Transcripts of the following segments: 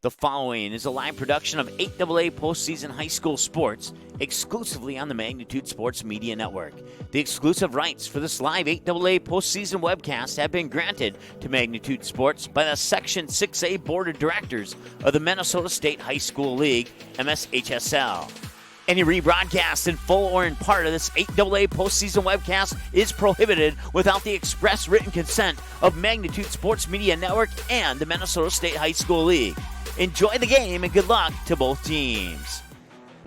The following is a live production of 8AA postseason high school sports exclusively on the Magnitude Sports Media Network. The exclusive rights for this live 8AA postseason webcast have been granted to Magnitude Sports by the Section 6A Board of Directors of the Minnesota State High School League, MSHSL. Any rebroadcast in full or in part of this 8AA postseason webcast is prohibited without the express written consent of Magnitude Sports Media Network and the Minnesota State High School League. Enjoy the game and good luck to both teams.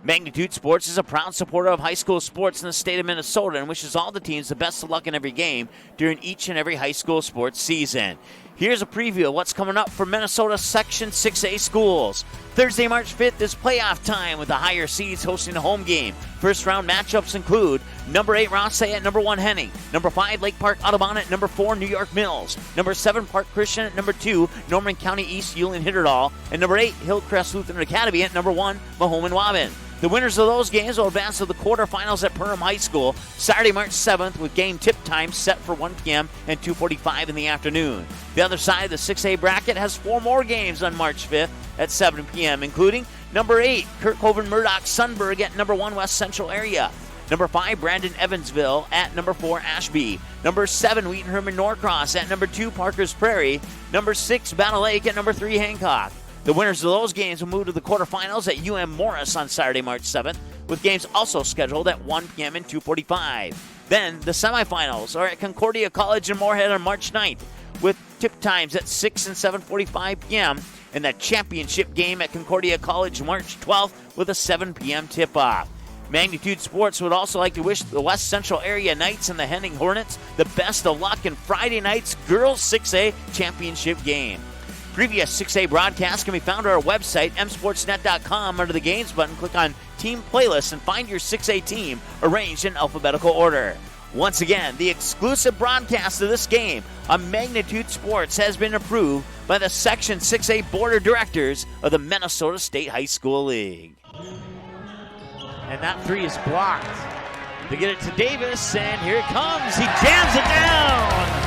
Magnitude Sports is a proud supporter of high school sports in the state of Minnesota and wishes all the teams the best of luck in every game during each and every high school sports season. Here's a preview of what's coming up for Minnesota Section 6A schools. Thursday, March 5th is playoff time with the higher seeds hosting a home game. First round matchups include number 8 Rothsay at number 1 Henning, number 5 Lake Park Audubon at number 4 New York Mills, number 7 Park Christian at number 2 Norman County East Yulee Hitterdal, and number 8 Hillcrest Lutheran Academy at number 1 Mahoman Waban. The winners of those games will advance to the quarterfinals at Perham High School Saturday, March 7th with game tip time set for 1 p.m. and 2:45 in the afternoon. The other side of the 6A bracket has 4 more games on March 5th at 7 p.m., including number 8 Kirkhoven Murdoch Sunberg at number 1 West Central Area, number 5 Brandon Evansville at number 4 Ashby, number 7 Wheaton Herman Norcross at number 2 Parker's Prairie, number 6 Battle Lake at number 3 Hancock. The winners of those games will move to the quarterfinals at UM Morris on Saturday, March 7th, with games also scheduled at 1 p.m. and 2:45. Then the semifinals are at Concordia College in Moorhead on March 9th, with tip times at 6 and 7:45 p.m., and the championship game at Concordia College March 12th with a 7 p.m. tip-off. Magnitude Sports would also like to wish the West Central Area Knights and the Henning Hornets the best of luck in Friday night's Girls 6A Championship game. Previous 6A broadcasts can be found on our website, msportsnet.com. Under the Games button, click on Team Playlist and find your 6A team arranged in alphabetical order. Once again, the exclusive broadcast of this game on Magnitude Sports has been approved by the Section 6A Board of Directors of the Minnesota State High School League. And that 3 is blocked. They get it to Davis, and here it comes. He jams it down.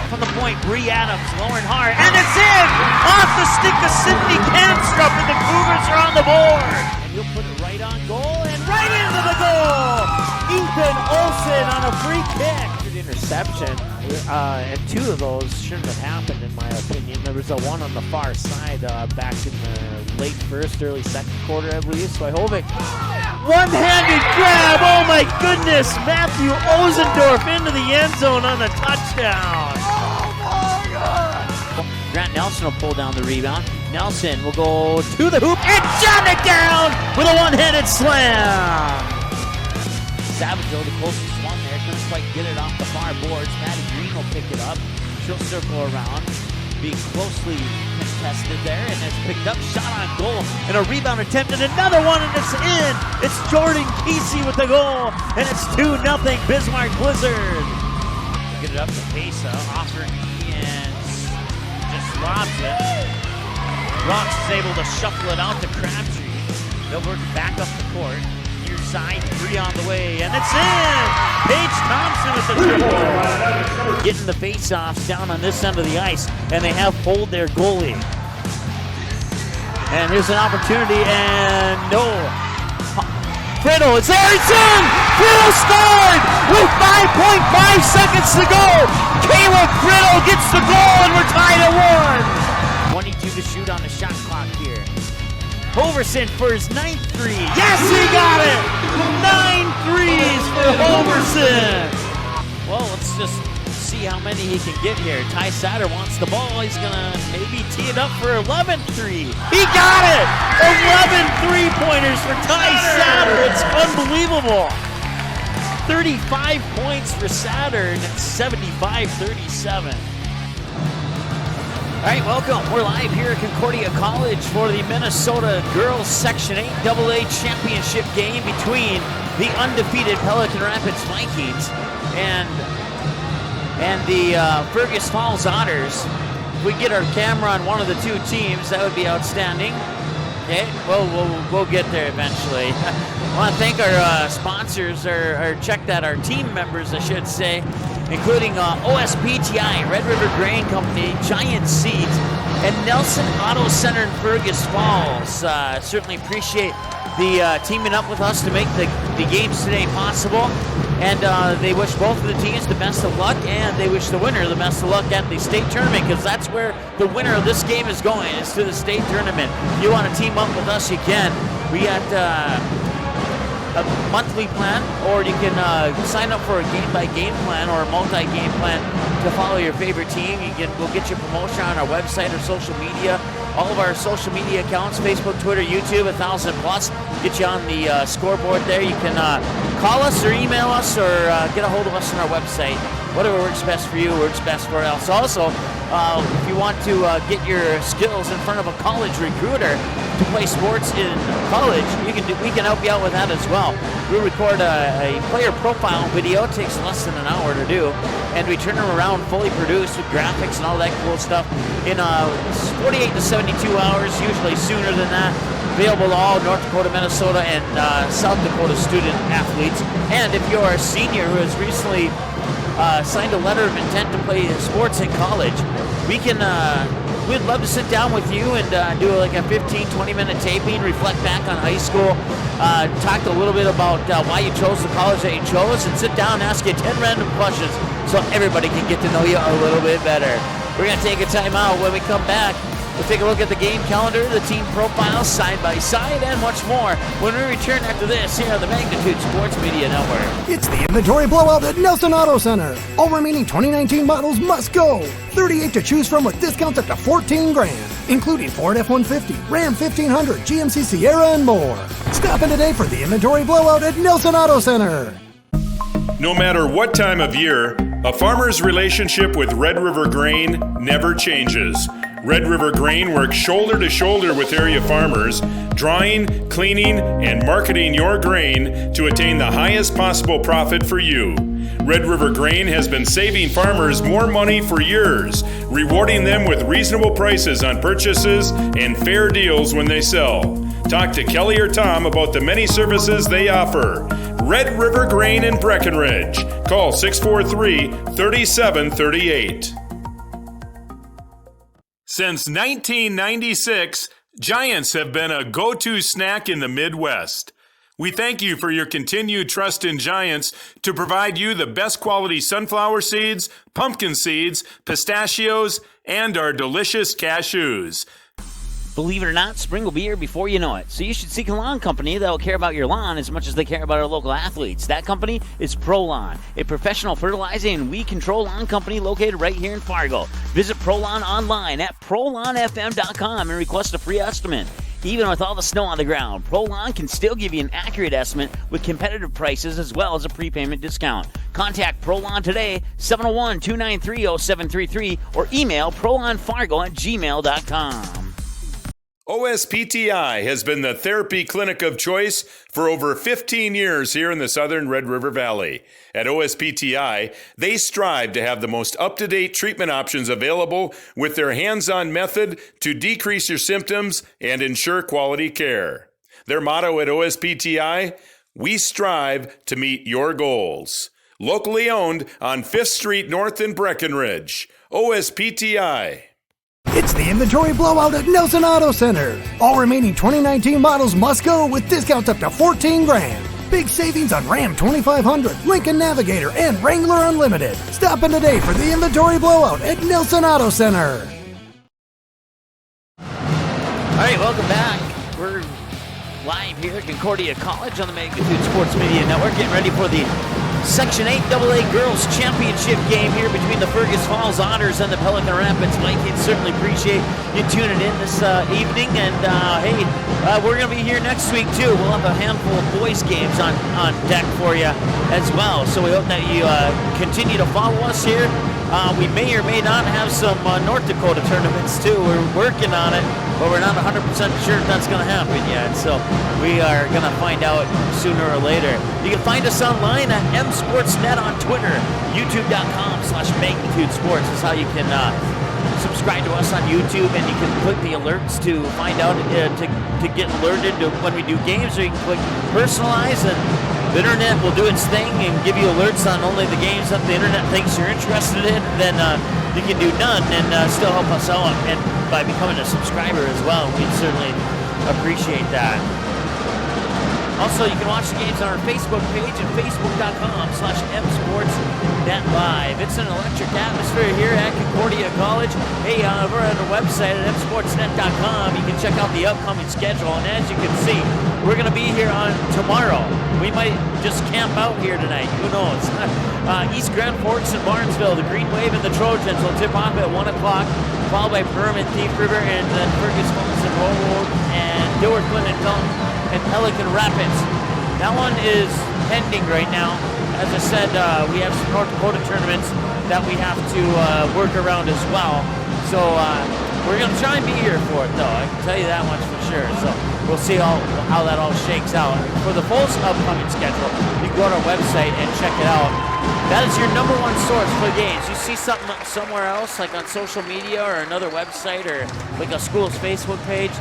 From the point, Bree Adams, Lauren Hart, and it's in! Off the stick of Sydney Kamstrup, and the Cougars are on the board! And he'll put it right on goal, and right into the goal! Ethan Olsen on a free kick! Interception, and 2 of those shouldn't have happened in my opinion. There was a one on the far side back in the late first, early second quarter, I believe. Swihowicz, one-handed grab, oh my goodness! Matthew Ozendorf into the end zone on the touchdown! Grant Nelson will pull down the rebound. Nelson will go to the hoop and jam it down with a one-handed slam! Savageville, the closest one there, couldn't quite get it off the far boards. Maddie Green will pick it up. She'll circle around, being closely contested there, and it's picked up, shot on goal, and a rebound attempt, and another one, and it's in! It's Jordan Kesey with the goal, and it's 2-0 Bismarck Blizzard. Get it up to Pesa, off her knee, and just lobs it. Rox is able to shuffle it out to Crabtree. They'll work back up the court. Near side, 3 on the way, and it's in! Paige Thompson with the triple. Getting the face-offs down on this end of the ice, and they have pulled their goalie. And here's an opportunity, and no. Friddle, it's there, it's in! Friddle scored with 5.5 seconds to go! Caleb Friddle gets the goal, and we're tied at 1! 22 to shoot on the shot clock here. Hoverson for his 9th 3. Yes, he got it! 9 threes for Hoverson! Well, let's just see how many he can get here. Ty Satter wants the ball. He's going to maybe tee it up for 11th 3. He got it! 11 3-pointers for Ty Satter. It's unbelievable. 35 points for Satter, and it's 75-37. All right, welcome. We're live here at Concordia College for the Minnesota Girls Section 8AA Championship game between the undefeated Pelican Rapids Vikings and the Fergus Falls Otters. If we get our camera on one of the 2 teams, that would be outstanding. Okay, we'll get there eventually. I want to thank our sponsors, or check that, our team members, I should say, including OSPTI, Red River Grain Company, Giant Seeds, and Nelson Auto Center in Fergus Falls. Certainly appreciate the teaming up with us to make the games today possible. And they wish both of the teams the best of luck, and they wish the winner the best of luck at the state tournament, because that's where the winner of this game is going, is to the state tournament. If you want to team up with us, you can. We got a monthly plan, or you can sign up for a game-by-game plan or a multi-game plan to follow your favorite team. We'll get you promotion on our website or social media. All of our social media accounts, Facebook, Twitter, YouTube, 1,000 plus. Get you on the scoreboard there. You can call us or email us or get a hold of us on our website. Whatever works best for you works best for us. Also, if you want to get your skills in front of a college recruiter to play sports in college, we can help you out with that as well. We record a player profile video. It takes less than an hour to do, and we turn them around fully produced with graphics and all that cool stuff in 48 to 72 hours, usually sooner than that. Available to all North Dakota, Minnesota, and South Dakota student athletes. And if you're a senior who has recently signed a letter of intent to play sports in college, we'd love to sit down with you and do like a 15-20 minute taping, reflect back on high school, talk a little bit about why you chose the college that you chose, and sit down and ask you 10 random questions so everybody can get to know you a little bit better. We're going to take a time out. When we come back, we'll take a look at the game calendar, the team profiles, side by side, and much more when we return after this here on the Magnitude Sports Media Network. It's the inventory blowout at Nelson Auto Center. All remaining 2019 models must go. 38 to choose from with discounts up to $14,000, including Ford F-150, Ram 1500, GMC Sierra, and more. Stop in today for the inventory blowout at Nelson Auto Center. No matter what time of year, a farmer's relationship with Red River Grain never changes. Red River Grain works shoulder to shoulder with area farmers, drying, cleaning, and marketing your grain to attain the highest possible profit for you. Red River Grain has been saving farmers more money for years, rewarding them with reasonable prices on purchases and fair deals when they sell. Talk to Kelly or Tom about the many services they offer. Red River Grain in Breckenridge. Call 643-3738. Since 1996, Giants have been a go-to snack in the Midwest. We thank you for your continued trust in Giants to provide you the best quality sunflower seeds, pumpkin seeds, pistachios, and our delicious cashews. Believe it or not, spring will be here before you know it. So you should seek a lawn company that will care about your lawn as much as they care about our local athletes. That company is ProLawn, a professional fertilizing and weed control lawn company located right here in Fargo. Visit ProLawn online at ProLawnFM.com and request a free estimate. Even with all the snow on the ground, ProLawn can still give you an accurate estimate with competitive prices as well as a prepayment discount. Contact ProLawn today, 701-293-0733, or email ProLawnFargo@gmail.com. OSPTI has been the therapy clinic of choice for over 15 years here in the southern Red River Valley. At OSPTI, they strive to have the most up-to-date treatment options available with their hands-on method to decrease your symptoms and ensure quality care. Their motto at OSPTI, we strive to meet your goals. Locally owned on 5th Street North in Breckenridge. OSPTI. It's the inventory blowout at Nelson Auto Center. All remaining 2019 models must go with discounts up to $14,000. Big savings on Ram 2500, Lincoln Navigator, and Wrangler Unlimited. Stop in today for the inventory blowout at Nelson Auto Center. All right, welcome back. We're live here at Concordia College on the Magnitude Sports Media Network, getting ready for the Section 8 AA Girls Championship game here between the Fergus Falls Otters and the Pelican Rapids Vikings. Certainly appreciate you tuning in this evening. And hey, we're going to be here next week too. We'll have a handful of boys games on deck for you as well. So we hope that you continue to follow us here. We may or may not have some North Dakota tournaments too. We're working on it, but we're not 100% sure if that's going to happen yet. So we are going to find out sooner or later. You can find us online at msportsnet on Twitter. YouTube.com/Magnitude Sports is how you can subscribe to us on YouTube, and you can click the alerts to find out to get alerted to when we do games, or you can click personalize, and the internet will do its thing and give you alerts on only the games that the internet thinks you're interested in, then you can do none and still help us out. And by becoming a subscriber as well, we'd certainly appreciate that. Also, you can watch the games on our Facebook page at facebook.com/msportsnetlive. It's an electric atmosphere here at Concordia College. Hey, we're on our website at msportsnet.com. You can check out the upcoming schedule. And as you can see, we're going to be here on tomorrow. We might just camp out here tonight. Who knows? East Grand Forks and Barnesville, the Green Wave and the Trojans will tip off at 1 o'clock, followed by Perham and Thief River, and then Fergus, Falls and Rollwood, and Dillard, Clinton, and Pelican Rapids. That one is pending right now. As I said, we have some North Dakota tournaments that we have to work around as well. So we're going to try and be here for it, though. I can tell you that much for sure. So we'll see how that all shakes out. For the full upcoming schedule, you can go to our website and check it out. That is your number one source for games. You see something somewhere else, like on social media or another website or like a school's Facebook page,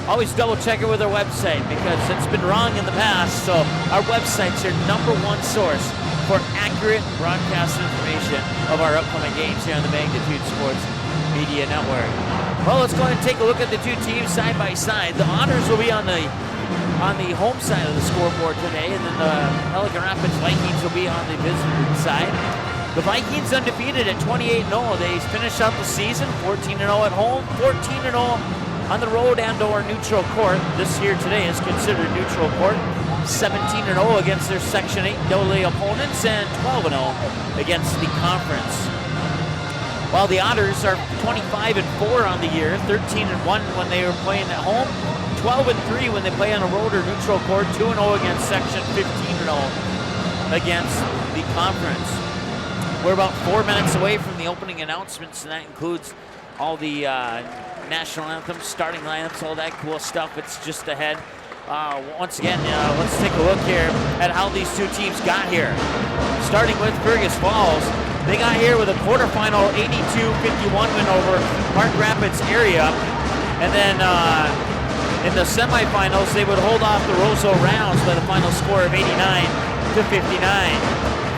always double check it with our website because it's been wrong in the past. So our website's your number one source for accurate broadcast information of our upcoming games here on the Magnitude Sports Media Network. Well, let's go ahead and take a look at the two teams side by side. The Otters will be on the home side of the scoreboard today, and then the Pelican Rapids Vikings will be on the visiting side. The Vikings undefeated at 28-0. They finished out the season 14-0 at home, 14-0 on the road and/or neutral court. This here today is considered neutral court. 17-0 against their Section 8 AA opponents and 12-0 against the conference. While the Otters are 25-4 on the year, 13-1 when they were playing at home, 12-3 when they play on a road or neutral court, 2-0 against Section, 15-0 against the conference. We're about 4 minutes away from the opening announcements, and that includes all the national anthems, starting lineups, all that cool stuff. It's just ahead. Once again, let's take a look here at how these two teams got here. Starting with Fergus Falls, they got here with a quarterfinal 82-51 win over Park Rapids area, and then in the semifinals, they would hold off the Roseau Rounds by the final score of 89-59.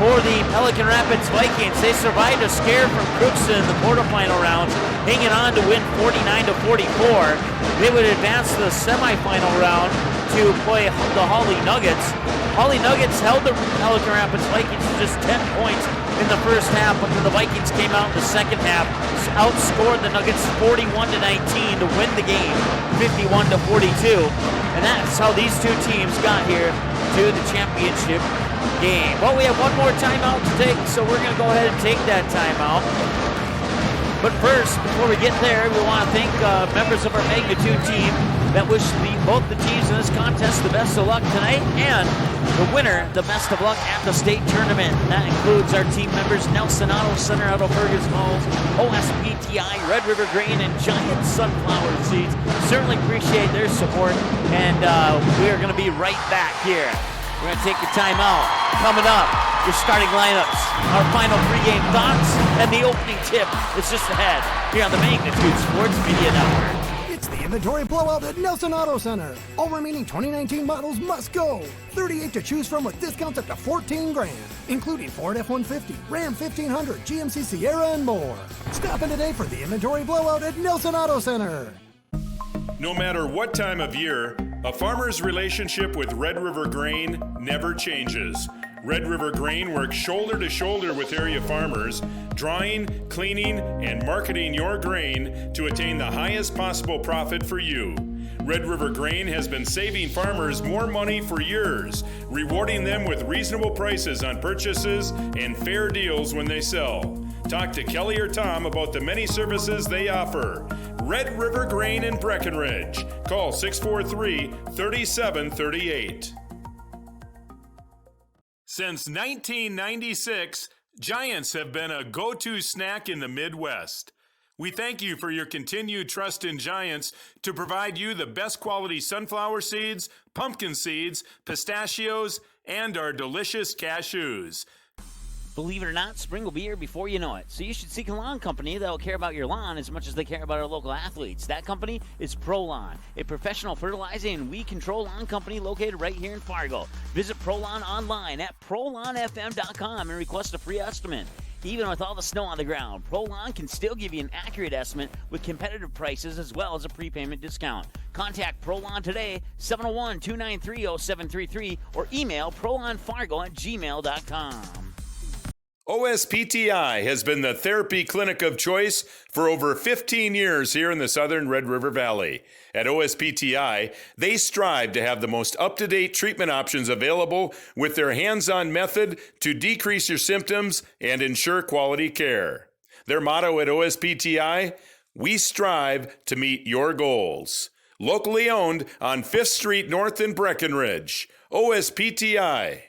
For the Pelican Rapids Vikings, they survived a scare from Crookston in the quarterfinal rounds, hanging on to win 49-44. They would advance to the semifinal round to play the Holly Nuggets. Holly Nuggets held the Pelican Rapids Vikings to just 10 points in the first half, but then the Vikings came out in the second half, outscored the Nuggets 41-19 to win the game, 51-42. And that's how these two teams got here to the championship game. Well, we have one more timeout to take, so we're going to go ahead and take that timeout. But first, before we get there, we want to thank members of our Magnitude team that wish both the teams in this contest the best of luck tonight, and the winner the best of luck at the state tournament. That includes our team members Nelson Auto Center out of Fergus Falls, OSPTI, Red River Grain, and Giant Sunflower Seeds. Certainly appreciate their support, and we are going to be right back here. We're going to take a timeout. Coming up, your starting lineups, our final pregame thoughts, and the opening tip is just ahead here on the Magnitude Sports Media Network. It's the inventory blowout at Nelson Auto Center. All remaining 2019 models must go. 38 to choose from with discounts up to $14,000, including Ford F-150, Ram 1500, GMC Sierra, and more. Stop in today for the inventory blowout at Nelson Auto Center. No matter what time of year, a farmer's relationship with Red River Grain never changes. Red River Grain works shoulder to shoulder with area farmers, drying, cleaning, and marketing your grain to attain the highest possible profit for you. Red River Grain has been saving farmers more money for years, rewarding them with reasonable prices on purchases and fair deals when they sell. Talk to Kelly or Tom about the many services they offer. Red River Grain in Breckenridge. Call 643-3738. Since 1996, Giants have been a go-to snack in the Midwest. We thank you for your continued trust in Giants to provide you the best quality sunflower seeds, pumpkin seeds, pistachios, and our delicious cashews. Believe it or not, spring will be here before you know it. So you should seek a lawn company that will care about your lawn as much as they care about our local athletes. That company is ProLawn, a professional fertilizing and weed control lawn company located right here in Fargo. Visit ProLawn online at ProLawnFM.com and request a free estimate. Even with all the snow on the ground, ProLawn can still give you an accurate estimate with competitive prices as well as a prepayment discount. Contact ProLawn today, 701-293-0733, or email ProLawnFargo@gmail.com. OSPTI has been the therapy clinic of choice for over 15 years here in the southern Red River Valley. At OSPTI, they strive to have the most up-to-date treatment options available with their hands-on method to decrease your symptoms and ensure quality care. Their motto at OSPTI, we strive to meet your goals. Locally owned on 5th Street North in Breckenridge. OSPTI.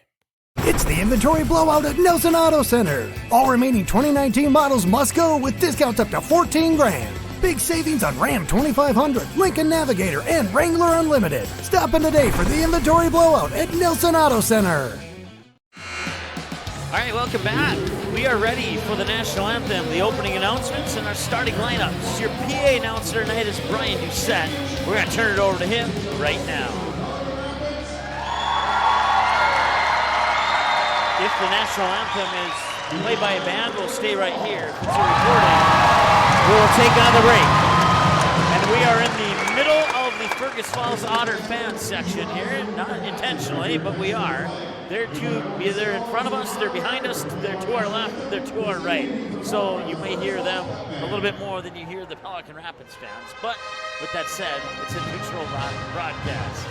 It's the inventory blowout at Nelson Auto Center. All remaining 2019 models must go with discounts up to $14,000. Big savings on Ram 2500, Lincoln Navigator, and Wrangler Unlimited. Stop in today for the inventory blowout at Nelson Auto Center. All right, welcome back. We are ready for the national anthem, the opening announcements, and our starting lineups. Your PA announcer tonight is Brian Doucette. We're going to turn it over to him right now. If the national anthem is played by a band, we'll stay right here. If it's a recording, we will take another break. And we are in the middle of the Fergus Falls Otter fan section here. Not intentionally, but we are. They're either in front of us, they're behind us, they're to our left, they're to our right. So you may hear them a little bit more than you hear the Pelican Rapids fans. But with that said, it's a neutral broadcast.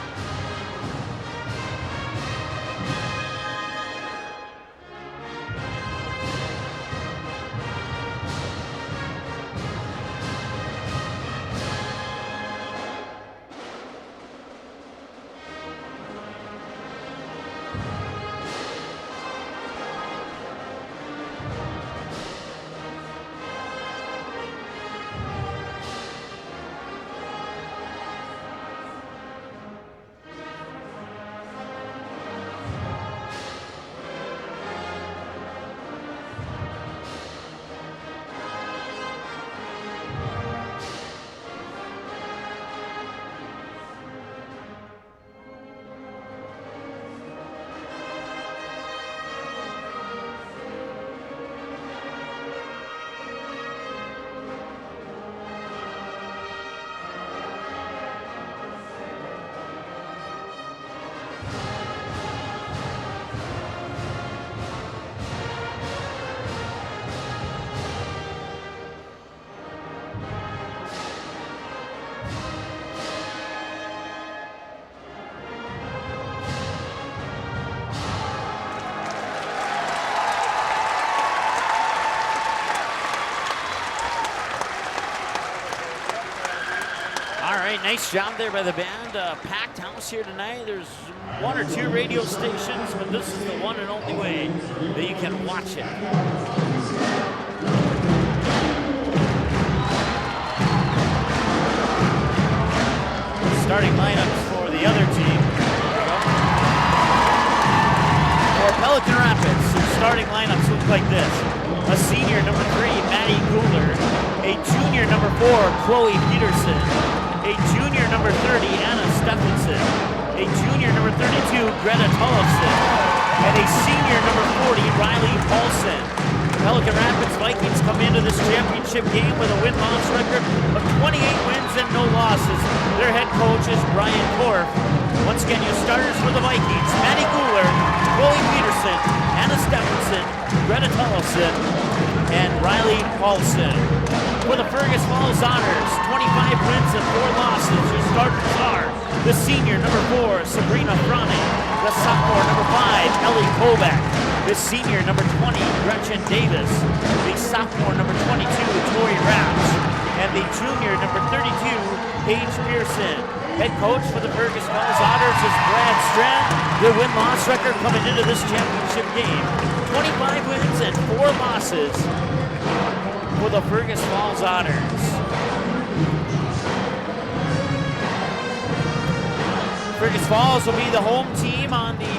Nice job there by the band. Packed house here tonight. There's one or two radio stations, but this is the one and only way that you can watch it. Starting lineups for the other team. For Pelican Rapids, starting lineups look like this. A senior, number 3, Maddie Gooler. A junior, number 4, Chloe Peterson. A junior, number 30, Anna Stephenson. A junior, number 32, Greta Tollefson. And a senior, number 40, Riley Paulson. Pelican Rapids Vikings come into this championship game with a win-loss record of 28 wins and no losses. Their head coach is Brian Korf. Once again, your starters for the Vikings: Maddie Gooler, Chloe Peterson, Anna Stephenson, Greta Tollefson, and Riley Paulson. For the Fergus Falls Otters, 25 wins and 4 losses. Your starters are the senior, number 4, Sabrina Frane. The sophomore, number 5, Ellie Kovac. The senior, number 20, Gretchen Davis. The sophomore, number 22, Tori Raps. And the junior, number 32, Paige Pearson. Head coach for the Fergus Falls Otters is Brad Strand. Their win-loss record coming into this championship game: 25 wins and 4 losses for the Fergus Falls Otters. Fergus Falls will be the home team on the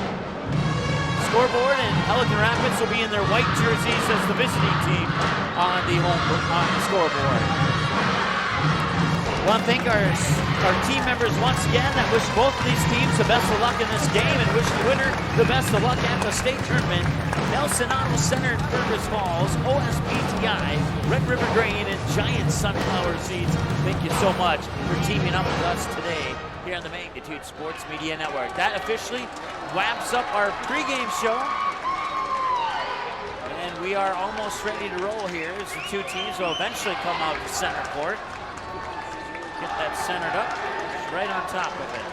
scoreboard, and Pelican Rapids will be in their white jerseys as the visiting team on the scoreboard. I want to thank our team members once again that wish both of these teams the best of luck in this game and wish the winner the best of luck at the state tournament. Nelson Auto Center in Fergus Falls, OSPTI, Red River Grain, and Giant Sunflower Seeds. Thank you so much for teaming up with us today here on the Magnitude Sports Media Network. That officially wraps up our pregame show. And we are almost ready to roll here as the two teams will eventually come out to center court. Get that centered up, right on top of it.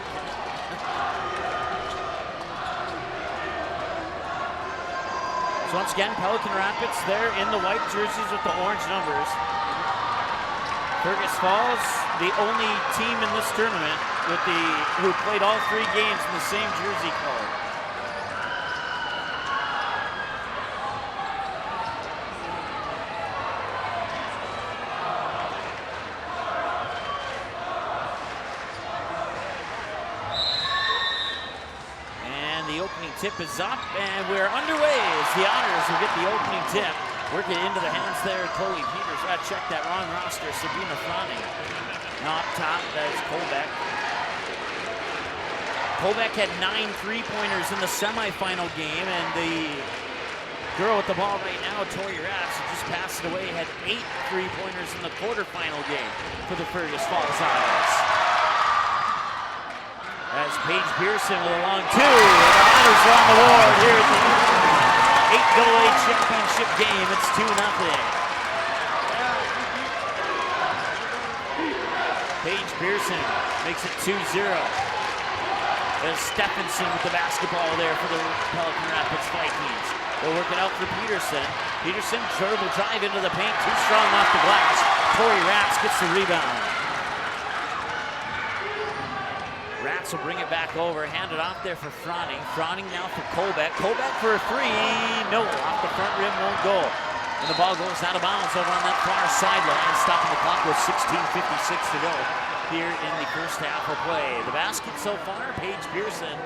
So once again, Pelican Rapids, they're in the white jerseys with the orange numbers. Fergus Falls, the only team in this tournament who played all 3 games in the same jersey color. Tip is up, and we're underway as the Otters will get the opening tip. Work it into the hands there, Chloe Peters. Check that wrong roster, Sabina Fronting. Now up top, that is Colbeck. Colbeck had 9 3-pointers in the semifinal game, and the girl with the ball right now, Tori Ratz, who just passed it away, had 8 3-pointers in the quarterfinal game for the Fergus Falls Otters. As Paige Pearson with a long 2. The Otters are on the board here at the 8AA championship game. It's 2-0. Paige Pearson makes it 2-0. There's Stephenson with the basketball there for the Pelican Rapids Vikings. They'll work it out for Peterson. Peterson, dribble drive into the paint, too strong off the glass. Tori Ratz gets the rebound. Ratz will bring it back over, hand it off there for Fronting. Fronting now for Colbeck. Colbeck for a 3. No, off the front rim, won't go. And the ball goes out of bounds over on that far sideline, stopping the clock with 16:56 to go here in the first half of play. The basket so far, Paige Pearson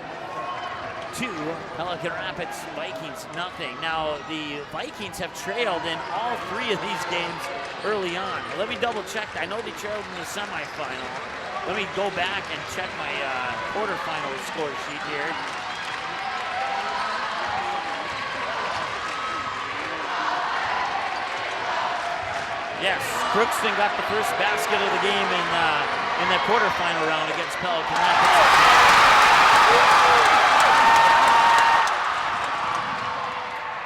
2, Pelican Rapids Vikings nothing. Now the Vikings have trailed in all 3 of these games early on. Let me double check. I know they trailed in the semifinal. Let me go back and check my quarterfinal score sheet here. Yes, Crookston got the first basket of the game in the quarterfinal round against Pelican Rapids.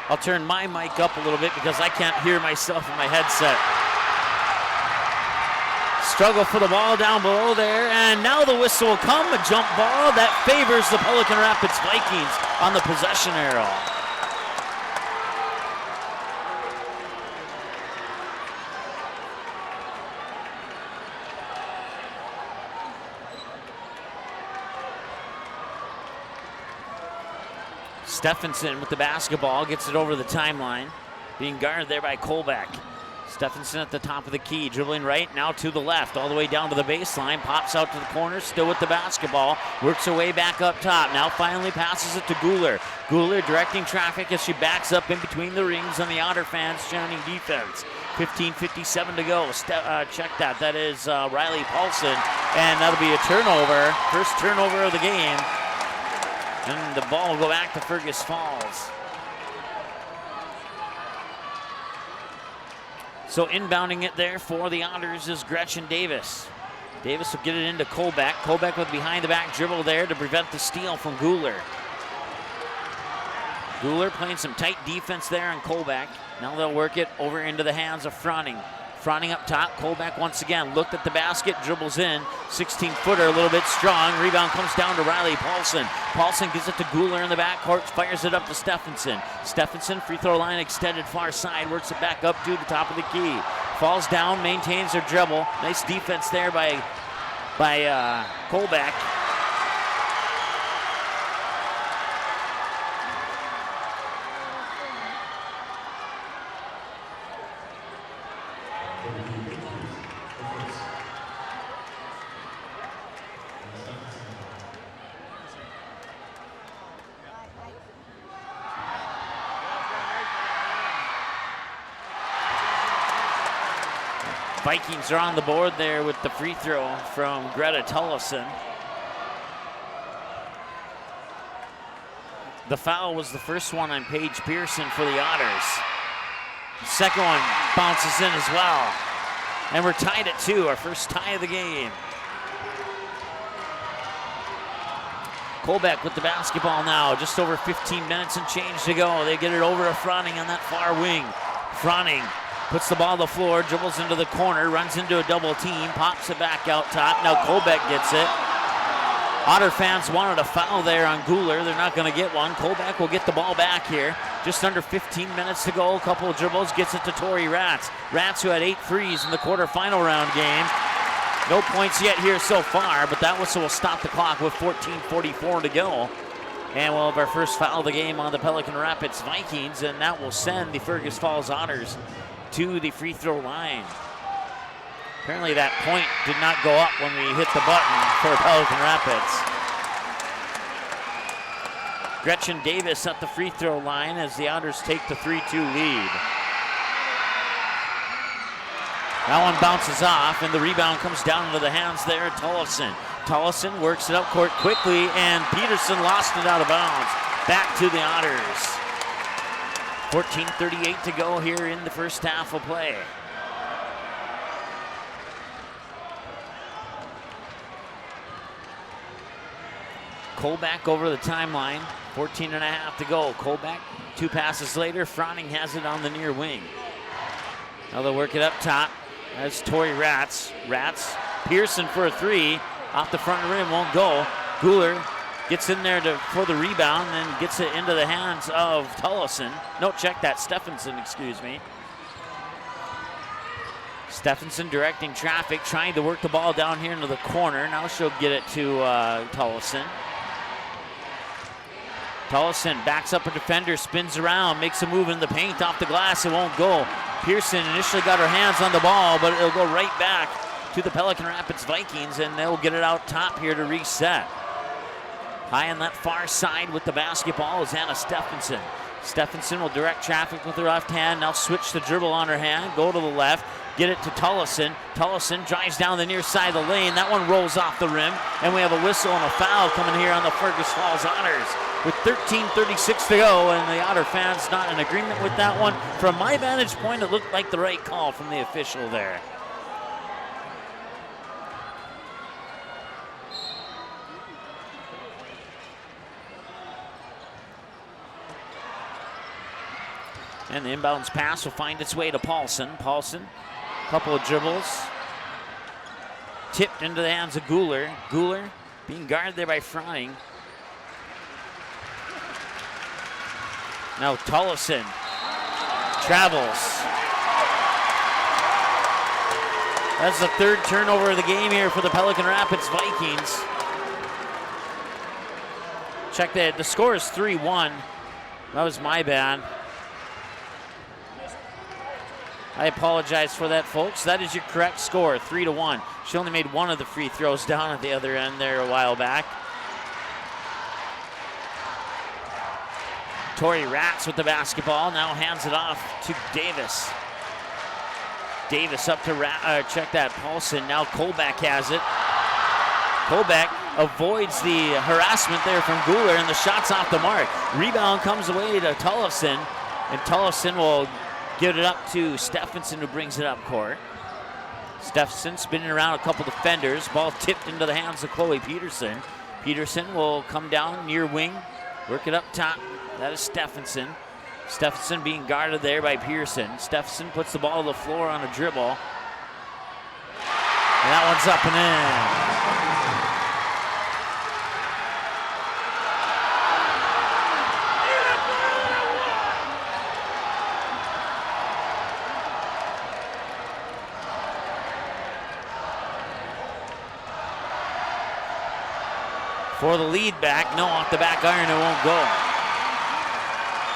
I'll turn my mic up a little bit because I can't hear myself in my headset. Struggle for the ball down below there, and now the whistle will come, a jump ball that favors the Pelican Rapids Vikings on the possession arrow. Stephenson with the basketball, gets it over the timeline, being guarded there by Colbeck. Stephenson at the top of the key, dribbling right, now to the left, all the way down to the baseline, pops out to the corner, still with the basketball, works her way back up top, now finally passes it to Guler. Guler directing traffic as she backs up in between the rings on the Otter fans chanting defense. 15:57 to go, check that, that is Riley Paulson, and that'll be a turnover, first turnover of the game, and the ball will go back to Fergus Falls. So inbounding it there for the Otters is Gretchen Davis. Davis will get it into Colbeck. Colbeck with behind the back dribble there to prevent the steal from Guler. Guler playing some tight defense there on Colbeck. Now they'll work it over into the hands of Fronting. Fronting up top, Colbeck once again looked at the basket, dribbles in, 16-footer, a little bit strong. Rebound comes down to Riley Paulson. Paulson gives it to Guler in the backcourt, fires it up to Stephenson. Stephenson, free throw line extended far side, works it back up to the top of the key. Falls down, maintains her dribble. Nice defense there by Colbeck. Vikings are on the board there with the free throw from Greta Tullison. The foul was the first one on Paige Pearson for the Otters. The second one bounces in as well. And we're tied at 2, our first tie of the game. Colbeck with the basketball now, just over 15 minutes and change to go. They get it over to Froning on that far wing. Froning puts the ball on the floor, dribbles into the corner, runs into a double team, pops it back out top. Now Colbeck gets it. Otter fans wanted a foul there on Guler. They're not going to get one. Colbeck will get the ball back here. Just under 15 minutes to go. A couple of dribbles, gets it to Tori Ratz. Ratz, who had 8 threes in the quarterfinal round game. No points yet here so far, but that whistle will stop the clock with 14:44 to go. And we'll have our first foul of the game on the Pelican Rapids Vikings, and that will send the Fergus Falls Otters to the free throw line. Apparently that point did not go up when we hit the button for Pelican Rapids. Gretchen Davis at the free throw line as the Otters take the 3-2 lead. That one bounces off, and the rebound comes down into the hands there of Tullison. Tullison works it up court quickly, and Peterson lost it out of bounds. Back to the Otters. 14:38 to go here in the first half of play. Colbeck over the timeline, 14 and a half to go. Colbeck, 2 passes later, Froning has it on the near wing. Now they'll work it up top. That's Tori Ratz. Ratz, Pearson for a 3. Off the front rim, won't go. Guler gets in there for the rebound and gets it into the hands of Tullison. No, check that, Stephenson, excuse me. Stephenson directing traffic, trying to work the ball down here into the corner. Now she'll get it to Tullison. Tullison backs up a defender, spins around, makes a move in the paint off the glass. It won't go. Pearson initially got her hands on the ball, but it'll go right back to the Pelican Rapids Vikings, and they'll get it out top here to reset. High on that far side with the basketball is Anna Stephenson. Stephenson will direct traffic with her left hand. Now switch the dribble on her hand, go to the left, get it to Tullison. Tullison drives down the near side of the lane. That one rolls off the rim, and we have a whistle and a foul coming here on the Fergus Falls Otters with 13:36 to go, and the Otter fans not in agreement with that one. From my vantage point, it looked like the right call from the official there. And the inbounds pass will find its way to Paulson. Paulson, couple of dribbles. Tipped into the hands of Guler. Guler being guarded there by Froning. Now Tullison travels. That's the 3rd turnover of the game here for the Pelican Rapids Vikings. Check that, the score is 3-1. That was my bad. I apologize for that, folks. That is your correct score, 3-1. She only made one of the free throws down at the other end there a while back. Tori Ratz with the basketball, now hands it off to Davis. Davis up to check that, Paulson. Now Colbeck has it. Colbeck avoids the harassment there from Guler, and the shot's off the mark. Rebound comes away to Tullison, and Tullison will give it up to Stephenson, who brings it up court. Stephenson spinning around a couple defenders. Ball tipped into the hands of Chloe Peterson. Peterson will come down near wing, work it up top. That is Stephenson. Stephenson being guarded there by Pearson. Stephenson puts the ball on the floor on a dribble. And that one's up and in. For the lead back, no, off the back iron, it won't go.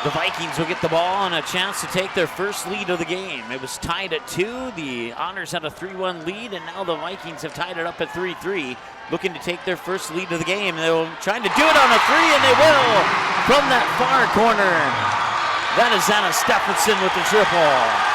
The Vikings will get the ball and a chance to take their first lead of the game. It was tied at 2. The Otters had a 3-1 lead, and now the Vikings have tied it up at 3-3, looking to take their first lead of the game. They're trying to do it on a 3, and they will from that far corner. That is Anna Stephenson with the triple.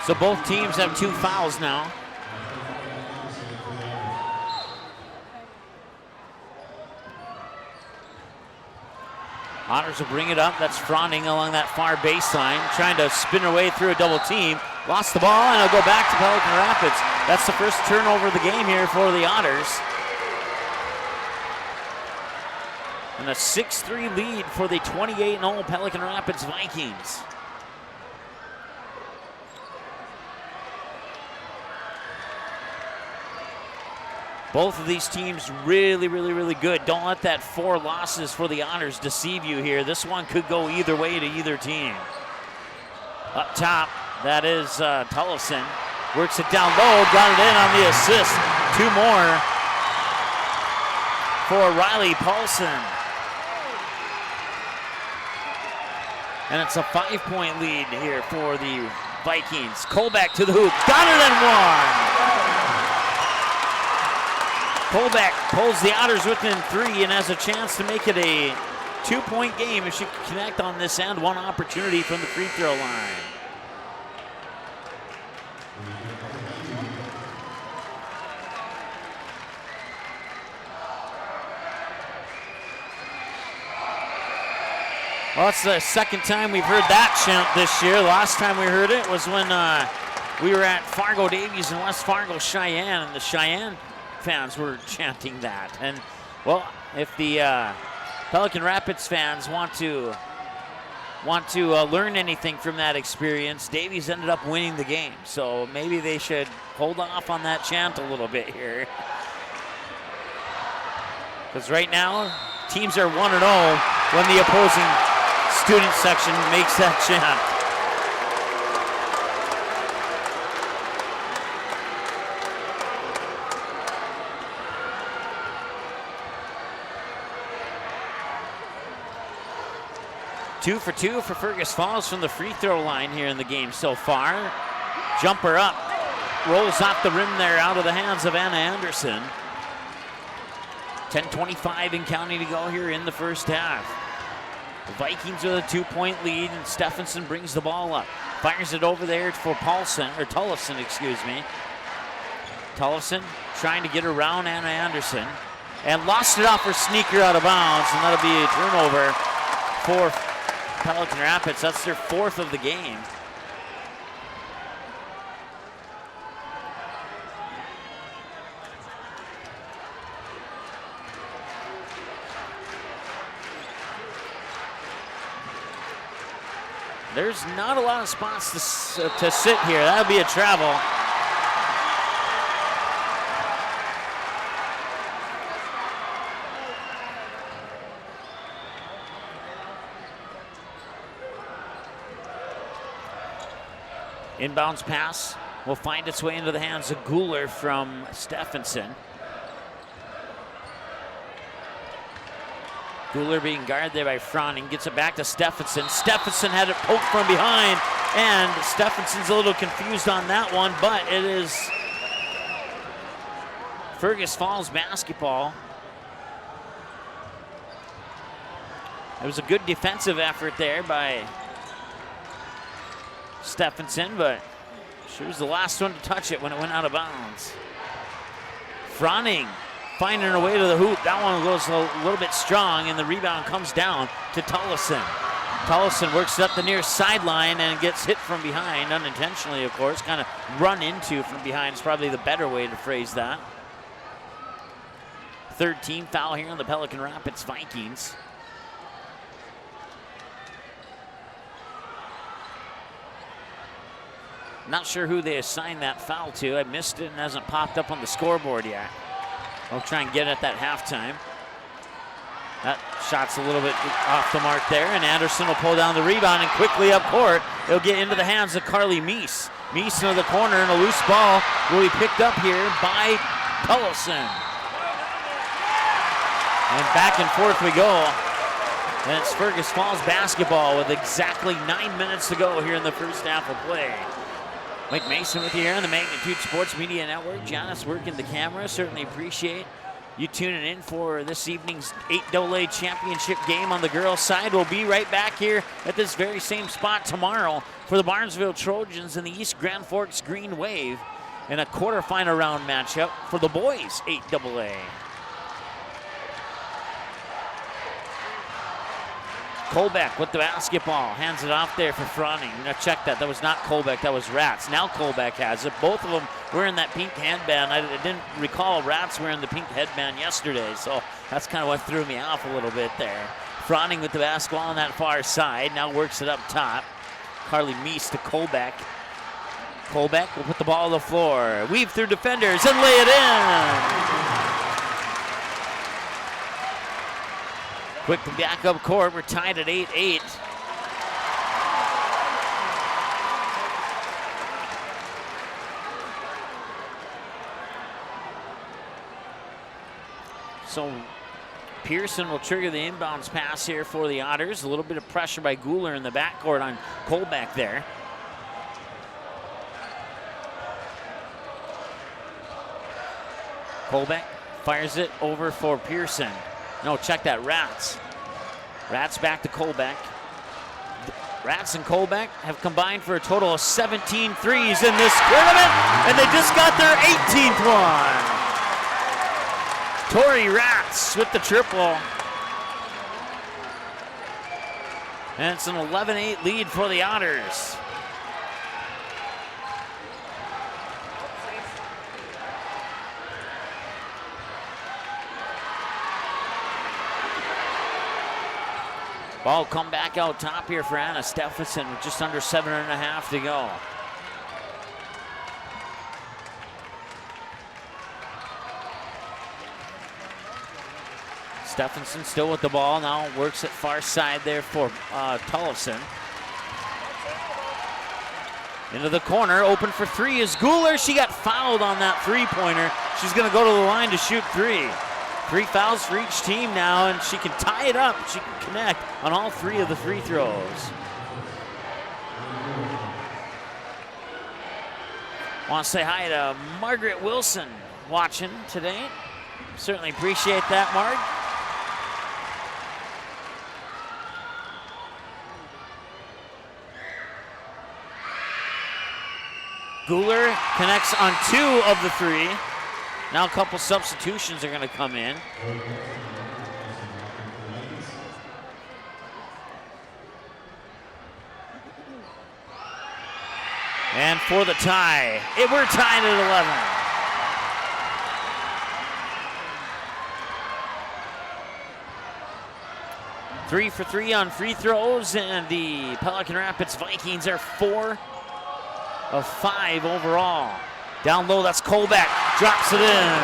So both teams have 2 fouls now. Otters will bring it up. That's Fronting along that far baseline, trying to spin her way through a double team. Lost the ball, and it'll go back to Pelican Rapids. That's the first turnover of the game here for the Otters. And a 6-3 lead for the 28-0 Pelican Rapids Vikings. Both of these teams really, really, really good. Don't let that 4 losses for the Otters deceive you here. This one could go either way to either team. Up top, that is Tullifson. Works it down low, got it in on the assist. 2 more for Riley Paulson. And it's a 5-point lead here for the Vikings. Colbeck to the hoop, got it in 1. Colbeck pulls the Otters within 3 and has a chance to make it a 2-point game if she can connect on this end. 1 opportunity from the free throw line. Well, it's the second time we've heard that chant this year. Last time we heard it was when we were at Fargo Davies in West Fargo, Cheyenne, and the Cheyenne fans were chanting that. And well, if the Pelican Rapids fans want to learn anything from that experience, Davies ended up winning the game. So maybe they should hold off on that chant a little bit here. Because right now, teams are 1-0 when the opposing student section makes that chant. Two for Fergus Falls from the free throw line here in the game so far. Jumper up, rolls off the rim there out of the hands of Anna Anderson. 10:25 and counting to go here in the first half. The Vikings with a 2-point lead, and Stephenson brings the ball up. Fires it over there for Tullifson, excuse me. Tullifson trying to get around Anna Anderson and lost it off her sneaker out of bounds, and that'll be a turnover for Pelican Rapids. That's their 4th of the game. There's not a lot of spots to sit here. That'll be a travel. Inbounds pass will find its way into the hands of Guler from Stephenson. Guler being guarded there by Fronting, gets it back to Stephenson. Stephenson had it poked from behind, and Stephenson's a little confused on that one, but it is Fergus Falls basketball. It was a good defensive effort there by Stephenson, but she was the last one to touch it when it went out of bounds. Fronting finding her way to the hoop. That one goes a little bit strong, and the rebound comes down to Tullifson. Tullifson works it up the near sideline and gets hit from behind, unintentionally, of course. Kind of run into from behind is probably the better way to phrase that. 3rd team foul here on the Pelican Rapids Vikings. Not sure who they assigned that foul to. I missed it and hasn't popped up on the scoreboard yet. We'll try and get it at that halftime. That shot's a little bit off the mark there, and Anderson will pull down the rebound, and quickly up court, it'll get into the hands of Carly Meese. Meese into the corner, and a loose ball will be picked up here by Tullifson. And back and forth we go. And it's Fergus Falls basketball with exactly 9 minutes to go here in the first half of play. Mike Mason with you here on the Magnitude Sports Media Network. Janice working the camera. Certainly appreciate you tuning in for this evening's 8AA championship game on the girls' side. We'll be right back here at this very same spot tomorrow for the Barnesville Trojans and the East Grand Forks Green Wave in a quarterfinal round matchup for the boys' 8AA. Colbeck with the basketball, hands it off there for Fronning. Now check that was not Colbeck, that was Rats. Now Colbeck has it. Both of them were in that pink headband. I didn't recall Rats wearing the pink headband yesterday, so that's kind of what threw me off a little bit there. Fronning with the basketball on that far side, now works it up top. Carly Meese to Colbeck. Colbeck will put the ball on the floor, weave through defenders and lay it in. Quick back up court, we're tied at 8-8. So Pearson will trigger the inbounds pass here for the Otters. A little bit of pressure by Guler in the backcourt on Colbeck there. Colbeck fires it over for Pearson. No, check that, Rats. Rats back to Colbeck. Rats and Colbeck have combined for a total of 17 threes in this tournament, and they just got their 18th one. Tori Rats with the triple. And it's an 11-8 lead for the Otters. Ball come back out top here for Anna Stephenson with just under 7.5 to go. Stephenson still with the ball, now works at far side there for Tullifson. Into the corner, open for three is Guler. She got fouled on that three-pointer. She's gonna go to the line to shoot three. 3 fouls for each team now, and she can tie it up. She can connect on all 3 of the free throws. Want to say hi to Margaret Wilson watching today. Certainly appreciate that, Marg. Guler connects on 2 of the 3. Now a couple substitutions are going to come in. And for the tie, we're tied at 11. Three for 3 on free throws, and the Pelican Rapids Vikings are 4 of 5 overall. Down low, that's Colbeck, drops it in.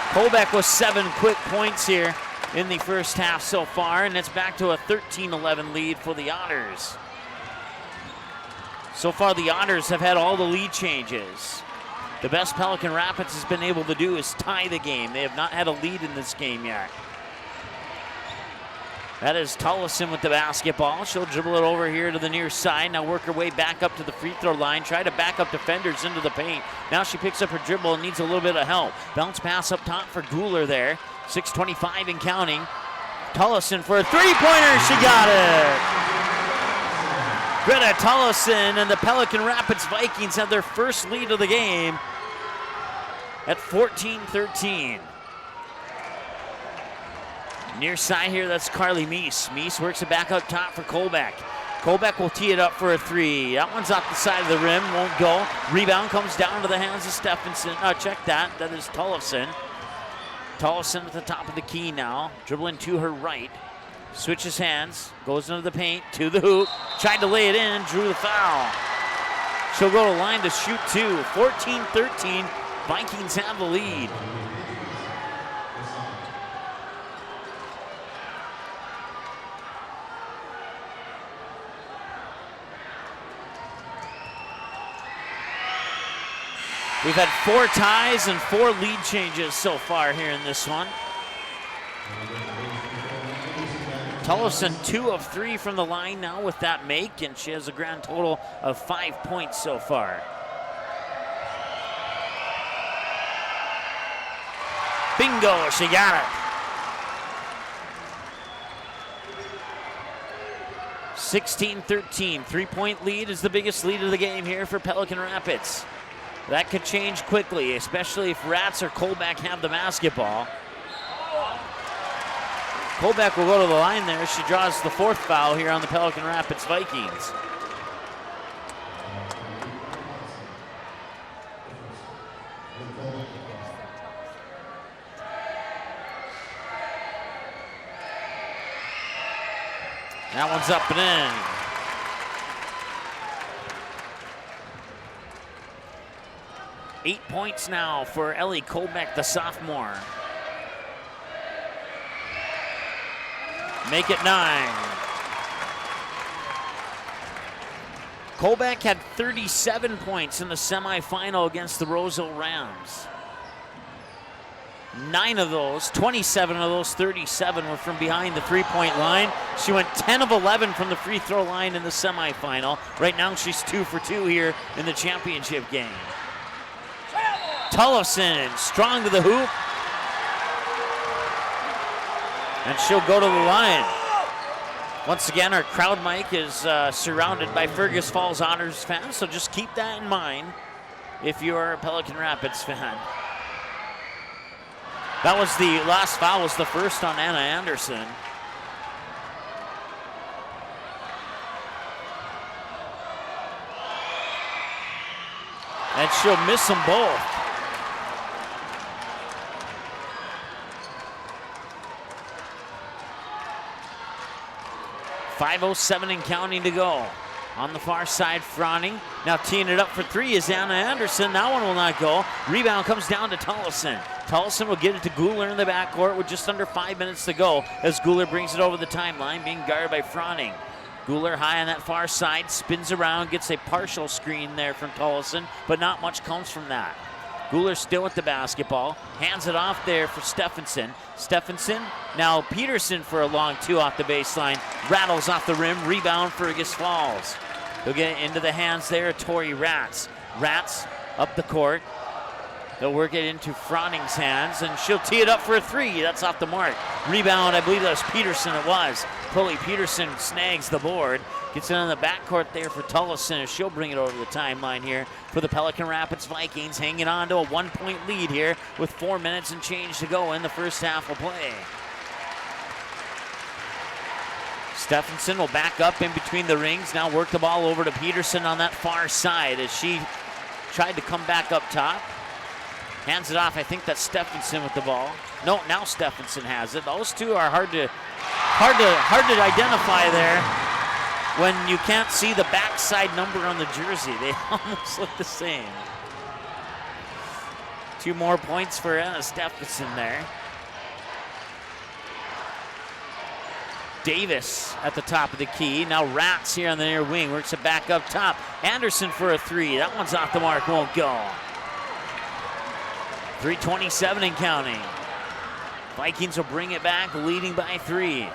Colbeck with 7 quick points here in the first half so far, and it's back to a 13-11 lead for the Otters. So far, the Otters have had all the lead changes. The best Pelican Rapids has been able to do is tie the game. They have not had a lead in this game yet. That is Tullison with the basketball. She'll dribble it over here to the near side. Now work her way back up to the free throw line. Try to back up defenders into the paint. Now she picks up her dribble and needs a little bit of help. Bounce pass up top for Guler there. 6:25 and counting. Tullison for a three-pointer. She got it. Greta Tullison and the Pelican Rapids Vikings have their first lead of the game at 14-13. Near side here, that's Carly Meese. Meese works it back up top for Colbeck. Colbeck will tee it up for a 3. That one's off the side of the rim, won't go. Rebound comes down to the hands of Stephenson. Check that, that is Tullison. Tullison at the top of the key now, dribbling to her right. Switches hands, goes into the paint, to the hoop. Tried to lay it in, drew the foul. She'll go to the line to shoot 2. 14-13, Vikings have the lead. We've had 4 ties and 4 lead changes so far here in this one. Tullison 2 of 3 from the line now with that make, and she has a grand total of 5 points so far. Bing Bingo, she got it. 16-13, 3-point lead is the biggest lead of the game here for Pelican Rapids. That could change quickly, especially if Rats or Colbeck have the basketball. Colbeck will go to the line there. She draws the 4th foul here on the Pelican Rapids Vikings. That one's up and in. 8 points now for Ellie Colbeck, the sophomore. Make it 9. Colbeck had 37 points in the semifinal against the Roseville Rams. 9 of those, 27 of those 37 were from behind the 3-point line. She went 10 of 11 from the free throw line in the semifinal. Right now she's 2 for 2 here in the championship game. Tullifson strong to the hoop. And she'll go to the line. Once again, our crowd mic is surrounded by Fergus Falls Otters fans, so just keep that in mind if you are a Pelican Rapids fan. That was the last foul, was the first on Anna Anderson. And she'll miss them both. .507 and counting to go. On the far side, Fronning. Now teeing it up for 3 is Anna Anderson. That one will not go. Rebound comes down to Tullifson. Tullifson will get it to Guler in the backcourt with just under 5 minutes to go as Guler brings it over the timeline, being guarded by Fronning. Guler high on that far side, spins around, gets a partial screen there from Tullifson, but not much comes from that. Guler still with the basketball, hands it off there for Stephenson. Stephenson, now Peterson for a long 2 off the baseline, rattles off the rim, rebound Fergus Falls. He'll get it into the hands there of Tori Rats. Rats up the court. They'll work it into Fronning's hands, and she'll tee it up for a 3. That's off the mark. Rebound, I believe that was Peterson, it was. Chloe Peterson snags the board. Gets it on the backcourt there for Tullifson, as she'll bring it over the timeline here for the Pelican Rapids Vikings, hanging on to a 1-point lead here with 4 minutes and change to go in the first half of play. Stephenson will back up in between the rings, now work the ball over to Peterson on that far side as she tried to come back up top. Hands it off, I think that's Stephenson with the ball. No, now Stephenson has it. Those two are hard to identify there when you can't see the backside number on the jersey. They almost look the same. 2 more points for Anna Stephenson there. Davis at the top of the key. Now Rats here on the near wing. Works it back up top. Anderson for a 3. That one's off the mark, won't go. 3:27 and counting. Vikings will bring it back, leading by 3.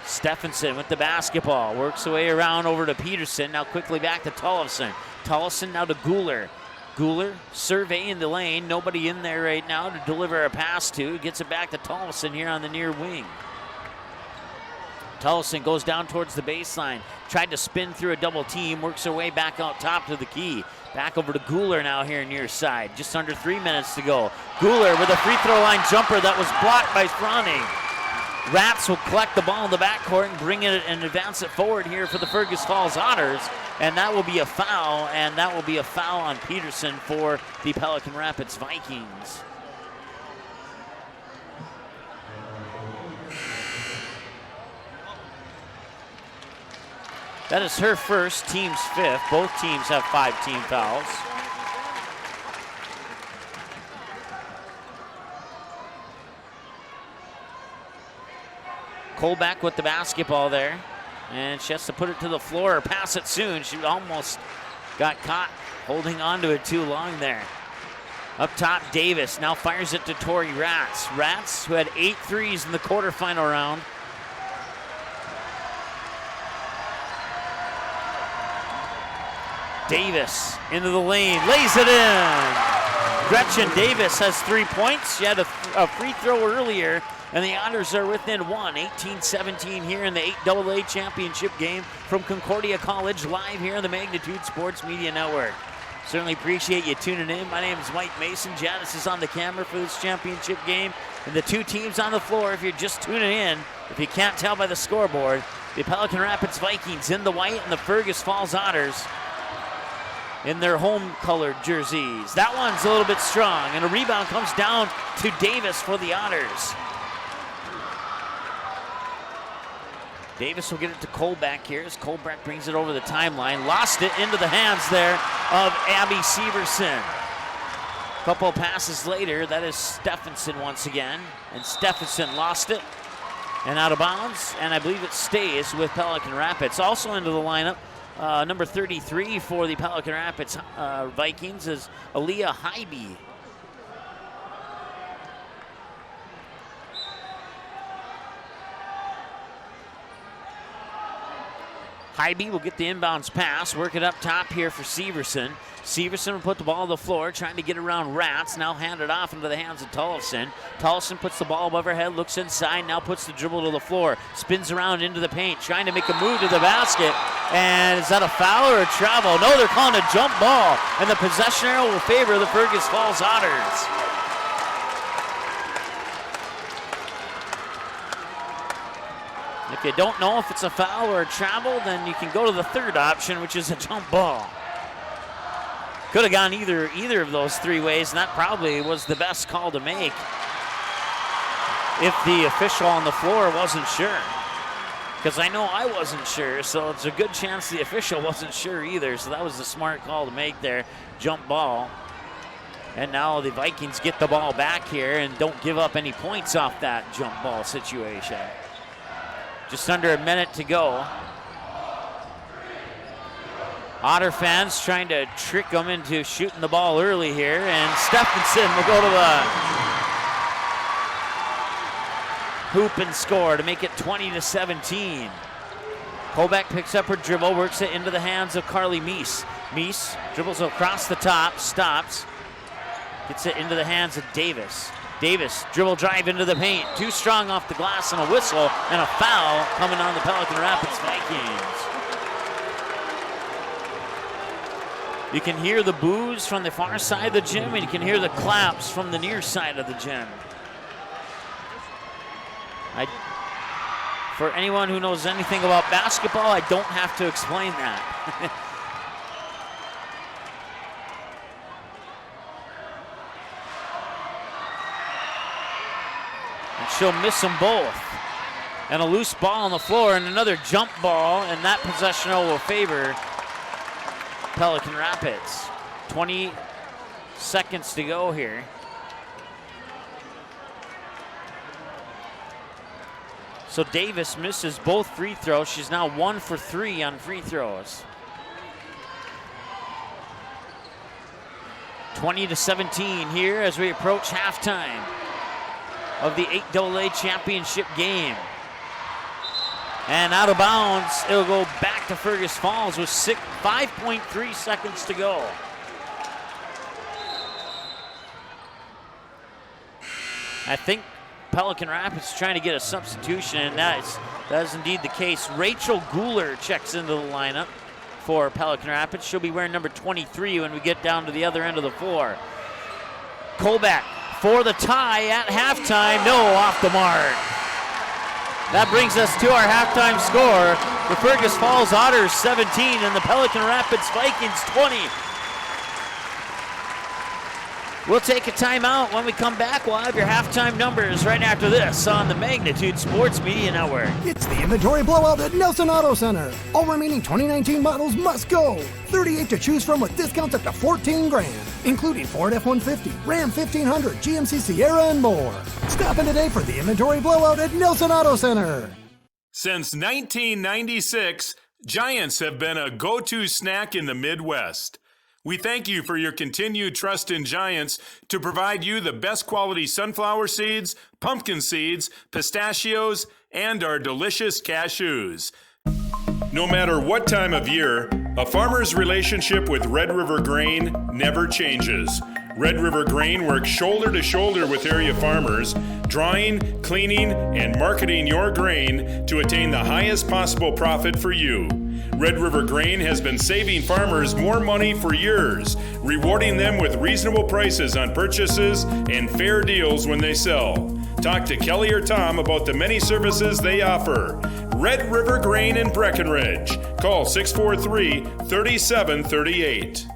Stephenson with the basketball. Works the way around over to Peterson. Now quickly back to Tullifson. Tullifson now to Guler. Guler surveying the lane. Nobody in there right now to deliver a pass to. Gets it back to Tullifson here on the near wing. Tullifson goes down towards the baseline. Tried to spin through a double team. Works her way back out top to the key. Back over to Guler now here near side. Just under 3 minutes to go. Guler with a free throw line jumper that was blocked by Fronning. Rats will collect the ball in the backcourt and bring it and advance it forward here for the Fergus Falls Otters. And that will be a foul, and that will be a foul on Peterson for the Pelican Rapids Vikings. That is her first, team's 5th. Both teams have 5 team fouls. Colbeck with the basketball there. And she has to put it to the floor or pass it soon. She almost got caught holding on to it too long there. Up top, Davis now fires it to Tori Rats. Rats, who had 8 threes in the quarterfinal round. Davis into the lane, lays it in. Gretchen Davis has 3 points. She had a free throw earlier, and the Otters are within one, 18-17 here in the 8AA championship game from Concordia College, live here on the Magnitude Sports Media Network. Certainly appreciate you tuning in. My name is Mike Mason. Janice is on the camera for this championship game. And the two teams on the floor, if you're just tuning in, if you can't tell by the scoreboard, the Pelican Rapids Vikings in the white and the Fergus Falls Otters in their home-colored jerseys. That one's a little bit strong, and a rebound comes down to Davis for the Otters. Davis will get it to Colbeck here as Colbeck brings it over the timeline. Lost it into the hands there of Abby Severson. A couple passes later, that is Stephenson once again. And Stephenson lost it and out of bounds. And I believe it stays with Pelican Rapids. Also into the lineup, number 33 for the Pelican Rapids Vikings is Aaliyah Hybe. Hybe will get the inbounds pass, work it up top here for Severson. Severson will put the ball on the floor, trying to get around Ratz. Now hand it off into the hands of Tollefson. Tollefson puts the ball above her head, looks inside, now puts the dribble to the floor. Spins around into the paint, trying to make a move to the basket. And is that a foul or a travel? No, they're calling a jump ball. And the possession arrow will favor the Fergus Falls Otters. If you don't know if it's a foul or a travel, then you can go to the third option, which is a jump ball. Could have gone either of those three ways, and that probably was the best call to make if the official on the floor wasn't sure. Because I know I wasn't sure, so it's a good chance the official wasn't sure either, so that was the smart call to make there, jump ball. And now the Vikings get the ball back here and don't give up any points off that jump ball situation. Just under a minute to go. Otter fans trying to trick them into shooting the ball early here, and Stephenson will go to the hoop and score to make it 20-17. Colbeck picks up her dribble, works it into the hands of Carly Meese. Meese dribbles across the top, stops, gets it into the hands of Davis. Davis, dribble drive into the paint. Too strong off the glass, and a whistle and a foul coming on the Pelican Rapids Vikings. You can hear the boos from the far side of the gym, and you can hear the claps from the near side of the gym. For anyone who knows anything about basketball, I don't have to explain that. She'll miss them both. And a loose ball on the floor and another jump ball, and that possession will favor Pelican Rapids. 20 seconds to go here. So Davis misses both free throws. She's now 1 for 3 on free throws. 20-17 here as we approach halftime of the 8AA championship game. And out of bounds, it'll go back to Fergus Falls with 5.3 seconds to go. I think Pelican Rapids trying to get a substitution, and that is indeed the case. Rachel Guler checks into the lineup for Pelican Rapids. She'll be wearing number 23 when we get down to the other end of the floor. Colbeck for the tie at halftime. No, off the mark. That brings us to our halftime score. The Fergus Falls Otters 17 and the Pelican Rapids Vikings 20. We'll take a timeout. When we come back, we'll have your halftime numbers right after this on the Magnitude Sports Media Network. It's the inventory blowout at Nelson Auto Center. All remaining 2019 models must go. 38 to choose from with discounts up to $14,000, including Ford F-150, Ram 1500, GMC Sierra, and more. Stop in today for the inventory blowout at Nelson Auto Center. Since 1996, Giants have been a go-to snack in the Midwest. We thank you for your continued trust in Giants to provide you the best quality sunflower seeds, pumpkin seeds, pistachios, and our delicious cashews. No matter what time of year, A farmer's relationship with Red River Grain never changes. Red River Grain works shoulder to shoulder with area farmers, drying, cleaning, and marketing your grain to attain the highest possible profit for you. Red River Grain has been saving farmers more money for years, rewarding them with reasonable prices on purchases and fair deals when they sell. Talk to Kelly or Tom about the many services they offer. Red River Grain in Breckenridge. Call 643-3738.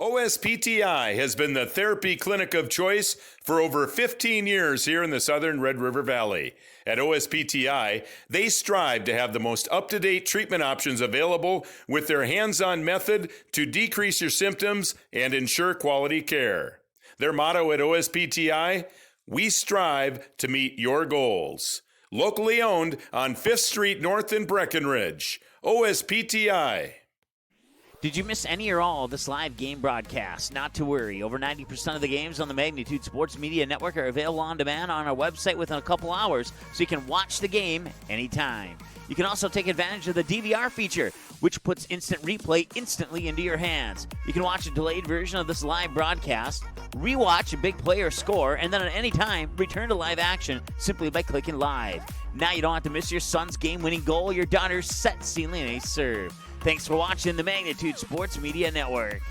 OSPTI has been the therapy clinic of choice for over 15 years here in the southern Red River Valley. At OSPTI, they strive to have the most up-to-date treatment options available with their hands-on method to decrease your symptoms and ensure quality care. Their motto at OSPTI, we strive to meet your goals. Locally owned on 5th Street North in Breckenridge. OSPTI. Did you miss any or all of this live game broadcast? Not to worry. Over 90% of the games on the Magnitude Sports Media Network are available on demand on our website within a couple hours, so you can watch the game anytime. You can also take advantage of the DVR feature, which puts instant replay instantly into your hands. You can watch a delayed version of this live broadcast, rewatch a big play or score, and then at any time, return to live action simply by clicking live. Now you don't have to miss your son's game-winning goal, your daughter's set-sealing ace serve. Thanks for watching the Magnitude Sports Media Network.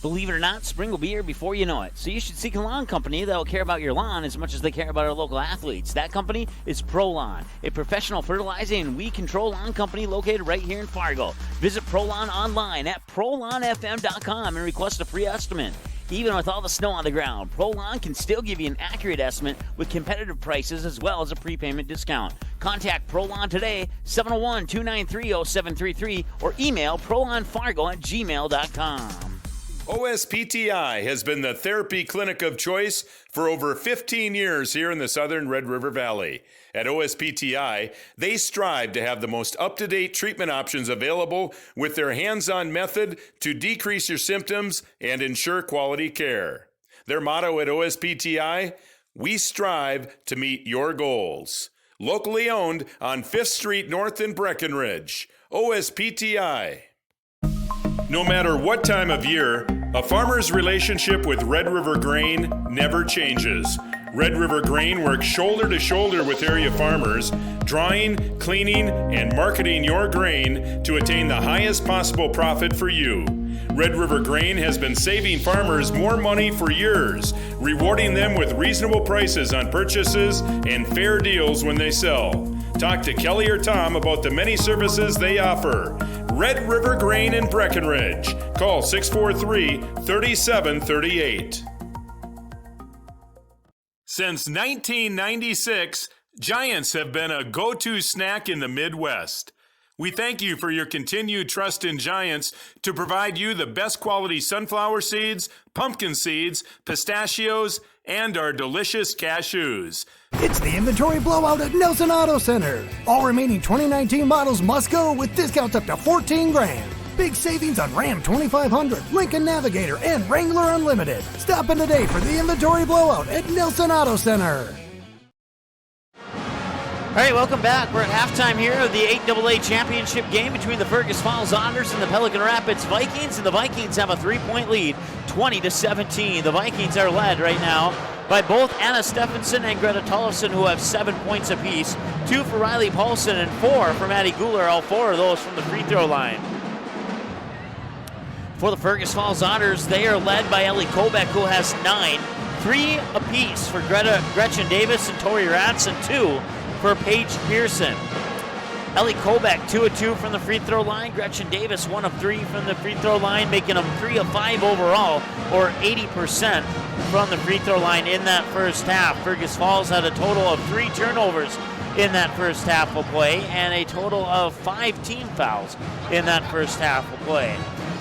Believe it or not, spring will be here before you know it. So you should seek a lawn company that will care about your lawn as much as they care about our local athletes. That company is ProLawn, a professional fertilizing and weed control lawn company located right here in Fargo. Visit ProLawn online at ProLawnFM.com and request a free estimate. Even with all the snow on the ground, ProLawn can still give you an accurate estimate with competitive prices as well as a prepayment discount. Contact ProLawn today, 701-293-0733, or email prolawnfargo@gmail.com. OSPTI has been the therapy clinic of choice for over 15 years here in the southern Red River Valley. At OSPTI, they strive to have the most up-to-date treatment options available with their hands-on method to decrease your symptoms and ensure quality care. Their motto at OSPTI, we strive to meet your goals. Locally owned on 5th Street North in Breckenridge. OSPTI. No matter what time of year, a farmer's relationship with Red River Grain never changes. Red River Grain works shoulder to shoulder with area farmers, drying, cleaning, and marketing your grain to attain the highest possible profit for you. Red River Grain has been saving farmers more money for years, rewarding them with reasonable prices on purchases and fair deals when they sell. Talk to Kelly or Tom about the many services they offer. Red River Grain in Breckenridge. Call 643-3738. Since 1996, Giants have been a go-to snack in the Midwest. We thank you for your continued trust in Giants to provide you the best quality sunflower seeds, pumpkin seeds, pistachios, and our delicious cashews. It's the inventory blowout at Nelson Auto Center. All remaining 2019 models must go with discounts up to $14,000. Big savings on Ram 2500, Lincoln Navigator, and Wrangler Unlimited. Stop in today for the inventory blowout at Nelson Auto Center. All right, welcome back. We're at halftime here of the 8AA championship game between the Fergus Falls Otters and the Pelican Rapids Vikings, and the Vikings have a 3-point lead, 20-17. The Vikings are led right now by both Anna Stephenson and Greta Tollefson, who have 7 points apiece, 2 for Riley Paulson and 4 for Maddie Guler, all 4 of those from the free throw line. For the Fergus Falls Otters, they are led by Ellie Kobeck, who has 9, 3 apiece for Gretchen Davis and Tori Ratz, and 2 for Paige Pearson. Ellie Kobeck, 2 of 2 from the free throw line. Gretchen Davis, 1 of 3 from the free throw line, making them 3 of 5 overall, or 80% from the free throw line in that first half. Fergus Falls had a total of 3 turnovers in that first half of play, and a total of 5 team fouls in that first half of play.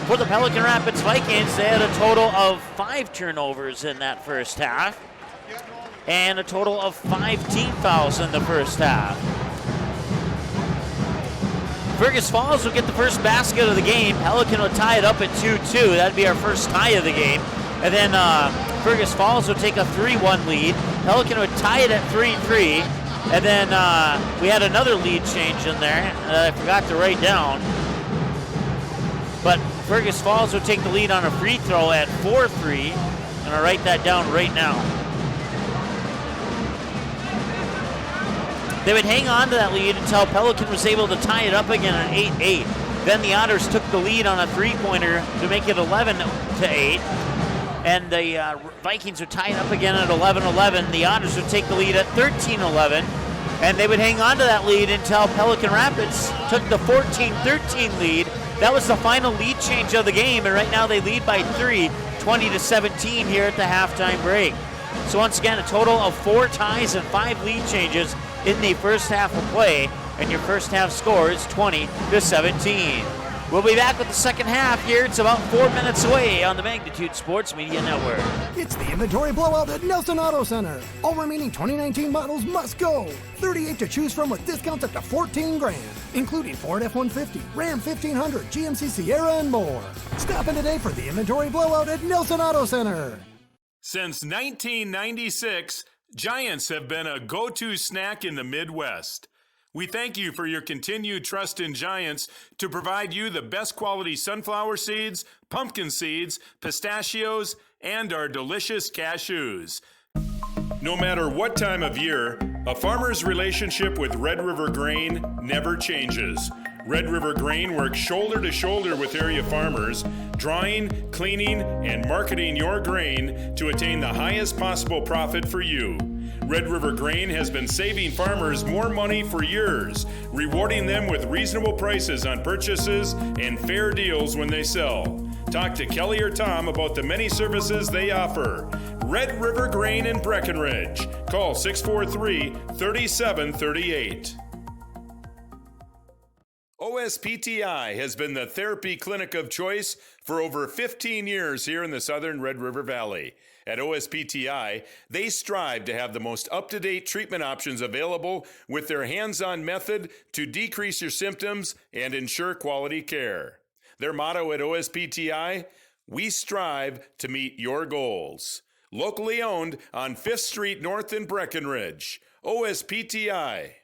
For the Pelican Rapids Vikings, they had a total of 5 turnovers in that first half, and a total of 5 team fouls in the first half. Fergus Falls will get the first basket of the game. Pelican will tie it up at 2-2. That'd be our first tie of the game. And then Fergus Falls will take a 3-1 lead. Pelican would tie it at 3-3. And then we had another lead change in there that I forgot to write down. But Fergus Falls would take the lead on a free throw at 4-3. And I'll write that down right now. They would hang on to that lead until Pelican was able to tie it up again at 8-8. Then the Otters took the lead on a three-pointer to make it 11-8. And the Vikings would tie it up again at 11-11. The Otters would take the lead at 13-11. And they would hang on to that lead until Pelican Rapids took the 14-13 lead. That was the final lead change of the game, and right now they lead by 3, 20-17 here at the halftime break. So once again, a total of 4 ties and 5 lead changes in the first half of play, and your first half score is 20-17. We'll be back with the second half here. It's about 4 minutes away on the Magnitude Sports Media Network. It's the inventory blowout at Nelson Auto Center. All remaining 2019 models must go. 38 to choose from with discounts up to $14,000, including Ford F-150, Ram 1500, GMC Sierra, and more. Stop in today for the inventory blowout at Nelson Auto Center. Since 1996, Giants have been a go-to snack in the Midwest. We thank you for your continued trust in Giants to provide you the best quality sunflower seeds, pumpkin seeds, pistachios, and our delicious cashews. No matter what time of year, a farmer's relationship with Red River Grain never changes. Red River Grain works shoulder to shoulder with area farmers, drying, cleaning, and marketing your grain to attain the highest possible profit for you. Red River Grain has been saving farmers more money for years, rewarding them with reasonable prices on purchases and fair deals when they sell. Talk to Kelly or Tom about the many services they offer. Red River Grain in Breckenridge. Call 643-3738. OSPTI has been the therapy clinic of choice for over 15 years here in the southern Red River Valley. At OSPTI, they strive to have the most up-to-date treatment options available with their hands-on method to decrease your symptoms and ensure quality care. Their motto at OSPTI, we strive to meet your goals. Locally owned on 5th Street North in Breckenridge. OSPTI.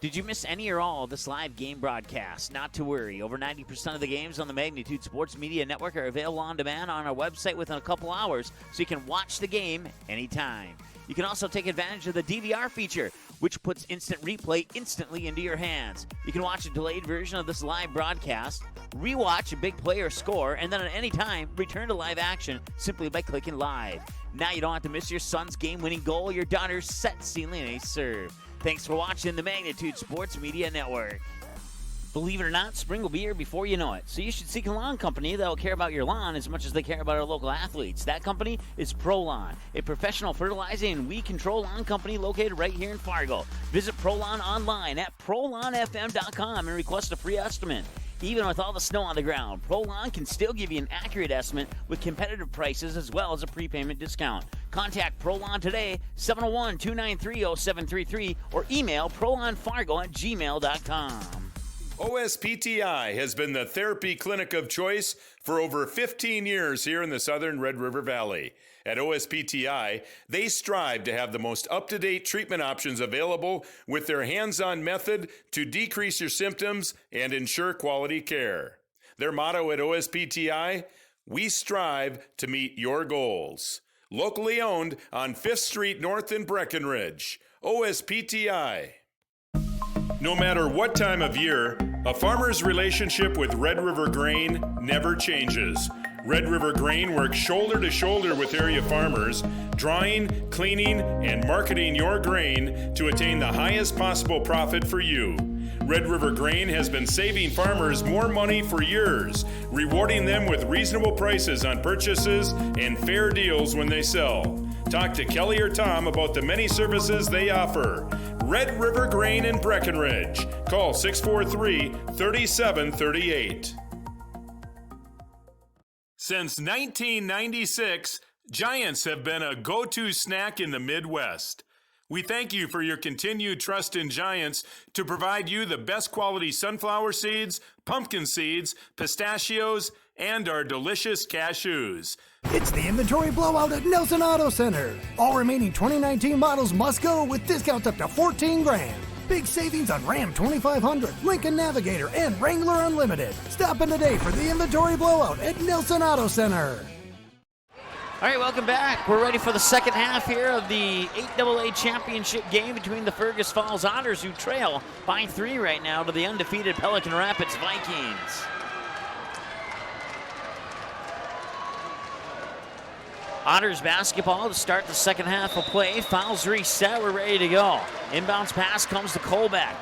Did you miss any or all of this live game broadcast? Not to worry. Over 90% of the games on the Magnitude Sports Media Network are available on demand on our website within a couple hours, so you can watch the game anytime. You can also take advantage of the DVR feature, which puts instant replay instantly into your hands. You can watch a delayed version of this live broadcast, rewatch a big play or score, and then at any time, return to live action simply by clicking live. Now you don't have to miss your son's game-winning goal or your daughter's set stealing a serve. Thanks for watching the Magnitude Sports Media Network. Believe it or not, spring will be here before you know it. So you should seek a lawn company that will care about your lawn as much as they care about our local athletes. That company is ProLawn, a professional fertilizing and weed control lawn company located right here in Fargo. Visit ProLawn online at ProLawnFM.com and request a free estimate. Even with all the snow on the ground, ProLawn can still give you an accurate estimate with competitive prices as well as a prepayment discount. Contact ProLawn today, 701-293-0733, or email ProLawnFargo@gmail.com. OSPTI has been the therapy clinic of choice for over 15 years here in the southern Red River Valley. At OSPTI, they strive to have the most up-to-date treatment options available with their hands-on method to decrease your symptoms and ensure quality care. Their motto at OSPTI, we strive to meet your goals. Locally owned on 5th Street North in Breckenridge. OSPTI. No matter what time of year, a farmer's relationship with Red River Grain never changes. Red River Grain works shoulder to shoulder with area farmers, drying, cleaning, and marketing your grain to attain the highest possible profit for you. Red River Grain has been saving farmers more money for years, rewarding them with reasonable prices on purchases and fair deals when they sell. Talk to Kelly or Tom about the many services they offer. Red River Grain in Breckenridge. Call 643-3738. Since 1996, Giants have been a go-to snack in the Midwest. We thank you for your continued trust in Giants to provide you the best quality sunflower seeds, pumpkin seeds, pistachios, and our delicious cashews. It's the inventory blowout at Nelson Auto Center. All remaining 2019 models must go with discounts up to $14,000. Big savings on Ram 2500, Lincoln Navigator, and Wrangler Unlimited. Stop in today for the inventory blowout at Nelson Auto Center. All right, welcome back. We're ready for the second half here of the 8AA championship game between the Fergus Falls Otters, who trail by 3 right now to the undefeated Pelican Rapids Vikings. Otters basketball to start the second half of play. Fouls reset. We're ready to go. Inbounds pass comes to Colbeck.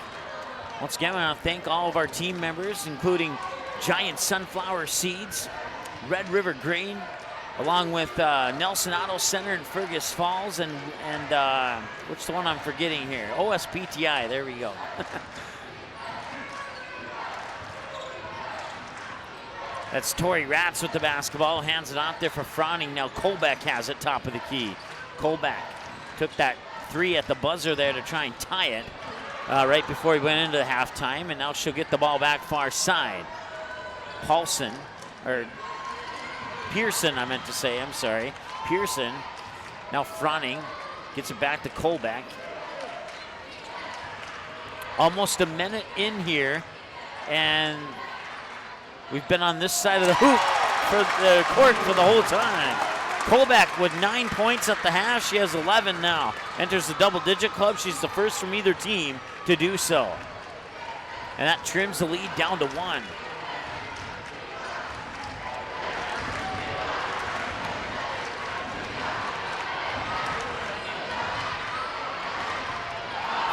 Once again, I want to thank all of our team members, including Giant Sunflower Seeds, Red River Grain, along with Nelson Auto Center in Fergus Falls, and what's the one I'm forgetting here? OSPTI. There we go. That's Tori Ratz with the basketball, hands it out there for Froning. Now Colbeck has it top of the key. Colbeck took that 3 at the buzzer there to try and tie it right before he went into the halftime, and now she'll get the ball back far side. Pearson, I meant to say, I'm sorry. Pearson, now Froning gets it back to Colbeck. Almost a minute in here, and we've been on this side of the hoop for the court for the whole time. Colbeck with 9 points at the half. She has 11 now. Enters the double-digit club. She's the first from either team to do so. And that trims the lead down to 1.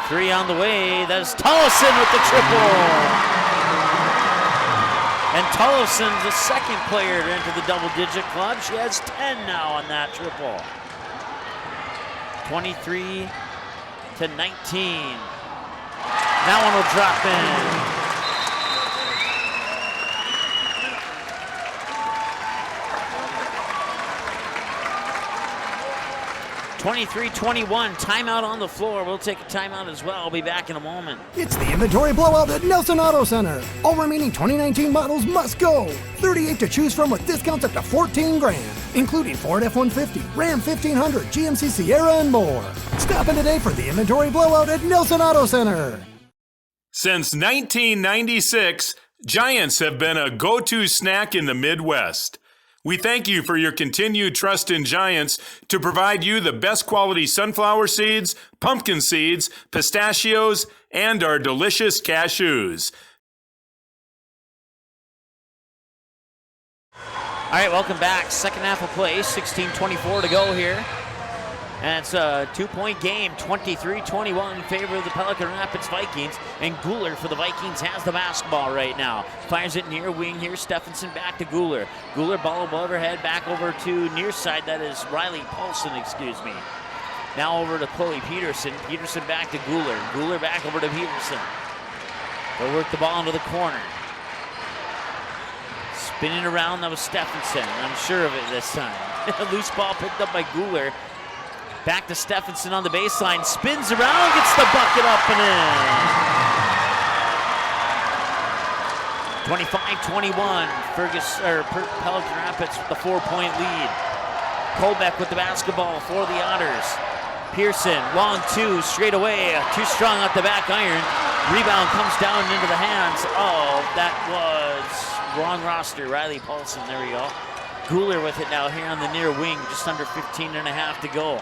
Three on the way. That's Tollefson with the triple. And Tollefson's the second player to enter the double-digit club. She has 10 now on that triple. 23-19. That one will drop in. 23-21, timeout on the floor. We'll take a timeout as well. I'll be back in a moment. It's the inventory blowout at Nelson Auto Center. All remaining 2019 models must go. 38 to choose from with discounts up to $14,000, including Ford F-150, Ram 1500, GMC Sierra, and more. Stop in today for the inventory blowout at Nelson Auto Center. Since 1996, Giants have been a go-to snack in the Midwest. We thank you for your continued trust in Giants to provide you the best quality sunflower seeds, pumpkin seeds, pistachios, and our delicious cashews. All right, welcome back. Second half of play, 16:24 to go here. And it's a 2-point game, 23-21 in favor of the Pelican Rapids Vikings. And Guler for the Vikings has the basketball right now. Fires it near wing here. Stephenson back to Guler. Guler ball above her head, back over to near side. That is Riley Paulson, excuse me. Now over to Chloe Peterson. Peterson back to Guler. Guler back over to Peterson. They'll work the ball into the corner. Spinning around, that was Stephenson. I'm sure of it this time. Loose ball picked up by Guler. Back to Stephenson on the baseline, spins around, gets the bucket up and in. 25-21, Pelican Rapids with the 4-point lead. Colbeck with the basketball for the Otters. Pearson, long 2, straight away, too strong at the back iron. Rebound comes down into the hands of, that was wrong roster, Riley Paulson, there we go. Guler with it now here on the near wing, just under 15 and a half to go.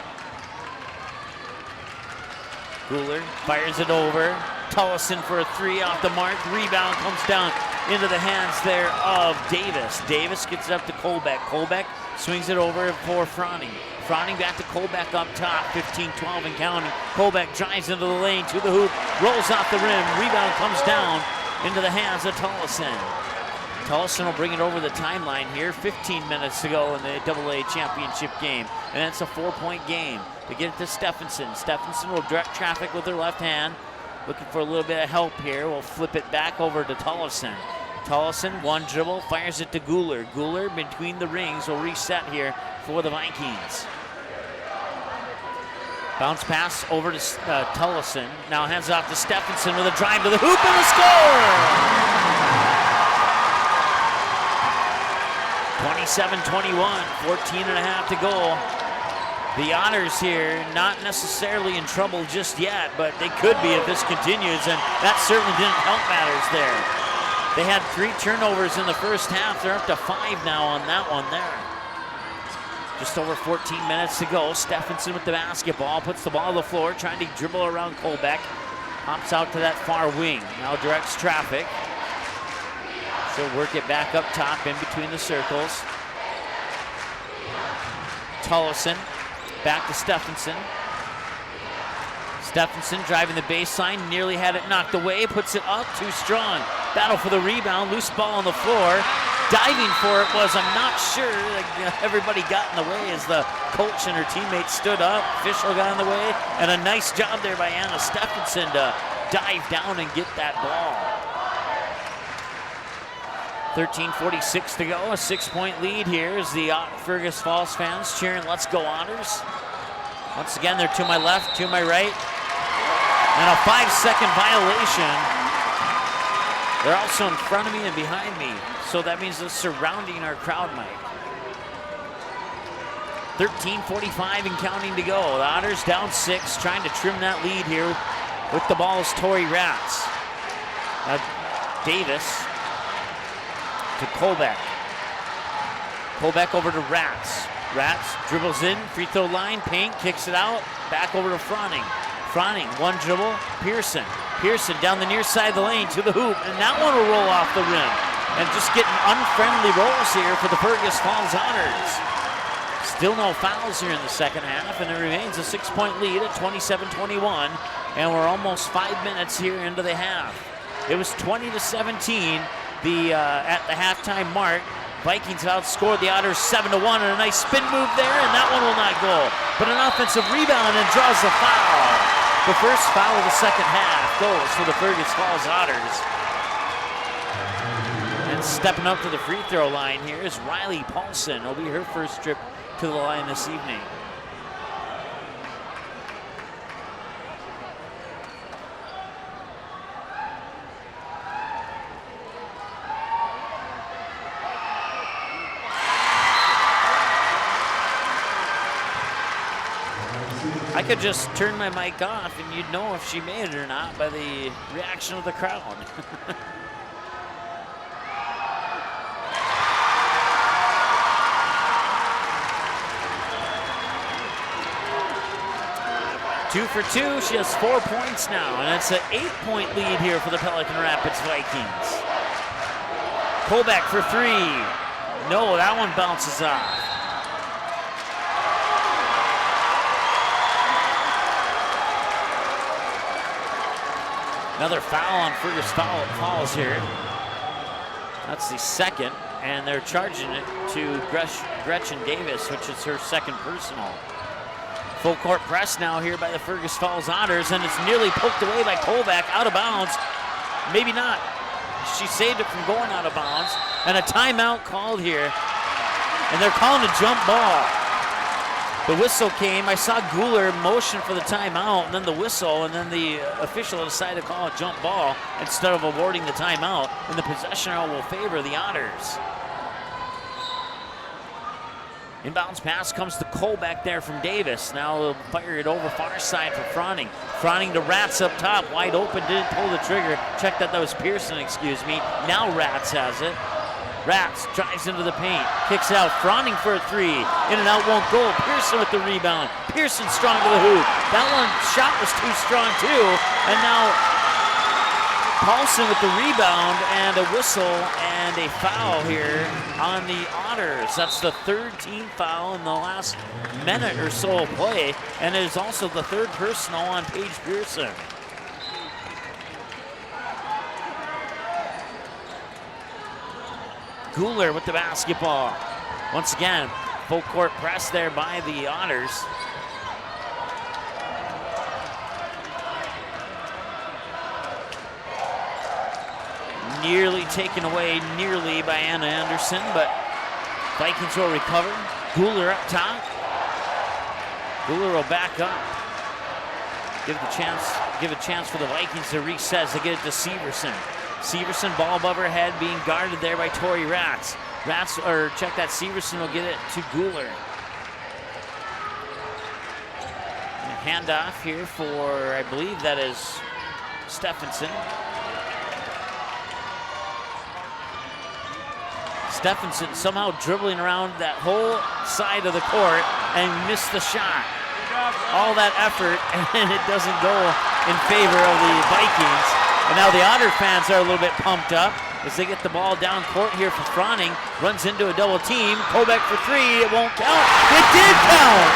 Guler fires it over. Tollefson for a 3 off the mark. Rebound comes down into the hands there of Davis. Davis gets it up to Colbeck. Colbeck swings it over for Froning. Froning back to Colbeck up top, 15-12 and counting. Colbeck drives into the lane to the hoop, rolls off the rim. Rebound comes down into the hands of Tollefson. Tollefson will bring it over the timeline here. 15 minutes to go in the AA championship game. And it's a 4-point game. To get it to Stephenson. Stephenson will direct traffic with her left hand. Looking for a little bit of help here. We'll flip it back over to Tollefson. Tollefson, one dribble, fires it to Guler. Guler between the rings will reset here for the Vikings. Bounce pass over to Tollefson. Now hands off to Stephenson with a drive to the hoop and a score! 27-21, 14 and a half to go. The Otters here not necessarily in trouble just yet, but they could be if this continues, and that certainly didn't help matters there. They had 3 turnovers in the first half. They're up to 5 now on that one there. Just over 14 minutes to go. Stephenson with the basketball, puts the ball on the floor, trying to dribble around Colbeck. Hops out to that far wing, now directs traffic. She'll work it back up top in between the circles. Tullison. Back to Stephenson. Stephenson driving the baseline, nearly had it knocked away, puts it up, too strong. Battle for the rebound, loose ball on the floor. Diving for it was, I'm not sure. Everybody got in the way as the coach and her teammates stood up. Official got in the way, and a nice job there by Anna Stephenson to dive down and get that ball. 13:46 to go, a 6-point lead here as the Fergus Falls fans cheering, let's go Otters. Once again, they're to my left, to my right. And a 5-second violation. They're also in front of me and behind me, so that means they're surrounding our crowd mic. 13:45 and counting to go. The Otters down 6, trying to trim that lead here. With the ball is Tori Ratz. Davis to Colbeck. Colbeck over to Ratz. Ratz dribbles in, free throw line, paint, kicks it out, back over to Froning. Froning, one dribble, Pearson. Pearson down the near side of the lane to the hoop, and that one will roll off the rim. And just getting unfriendly rolls here for the Fergus Falls Otters. Still no fouls here in the second half, and it remains a 6-point lead at 27-21, and we're almost 5 minutes here into the half. It was 20-17 at the halftime mark. Vikings outscored the Otters 7-1, and a nice spin move there, and that one will not go. But an offensive rebound and draws the foul. The first foul of the second half goes for the Fergus Falls Otters. And stepping up to the free throw line here is Riley Paulson. It'll be her first trip to the line this evening. I could just turn my mic off and you'd know if she made it or not by the reaction of the crowd. Two for two, she has 4 points now, and it's an 8-point lead here for the Pelican Rapids Vikings. Colbeck for 3. No, that one bounces off. Another foul on Fergus Falls here. That's the second, and they're charging it to Gretchen Davis, which is her second personal. Full court press now here by the Fergus Falls Otters, and it's nearly poked away by Colbeck, out of bounds. Maybe not. She saved it from going out of bounds, and a timeout called here, and they're calling a jump ball. The whistle came. I saw Guler motion for the timeout, and then the whistle, and then the official decided to call a jump ball instead of awarding the timeout, and the possession arrow will favor the Otters. Inbounds pass comes to Colbeck there from Davis. Now they'll fire it over far side for Froning. Froning to Ratz up top, wide open, didn't pull the trigger. Check that was Pearson, excuse me. Now Ratz has it. Ratz drives into the paint, kicks it out. Froning for a 3. In and out won't go. Pearson with the rebound. Pearson strong to the hoop. That one shot was too strong too. And now Paulson with the rebound and a whistle and a foul here on the Otters. That's the third team foul in the last minute or so of play. And it is also the third personal on Paige Pearson. Guler with the basketball. Once again, full court press there by the Otters. Nearly taken away, nearly by Anna Anderson, but Vikings will recover. Guler up top. Guler will back up. Give a chance for the Vikings to reset as they get it to Severson. Severson, ball above her head, being guarded there by Tori Ratz. Check that. Severson will get it to Guler. Handoff here for, I believe that is Stephenson. Stephenson somehow dribbling around that whole side of the court and missed the shot. All that effort, and it doesn't go in favor of the Vikings. And now the Otter fans are a little bit pumped up as they get the ball down court here for Froning. Runs into a double team. Kobeck for three. It won't count. It did count!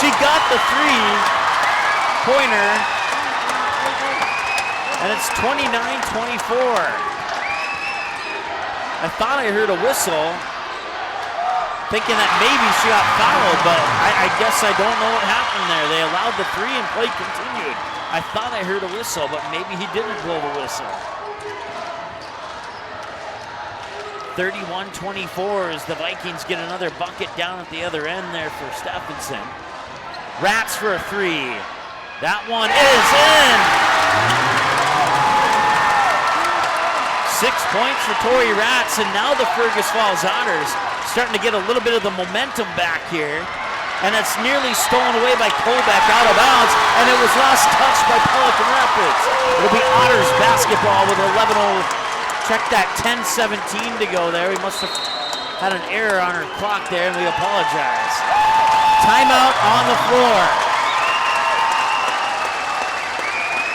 She got the three-pointer, and it's 29-24. I thought I heard a whistle, thinking that maybe she got fouled, but I guess I don't know what happened there. They allowed the three and play continued. I thought I heard a whistle, but maybe he didn't blow the whistle. 31-24 as the Vikings get another bucket down at the other end there for Stephenson. Rats for a three. That one is in. 6 points for Tori Rats, and now the Fergus Falls Otters starting to get a little bit of the momentum back here. And that's nearly stolen away by Kobeck out of bounds, and it was last touched by Pelican Rapids. It'll be Otters basketball with 11-0. Check that, 10-17 to go there. We must have had an error on our clock there, and we apologize. Timeout on the floor.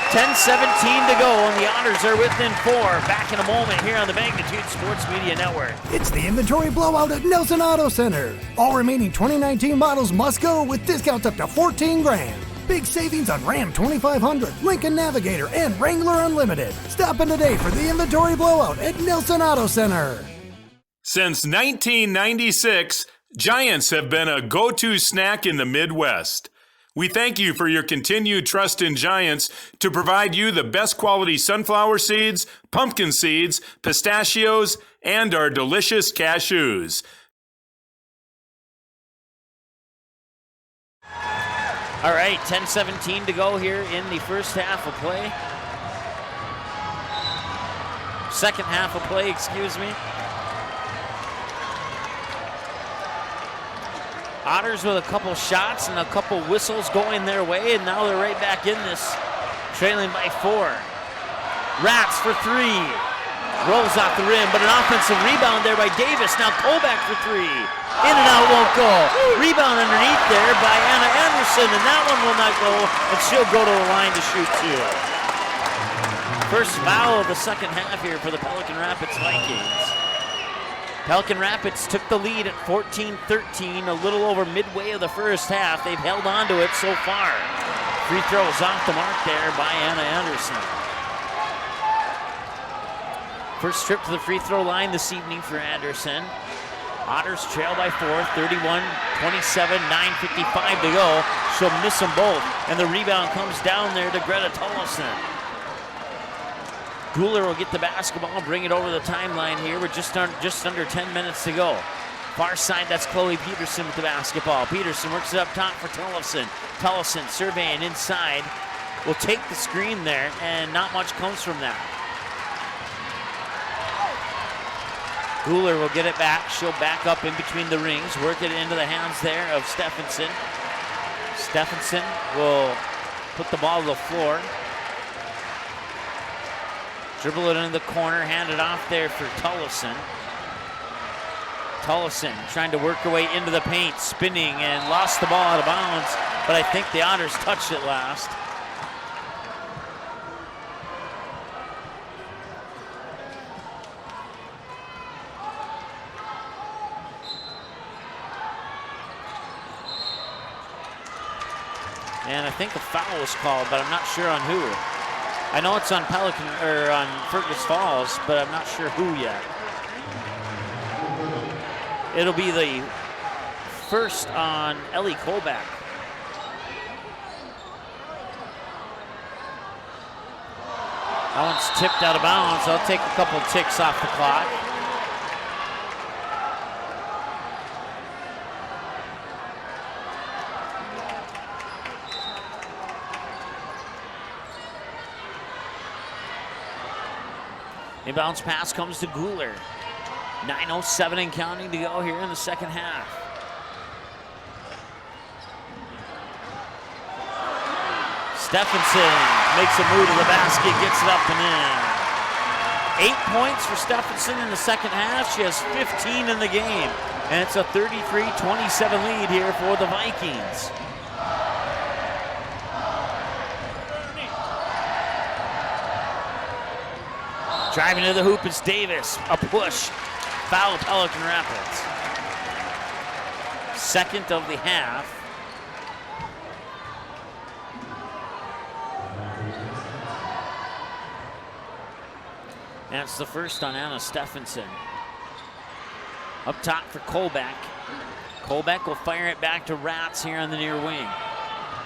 10-17 to go, and the Otters are within 4. Back in a moment here on the Magnitude Sports Media Network. It's the inventory blowout at Nelson Auto Center. All remaining 2019 models must go with discounts up to $14,000. Big savings on Ram 2500, Lincoln Navigator, and Wrangler Unlimited. Stop in today for the inventory blowout at Nelson Auto Center. Since 1996, Giants have been a go-to snack in the Midwest. We thank you for your continued trust in Giants to provide you the best quality sunflower seeds, pumpkin seeds, pistachios, and our delicious cashews. All right, 10-17 to go here in the first half of play. Second half of play, excuse me. Otters with a couple shots and a couple whistles going their way, and now they're right back in this, trailing by 4. Rats for three. Rolls off the rim, but an offensive rebound there by Davis. Now Kobeck for three. In and out, won't go. Rebound underneath there by Anna Anderson, and that one will not go, and she'll go to the line to shoot two. First foul of the second half here for the Pelican Rapids Vikings. Pelican Rapids took the lead at 14-13, a little over midway of the first half. They've held on to it so far. Free throws off the mark there by Anna Anderson. First trip to the free throw line this evening for Anderson. Otters trail by 4, 31-27, 9:55 to go. She'll miss them both, and the rebound comes down there to Greta Tollefson. Guler will get the basketball, bring it over the timeline here with just under 10 minutes to go. Far side, that's Chloe Peterson with the basketball. Peterson works it up top for Tollefson. Tollefson surveying inside. Will take the screen there, and not much comes from that. Guler will get it back. She'll back up in between the rings, work it into the hands there of Stephenson. Stephenson will put the ball to the floor. Dribble it into the corner, hand it off there for Tollefson. Tollefson trying to work her way into the paint, spinning and lost the ball out of bounds, but I think the Otters touched it last. And I think a foul was called, but I'm not sure on who. I know it's on Pelican or on Fergus Falls, but I'm not sure who yet. It'll be the first on Ellie Kobeck. That one's tipped out of bounds. I'll take a couple ticks off the clock. A bounce pass comes to Guler. 9:07 and counting to go here in the second half. Stephenson makes a move to the basket, gets it up and in. 8 points for Stephenson in the second half. She has 15 in the game. And it's a 33-27 lead here for the Vikings. Driving to the hoop is Davis. A push. Foul Pelican Rapids. Second of the half. And it's the first on Anna Stephenson. Up top for Kolbeck. Kolbeck will fire it back to Rats here on the near wing.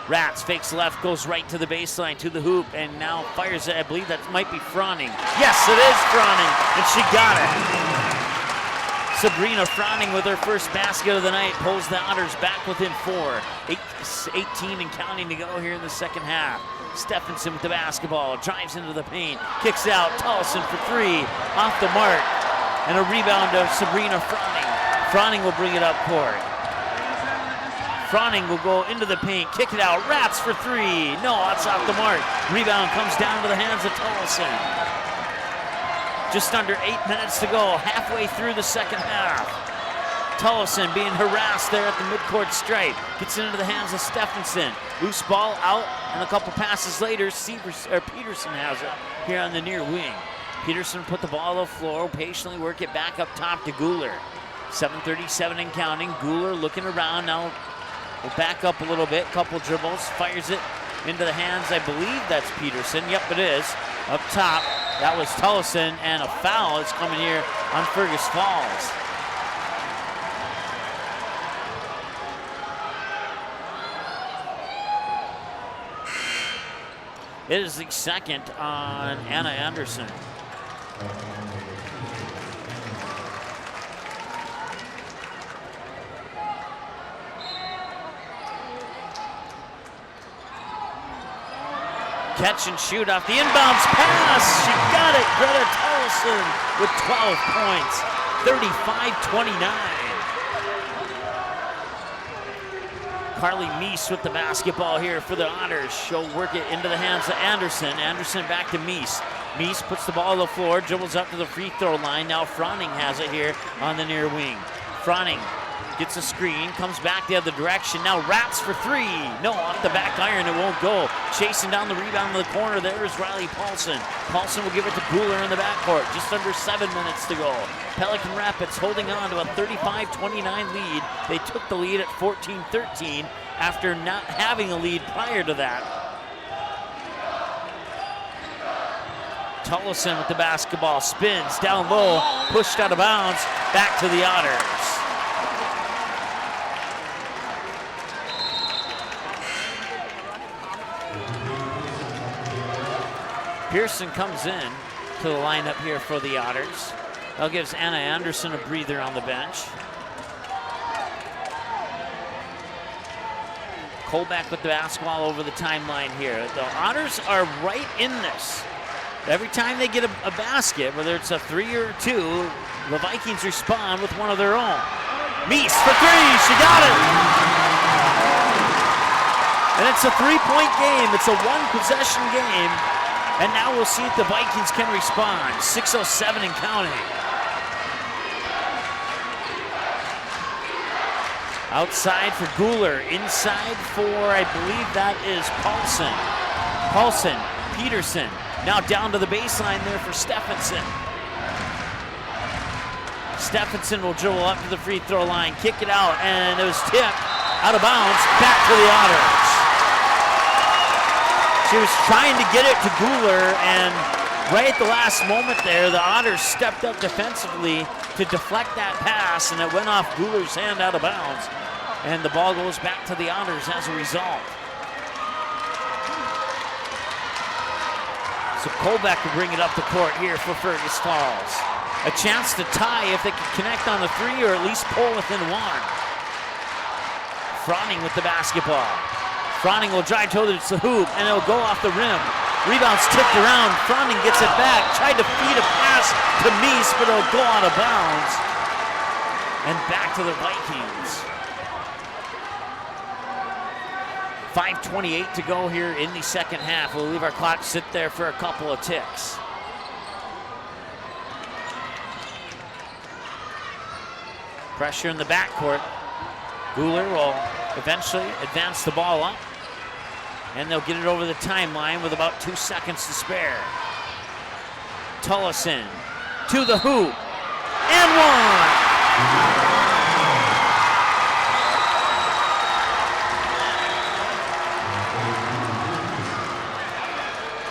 Rats fakes left, goes right to the baseline, to the hoop, and now fires it. I believe that might be Froning. Yes, it is Froning, and she got it. Sabrina Froning with her first basket of the night pulls the Otters back within 4. 18 and counting to go here in the second half. Stephenson with the basketball, drives into the paint, kicks out, Tollison for 3, off the mark, and a rebound to Sabrina Froning. Froning will bring it up court. Froning will go into the paint, kick it out, Rats for 3. No, that's off the mark. Rebound comes down to the hands of Tollison. Just under 8 minutes to go, halfway through the second half. Tollison being harassed there at the midcourt stripe. Gets into the hands of Stephenson. Loose ball out, and a couple passes later, Peterson has it here on the near wing. Peterson put the ball on the floor, patiently work it back up top to Guler. 7:37 and counting. Guler looking around now. Will back up a little bit, couple dribbles, fires it into the hands, I believe that's Peterson. Yep, it is. Up top, that was Tollison, and a foul is coming here on Fergus Falls. It is the second on Anna Anderson. Catch and shoot off the inbounds pass. She got it. Greta Tollison with 12 points. 35-29. Carly Meese with the basketball here for the Otters. She'll work it into the hands of Anderson. Anderson back to Meese. Meese puts the ball on the floor, dribbles up to the free throw line. Now Froning has it here on the near wing. Froning gets a screen, comes back the other direction. Now Rats for 3. No, off the back iron, it won't go. Chasing down the rebound in the corner, there is Riley Paulson. Paulson will give it to Guler in the backcourt. Just under 7 minutes to go. Pelican Rapids holding on to a 35-29 lead. They took the lead at 14-13 after not having a lead prior to that. Tollison with the basketball, spins down low, pushed out of bounds, back to the Otters. Pearson comes in to the lineup here for the Otters. That gives Anna Anderson a breather on the bench. Kolbeck with the basketball over the timeline here. The Otters are right in this. Every time they get a basket, whether it's a 3 or a 2, the Vikings respond with one of their own. Meese for 3, she got it! And it's a 3-point game. It's a 1-possession game. And now we'll see if the Vikings can respond. 6:07 and counting. Outside for Guler. Inside for, I believe that is Paulson. Paulson, Peterson. Now down to the baseline there for Stephenson. Stephenson will dribble up to the free throw line, kick it out, and it was tipped out of bounds, back to the Otters. She was trying to get it to Guler, and right at the last moment there, the Otters stepped up defensively to deflect that pass, and it went off Guler's hand out of bounds, and the ball goes back to the Otters as a result. So Kolbeck will bring it up the court here for Fergus Falls. A chance to tie if they can connect on the 3 or at least pull within 1. Froning with the basketball. Froning will drive towards the hoop, and it'll go off the rim. Rebound's tipped around. Froning gets it back. Tried to feed a pass to Meese, but it'll go out of bounds. And back to the Vikings. 5:28 to go here in the second half. We'll leave our clock sit there for a couple of ticks. Pressure in the backcourt. Guler will eventually advance the ball up. And they'll get it over the timeline with about 2 seconds to spare. Tullison to the hoop. And one!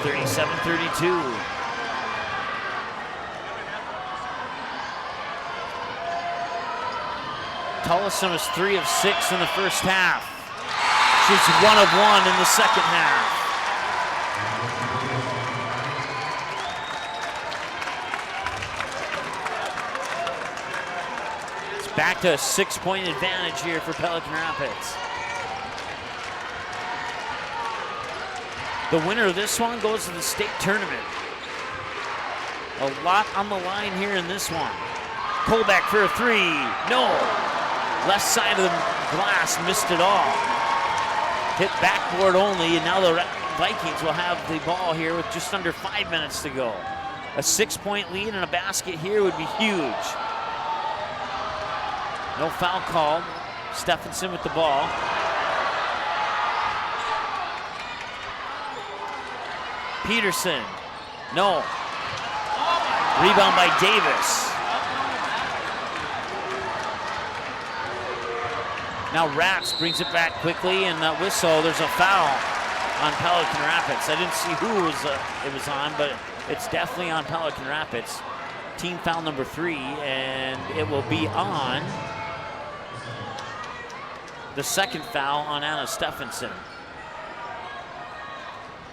37-32. Tullison was 3 of 6 in the first half. She's 1 of 1 in the second half. It's back to a 6-point advantage here for Pelican Rapids. The winner of this one goes to the state tournament. A lot on the line here in this one. Colbeck for a 3. No. Left side of the glass, missed it all. Hit backboard only, and now the Vikings will have the ball here with just under 5 minutes to go. A 6-point lead and a basket here would be huge. No foul called. Stephenson with the ball. Peterson, no. Rebound by Davis. Now Ratz brings it back quickly, and that whistle, there's a foul on Pelican Rapids. I didn't see who it was on, but it's definitely on Pelican Rapids. Team foul number 3, and it will be on the second foul on Anna Stephenson.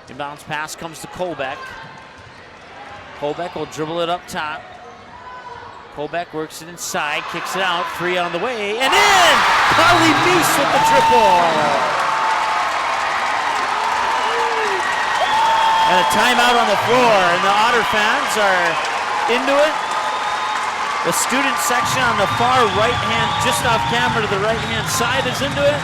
Inbounds pass comes to Colbeck. Colbeck will dribble it up top. Colbeck works it inside, kicks it out, 3 on the way, and in! Carly Meese with the triple! And a timeout on the floor, and the Otter fans are into it. The student section on the far right-hand, just off camera to the right-hand side is into it.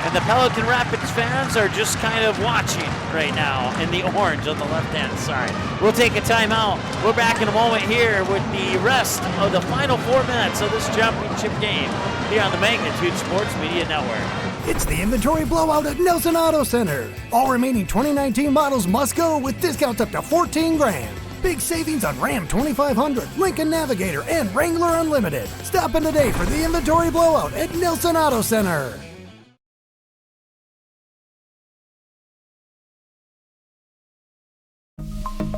And the Pelican Rapids fans are just kind of watching right now in the orange on the left-hand side. We'll take a timeout. We're back in a moment here with the rest of the final 4 minutes of this championship game here on the Magnitude Sports Media Network. It's the inventory blowout at Nelson Auto Center. All remaining 2019 models must go with discounts up to $14,000. Big savings on Ram 2500, Lincoln Navigator, and Wrangler Unlimited. Stop in today for the inventory blowout at Nelson Auto Center.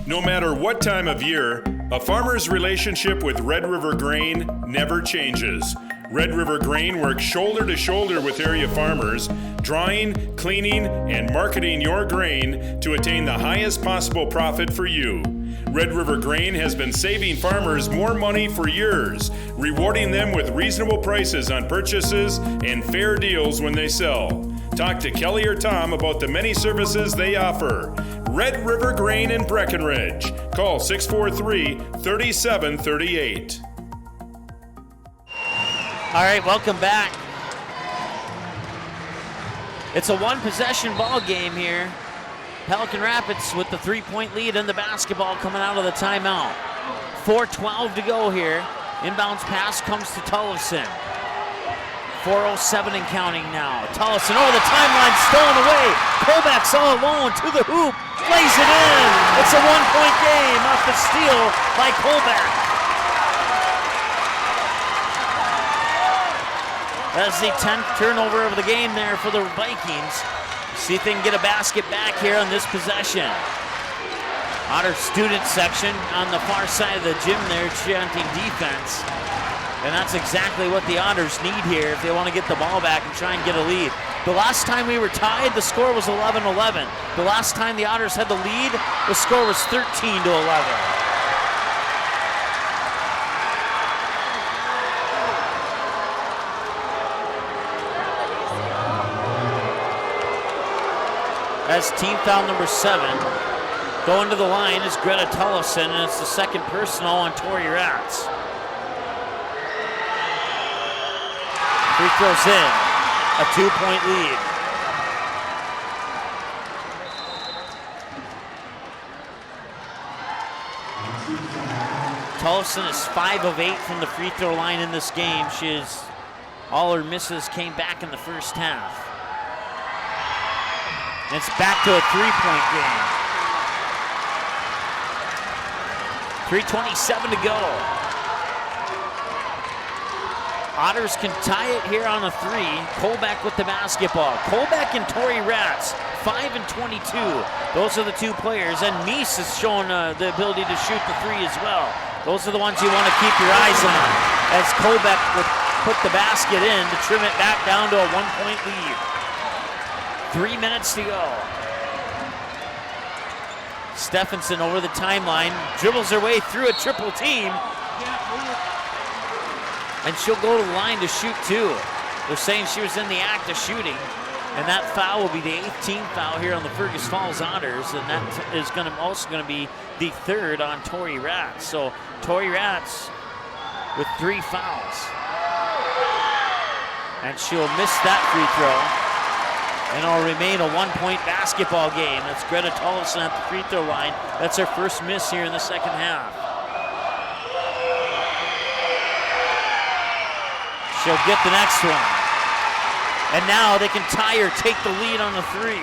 No matter what time of year, a farmer's relationship with Red River Grain never changes. Red River Grain works shoulder to shoulder with area farmers, drying, cleaning, and marketing your grain to attain the highest possible profit for you. Red River Grain has been saving farmers more money for years, rewarding them with reasonable prices on purchases and fair deals when they sell. Talk to Kelly or Tom about the many services they offer. Red River Grain in Breckenridge. Call 643-3738. All right, welcome back. It's a one-possession ball game here. Pelican Rapids with the 3-point lead in the basketball coming out of the timeout. 4:12 to go here. Inbounds pass comes to Tullison. 4:07 and counting now. Tullison over the timeline, stolen away. Colbeck's all alone to the hoop, lays it in. It's a 1-point game off the steal by Colbeck. That's the 10th turnover of the game there for the Vikings. See if they can get a basket back here on this possession. Otter student section on the far side of the gym there chanting defense. And that's exactly what the Otters need here if they want to get the ball back and try and get a lead. The last time we were tied, the score was 11-11. The last time the Otters had the lead, the score was 13-11. That's team foul number 7. Going to the line is Greta Tullison, and it's the second personal on Tori Ratz. free throws in. A 2-point lead. Tollefson is 5 of 8 from the free throw line in this game. All her misses came back in the first half. And it's back to a 3-point game. 3:27 to go. Otters can tie it here on a 3. Colbeck with the basketball. Colbeck and Tori Ratz, 5 and 22. Those are the two players. And Meese has shown the ability to shoot the 3 as well. Those are the ones you want to keep your eyes on as Colbeck would put the basket in to trim it back down to a 1-point lead. 3 minutes to go. Stephenson over the timeline, dribbles her way through a triple team. And she'll go to the line to shoot 2. They're saying she was in the act of shooting. And that foul will be the 18th foul here on the Fergus Falls Otters, and that is also going to be the 3rd on Tori Ratz. So Tori Ratz with 3 fouls. And she'll miss that free throw. And it'll remain a 1-point basketball game. That's Greta Tollefson at the free throw line. That's her first miss here in the second half. She'll get the next one. And now they can tie or take the lead on the 3.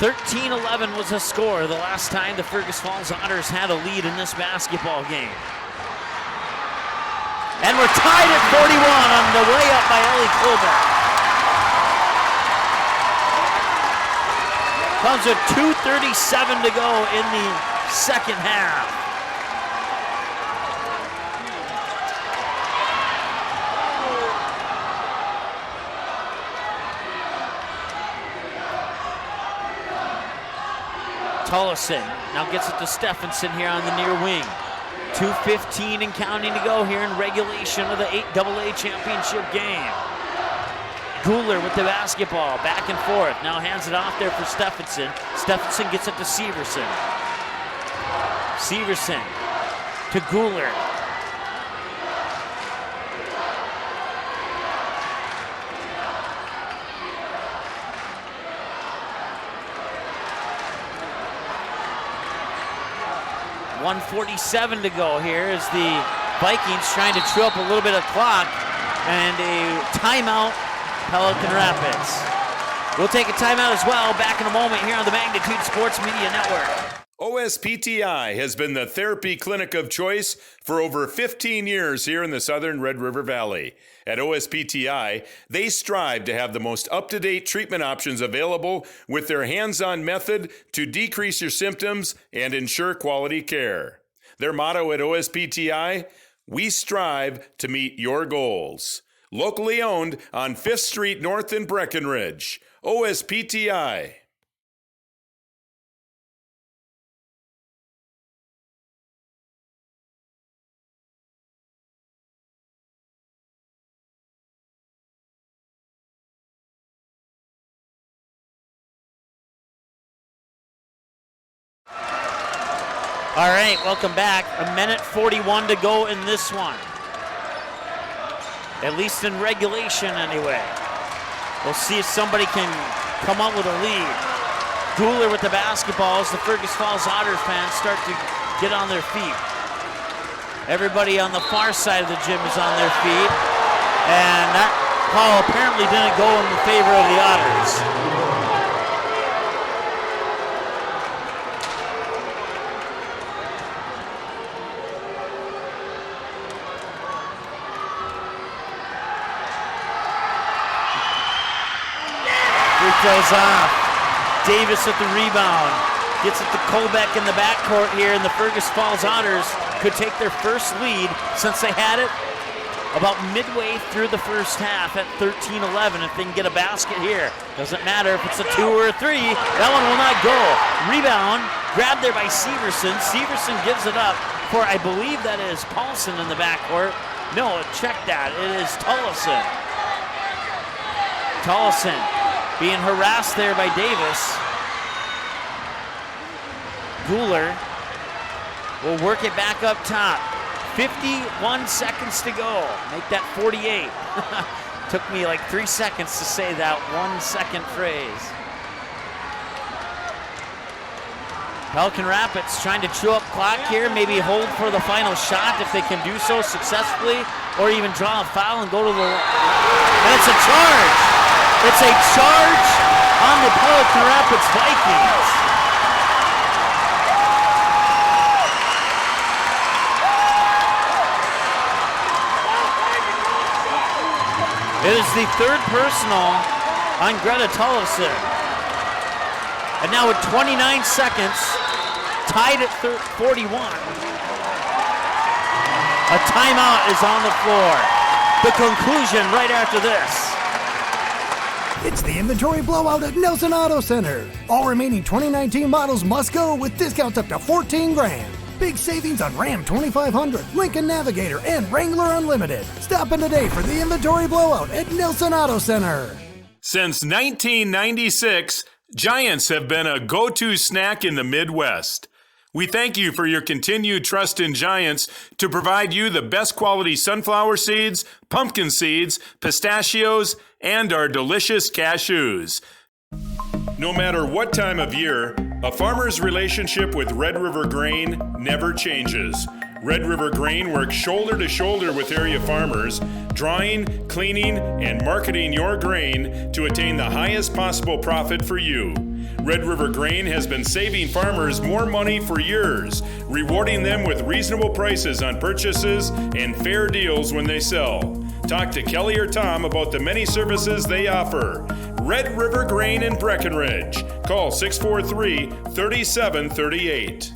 13-11 was the score the last time the Fergus Falls Otters had a lead in this basketball game. And we're tied at 41 on the layup by Ellie Colbeck. Comes with 2:37 to go in the second half. Tollefson now gets it to Stephenson here on the near wing. 2:15 and counting to go here in regulation of the 8AA championship game. Guler with the basketball, back and forth. Now hands it off there for Stephenson. Stephenson gets it to Severson. Severson to Guler. .147 to go here as the Vikings trying to chew up a little bit of clock, and a timeout, Pelican Rapids. We'll take a timeout as well. Back in a moment here on the Magnitude Sports Media Network. OSPTI has been the therapy clinic of choice for over 15 years here in the southern Red River Valley. At OSPTI, they strive to have the most up-to-date treatment options available with their hands-on method to decrease your symptoms and ensure quality care. Their motto at OSPTI, we strive to meet your goals. Locally owned on 5th Street North in Breckenridge. OSPTI. All right, welcome back. 1:41 to go in this one. At least in regulation, anyway. We'll see if somebody can come up with a lead. Guler with the basketball as the Fergus Falls Otters fans start to get on their feet. Everybody on the far side of the gym is on their feet. And that call apparently didn't go in the favor of the Otters. Goes off. Davis at the rebound. Gets it to Colbeck in the backcourt here, and the Fergus Falls Otters could take their first lead since they had it about midway through the first half at 13-11. If they can get a basket here, doesn't matter if it's a 2 or a 3, that one will not go. Rebound, grabbed there by Severson. Severson gives it up for, I believe that is Paulson in the backcourt. No, check that. It is Tollefson. Tollefson being harassed there by Davis. Guler will work it back up top. 51 seconds to go. Make that 48. Took me like 3 seconds to say that 1 second phrase. Pelican Rapids trying to chew up clock here, maybe hold for the final shot if they can do so successfully, or even draw a foul and go to the... And it's a charge! It's a charge on the Pelican Rapids Vikings. It is the third personal on Greta Tullison. And now with 29 seconds, tied at 41. A timeout is on the floor. The conclusion right after this. It's the inventory blowout at Nelson Auto Center. All remaining 2019 models must go with discounts up to $14,000. Big savings on Ram 2500, Lincoln Navigator, and Wrangler Unlimited. Stop in today for the inventory blowout at Nelson Auto Center. Since 1996, Giants have been a go-to snack in the Midwest. We thank you for your continued trust in Giants to provide you the best quality sunflower seeds, pumpkin seeds, pistachios, and our delicious cashews. No matter what time of year, a farmer's relationship with Red River Grain never changes. Red River Grain works shoulder to shoulder with area farmers, drying, cleaning, and marketing your grain to attain the highest possible profit for you. Red River Grain has been saving farmers more money for years, rewarding them with reasonable prices on purchases and fair deals when they sell. Talk to Kelly or Tom about the many services they offer. Red River Grain in Breckenridge. Call 643-3738.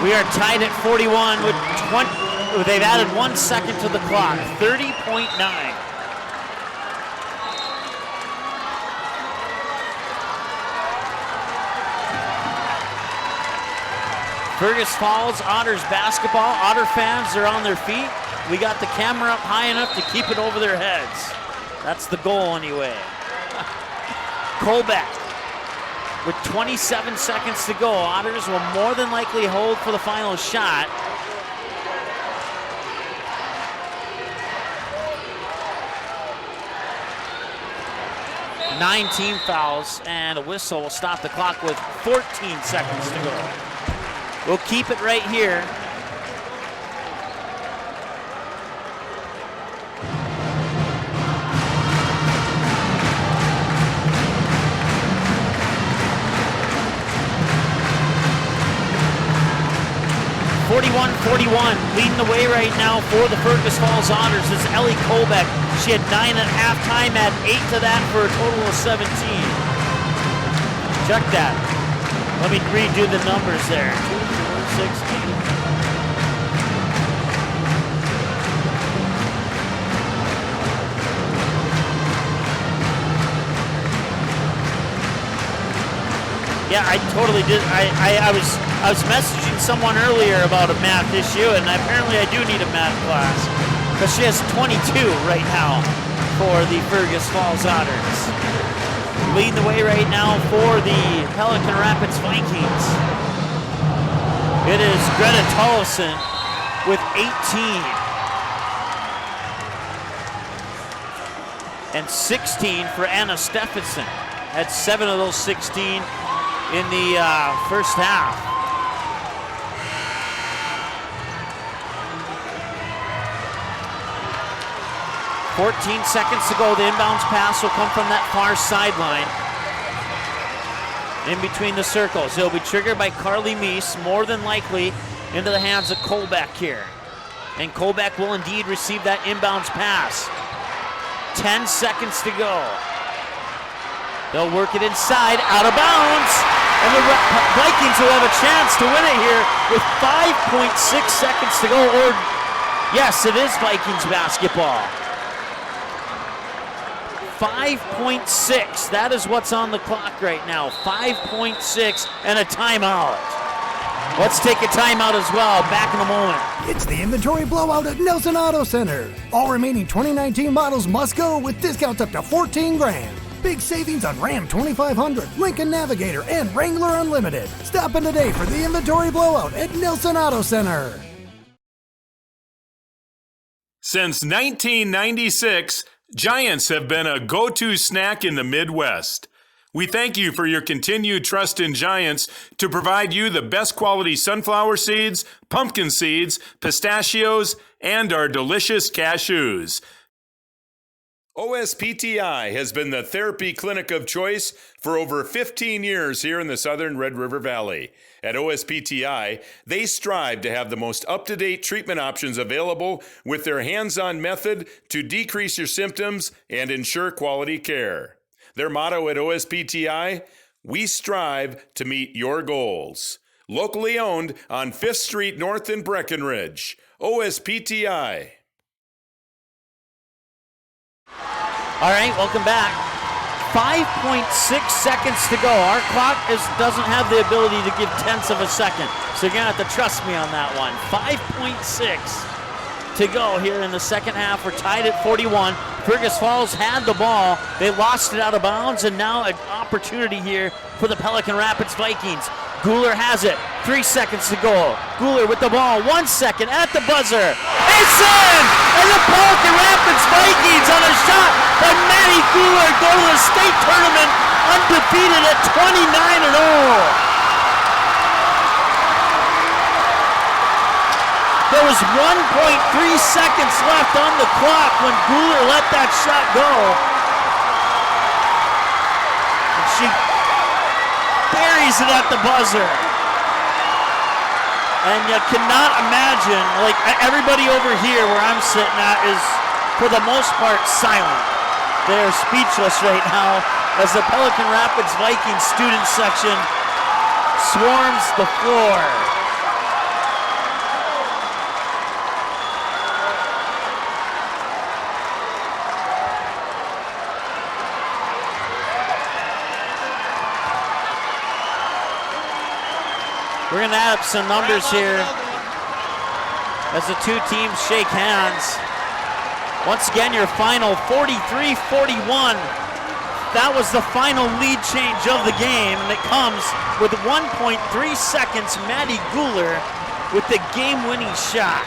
We are tied at 41 with 20. They've added 1 second to the clock. 30.9. Fergus Falls, Otters basketball. Otter fans are on their feet. We got the camera up high enough to keep it over their heads. That's the goal anyway. Colbeck with 27 seconds to go. Otters will more than likely hold for the final shot. Nine team fouls and a whistle will stop the clock with 14 seconds to go. We'll keep it right here. Leading the way right now for the Fergus Falls Otters is Ellie Colbeck. She had 9 at halftime, add 8 to that for a total of 17. Check that. Let me redo the numbers there. 2, 4, 6, 8. Yeah, I totally did. I was messaging someone earlier about a math issue, and apparently I do need a math class because she has 22 right now for the Fergus Falls Otters. Leading the way right now for the Pelican Rapids Vikings. It is Greta Tullison with 18 and 16 for Anna Stephenson. Had 7 of those 16 in the first half. "14 seconds to go. The inbounds pass will come from that far sideline. In between the circles. It'll be triggered by Carly Meese, more than likely into the hands of Colbeck here. And Colbeck will indeed receive that inbounds pass. 10 seconds to go. They'll work it inside, out of bounds. And the Vikings will have a chance to win it here with 5.6 seconds to go. Or, yes, it is Vikings basketball. 5.6. That is what's on the clock right now. 5.6 and a timeout. Let's take a timeout as well. Back in a moment. It's the inventory blowout at Nelson Auto Center. All remaining 2019 models must go with discounts up to $14,000. Big savings on Ram 2500, Lincoln Navigator, and Wrangler Unlimited. Stop in today for the inventory blowout at Nelson Auto Center. Since 1996, Giants have been a go-to snack in the Midwest. We thank you for your continued trust in Giants to provide you the best quality sunflower seeds, pumpkin seeds, pistachios, and our delicious cashews. OSPTI has been the therapy clinic of choice for over 15 years here in the southern Red River Valley. At OSPTI, they strive to have the most up-to-date treatment options available with their hands-on method to decrease your symptoms and ensure quality care. Their motto at OSPTI, we strive to meet your goals. Locally owned on 5th Street North in Breckenridge. OSPTI. All right, welcome back. 5.6 seconds to go. Our clock doesn't have the ability to give tenths of a second, so you're going to have to trust me on that one. 5.6 to go here in the second half. We're tied at 41. Fergus Falls had the ball. They lost it out of bounds, and now an opportunity here for the Pelican Rapids Vikings. Guler has it. 3 seconds to go. Guler with the ball. 1 second at the buzzer. It's in! And the Pelican Rapids Vikings on a shot by Matty Guler go to the state tournament undefeated at 29-0. There was 1.3 seconds left on the clock when Guler let that shot go. And she buries it at the buzzer. And you cannot imagine, like everybody over here where I'm sitting at is, for the most part, silent. They're speechless right now as the Pelican Rapids Vikings student section swarms the floor. We're going to add up some numbers here as the two teams shake hands. Once again, your final 43-41. That was the final lead change of the game, and it comes with 1.3 seconds. Matty Guler with the game-winning shot.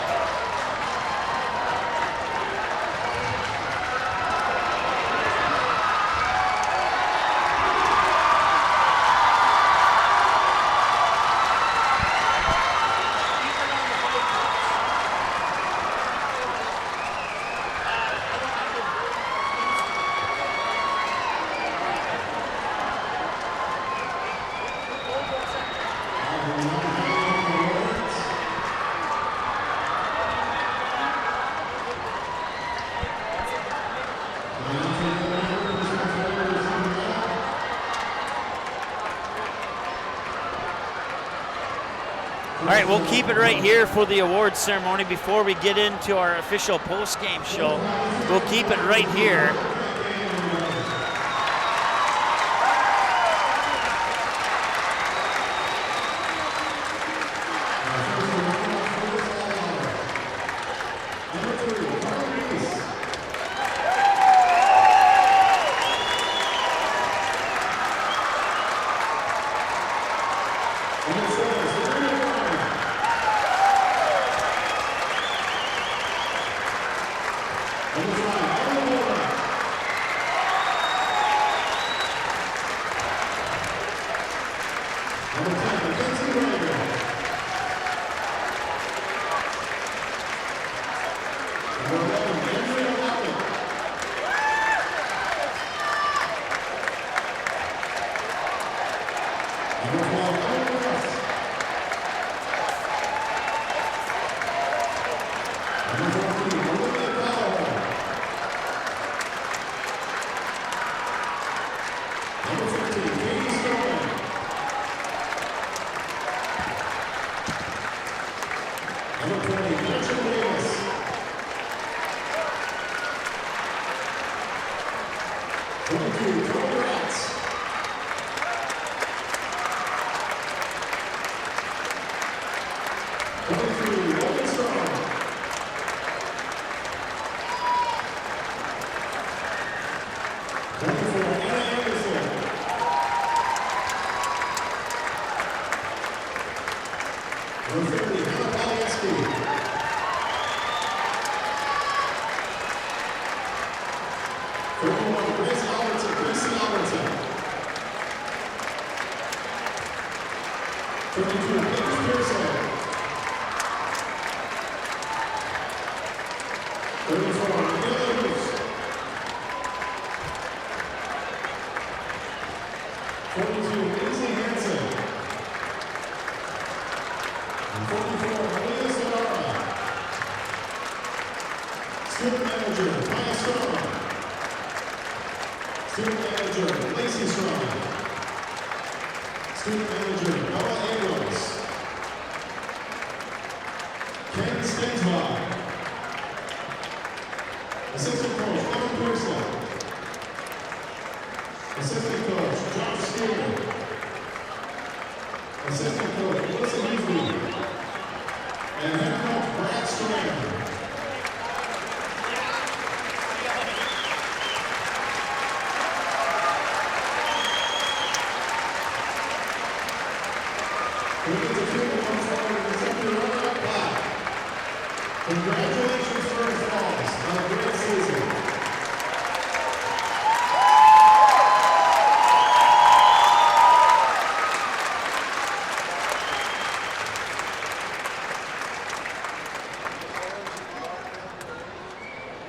All right, we'll keep it right here for the awards ceremony before we get into our official post-game show. We'll keep it right here.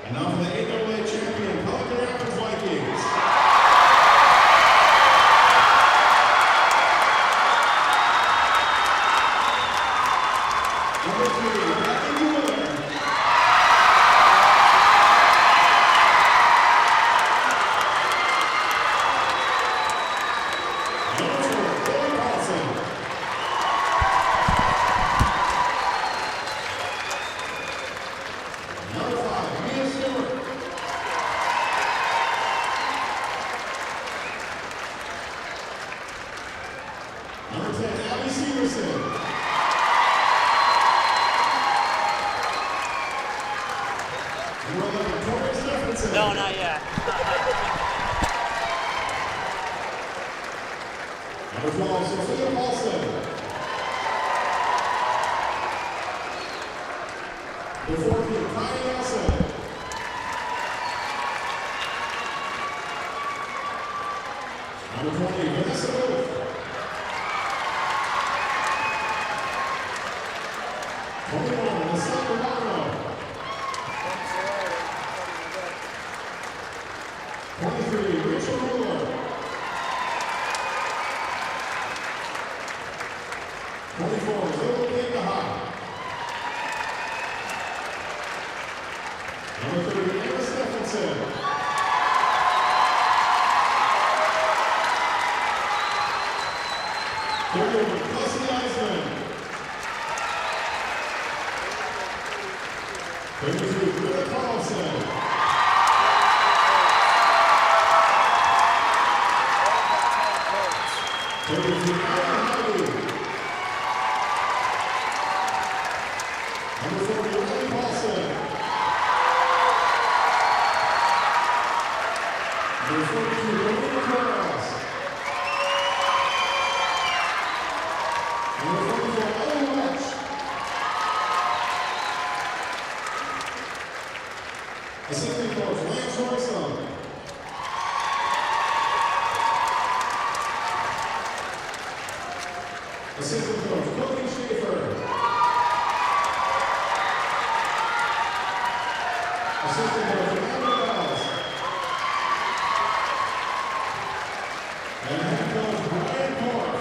And now for the 8AA champion, Pelican Vikings. Number 3, backing the winner. Number 4, Billy Paulson. Number 5, Mia Stewart. Number 10, Abby Severson. Number 11, Victoria Stephenson. No, not yet. Number 12, Sophia Paulson. Number 14, Connie Nelson. Number 20, Vanessa Booth. 21, Lisa Romano. 23, Rachel Mueller. 24, Zoe Kingaha. Number 30, Emma Stephenson. Third, Kelsey Eisman. 32, Britta Carlson. 32, Alan Hardy. Number 40, Riley Paulson. Number 42, Romina Torres. Number 44, Ellen Welch. Assistant coach, Lance Royson. Assistant coach, Cody Schaefer. Assistant coach, Amanda Wells. And head coach, Brian Korf.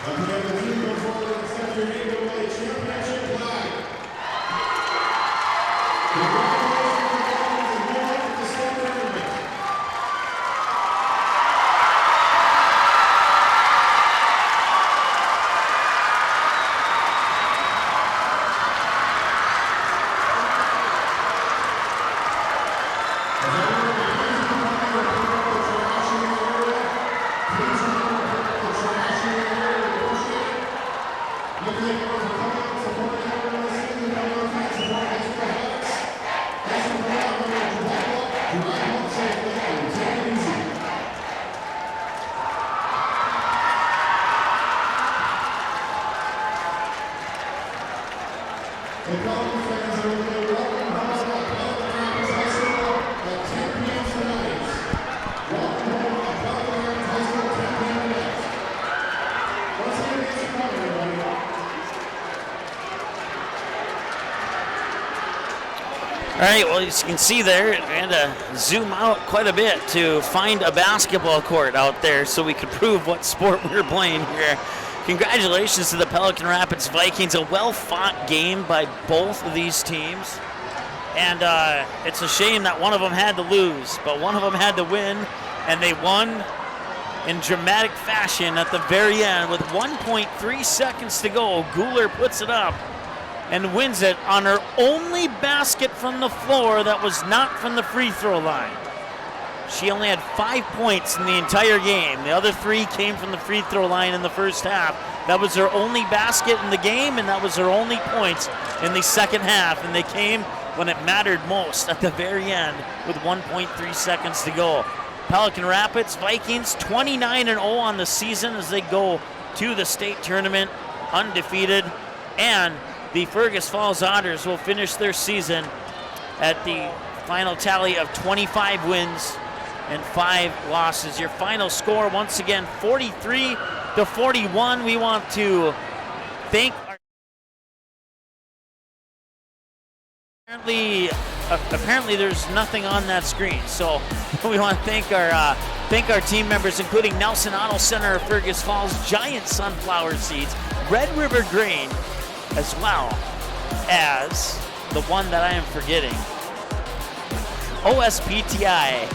Up again, the team go forward and accept your 8AA championship flag. Congratulations to Vikings and good luck with the state tournament. As everyone begins to prepare to pick up the trash in the area, please remember to pick up the trash in the area to appreciate it. Looking at those who are coming out supporting everyone Pelican fans are welcome home at Pelican Rapids High School at 10 p.m. tonight. Welcome home at Pelican Rapids High School at 10 p.m. tonight. Once again, thanks for coming, everybody. All right, well, as you can see there, we had to zoom out quite a bit to find a basketball court out there so we could prove what sport we were playing here. Congratulations to the Pelican Rapids Vikings. A well-fought game by both of these teams. And it's a shame that one of them had to lose, but one of them had to win, and they won in dramatic fashion at the very end. With 1.3 seconds to go, Guler puts it up and wins it on her only basket from the floor that was not from the free throw line. She only had 5 points in the entire game. The other 3 came from the free throw line in the first half. That was her only basket in the game, and that was her only points in the second half. And they came when it mattered most at the very end with 1.3 seconds to go. Pelican Rapids Vikings 29-0 on the season as they go to the state tournament undefeated. And the Fergus Falls Otters will finish their season at the final tally of 25 wins and 5 losses. Your final score, once again, 43-41. We want to thank our apparently there's nothing on that screen, so we want to thank our team members, including Nelson Auto Center of Fergus Falls, Giant Sunflower Seeds, Red River Grain, as well as the one that I am forgetting, OSPTI.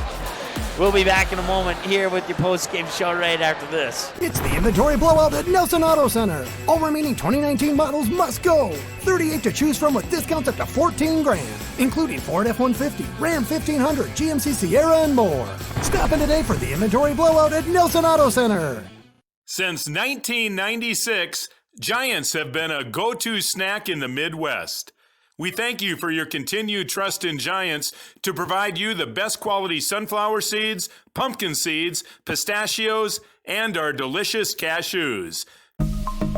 We'll be back in a moment here with your post-game show right after this. It's the inventory blowout at Nelson Auto Center. All remaining 2019 models must go. 38 to choose from with discounts up to $14,000, including Ford F-150, Ram 1500, GMC Sierra, and more. Stop in today for the inventory blowout at Nelson Auto Center. Since 1996, Giants have been a go-to snack in the Midwest. We thank you for your continued trust in Giants to provide you the best quality sunflower seeds, pumpkin seeds, pistachios, and our delicious cashews.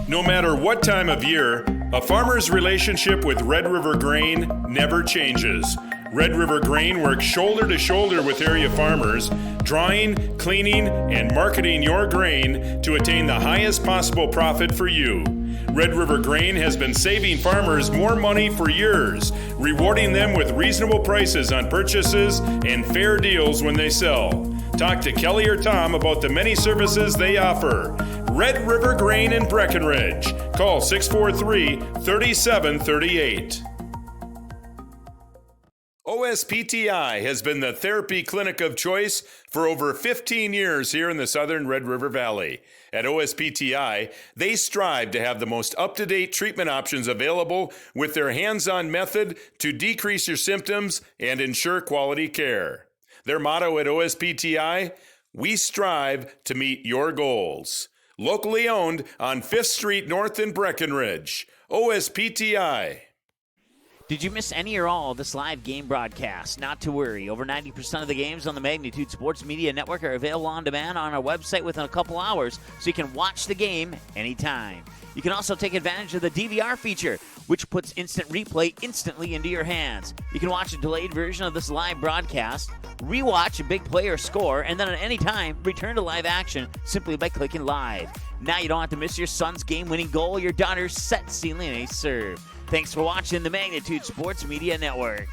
No matter what time of year, a farmer's relationship with Red River Grain never changes. Red River Grain works shoulder to shoulder with area farmers, drying, cleaning, and marketing your grain to attain the highest possible profit for you. Red River Grain has been saving farmers more money for years, rewarding them with reasonable prices on purchases and fair deals when they sell. Talk to Kelly or Tom about the many services they offer. Red River Grain in Breckenridge. Call 643-3738. OSPTI has been the therapy clinic of choice for over 15 years here in the southern Red River Valley. At OSPTI, they strive to have the most up-to-date treatment options available with their hands-on method to decrease your symptoms and ensure quality care. Their motto at OSPTI, we strive to meet your goals. Locally owned on 5th Street North in Breckenridge. OSPTI. Did you miss any or all of this live game broadcast? Not to worry. Over 90% of the games on the Magnitude Sports Media Network are available on demand on our website within a couple hours, so you can watch the game anytime. You can also take advantage of the DVR feature, which puts instant replay instantly into your hands. You can watch a delayed version of this live broadcast, rewatch a big play or score, and then at any time, return to live action simply by clicking live. Now you don't have to miss your son's game-winning goal or your daughter's set stealing a serve. Thanks for watching the Magnitude Sports Media Network.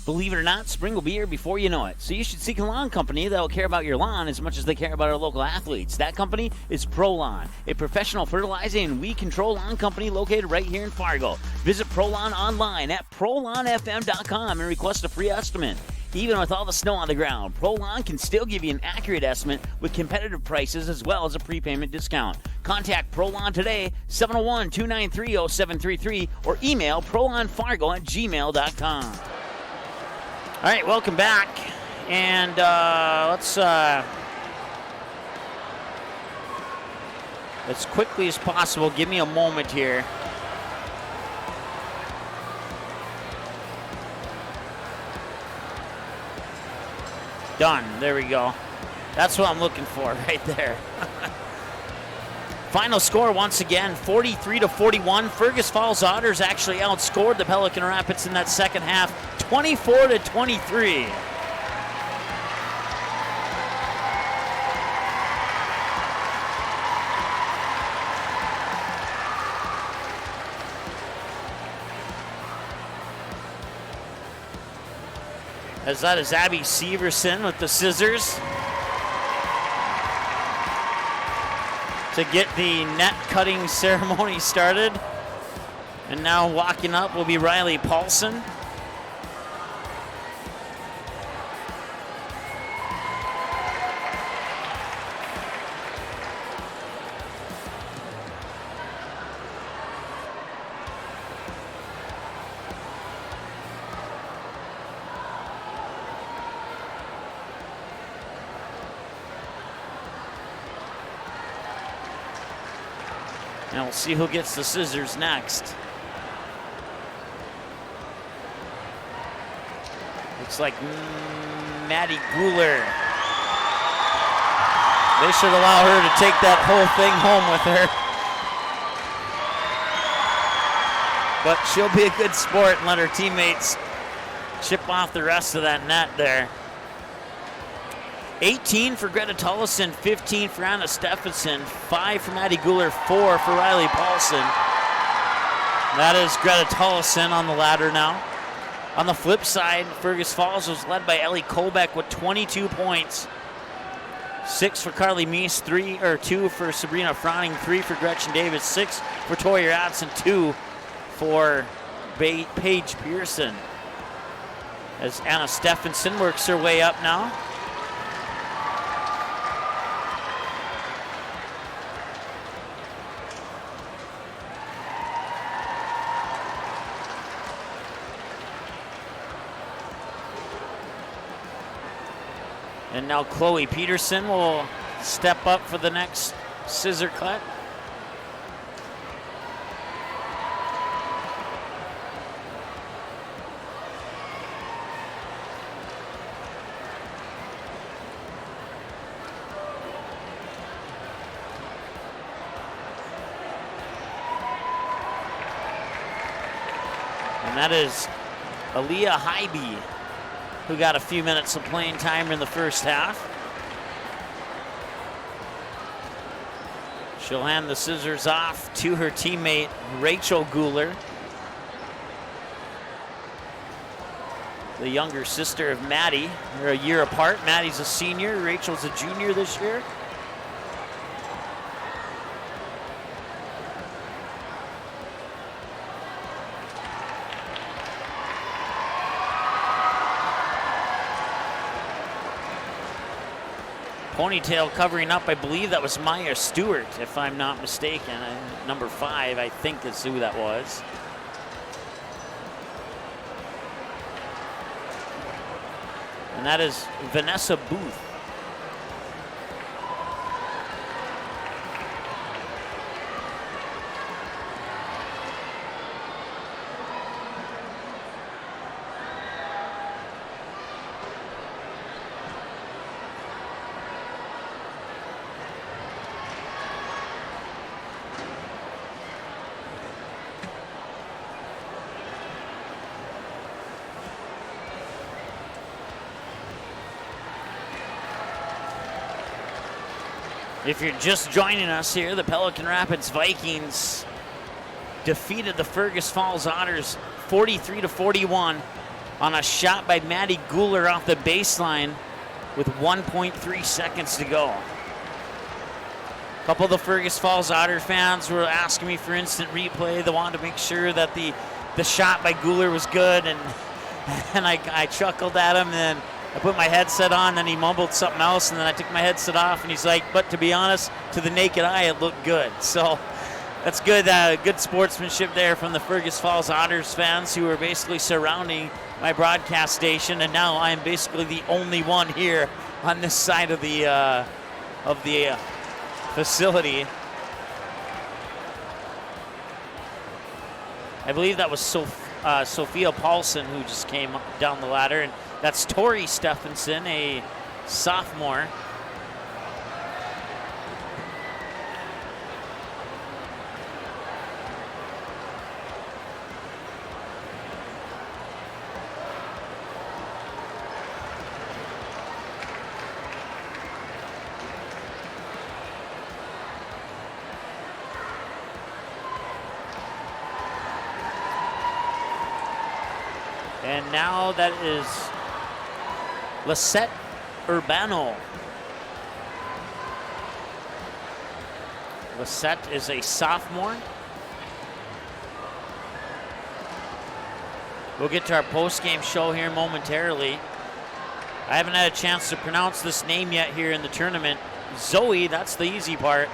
Believe it or not, spring will be here before you know it. So you should seek a lawn company that will care about your lawn as much as they care about our local athletes. That company is ProLawn, a professional fertilizing and weed control lawn company located right here in Fargo. Visit ProLawn online at ProLawnFM.com and request a free estimate. Even with all the snow on the ground, ProLawn can still give you an accurate estimate with competitive prices as well as a prepayment discount. Contact ProLawn today, 701-293-0733, or email ProLawnFargo@gmail.com. All right, welcome back. And let's as quickly as possible, give me a moment here. Done. There we go. That's what I'm looking for right there. Final score once again, 43-41. Fergus Falls Otters actually outscored the Pelican Rapids in that second half, 24-23. As that is Abby Severson with the scissors to get the net cutting ceremony started. And now walking up will be Riley Paulson. And we'll see who gets the scissors next. Looks like Maddie Guler. They should allow her to take that whole thing home with her. But she'll be a good sport and let her teammates chip off the rest of that net there. 18 for Greta Tullison, 15 for Anna Stephenson, 5 for Maddie Guler, 4 for Riley Paulson. That is Greta Tullison on the ladder now. On the flip side, Fergus Falls was led by Ellie Kolbeck with 22 points. 6 for Carly Meese, 2 for Sabrina Froning, 3 for Gretchen Davis, 6 for Toya Radson, 2 for Paige Pearson. As Anna Stephenson works her way up now. And now Chloe Peterson will step up for the next scissor cut. And that is Aaliyah Hybe, who got a few minutes of playing time in the first half. She'll hand the scissors off to her teammate, Rachel Guler, the younger sister of Maddie. They're a year apart. Maddie's a senior, Rachel's a junior this year. Ponytail covering up, I believe that was Maya Stewart, if I'm not mistaken. Number 5, I think is who that was. And that is Vanessa Booth. If you're just joining us here, the Pelican Rapids Vikings defeated the Fergus Falls Otters 43-41 on a shot by Maddie Guler off the baseline with 1.3 seconds to go. A couple of the Fergus Falls Otter fans were asking me for instant replay. They wanted to make sure that the shot by Guler was good, and I chuckled at him, and then I put my headset on, then he mumbled something else, and then I took my headset off, and he's like, but to be honest, to the naked eye, it looked good. So that's good, good sportsmanship there from the Fergus Falls Otters fans who are basically surrounding my broadcast station, and now I am basically the only one here on this side of the facility. I believe that was Sophia Paulson who just came down the ladder, and that's Tori Stephenson, a sophomore. And now that is Lisette Urbano. Lisette is a sophomore. We'll get to our post-game show here momentarily. I haven't had a chance to pronounce this name yet here in the tournament. Zoe, that's the easy part.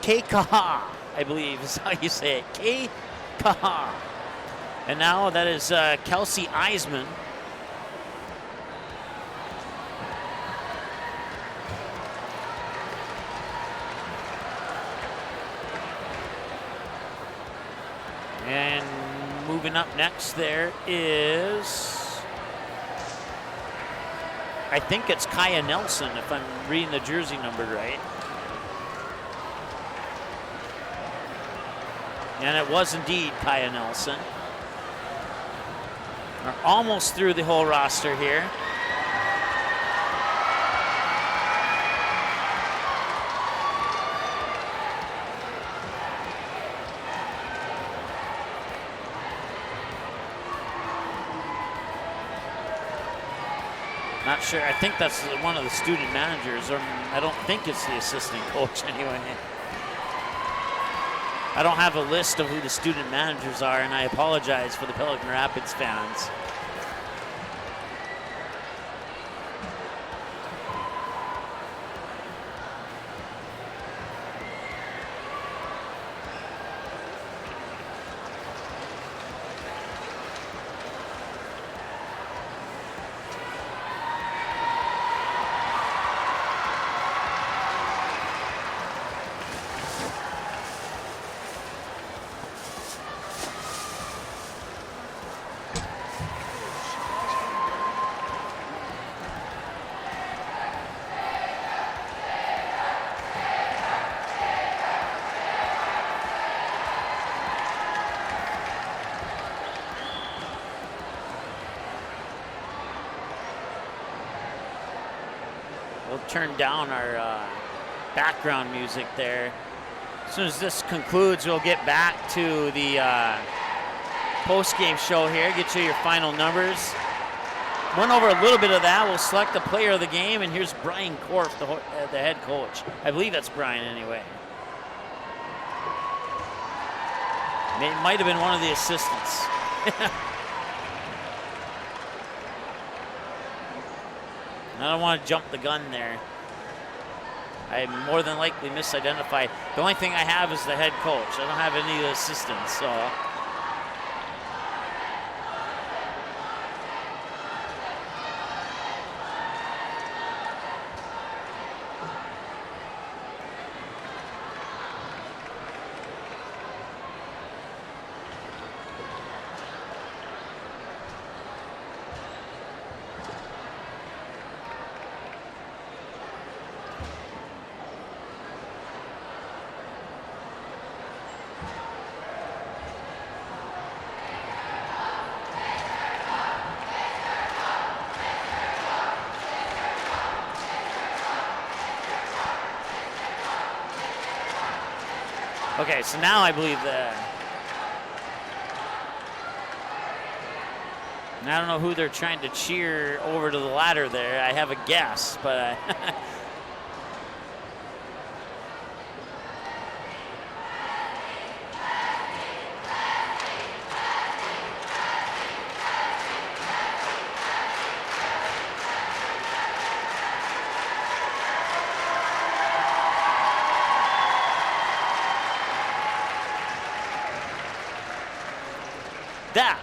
K-Kaha, I believe is how you say it. K-Kaha. And now that is Kelsey Eisman. And moving up next there is, I think it's Kaya Nelson, if I'm reading the jersey number right. And it was indeed Kaya Nelson. We're almost through the whole roster here. Not sure. I think that's one of the student managers, or I don't think it's the assistant coach anyway. I don't have a list of who the student managers are, and I apologize for the Pelican Rapids fans. We'll turn down our background music there. As soon as this concludes, we'll get back to the post-game show here, get you your final numbers. Went over a little bit of that. We'll select the player of the game, and here's Brian Korf, the head coach. I believe that's Brian anyway. It might have been one of the assistants. I don't want to jump the gun there. I more than likely misidentified. The only thing I have is the head coach. I don't have any of the assistants, so. Okay, so now I believe that. And I don't know who they're trying to cheer over to the ladder there. I have a guess, but that.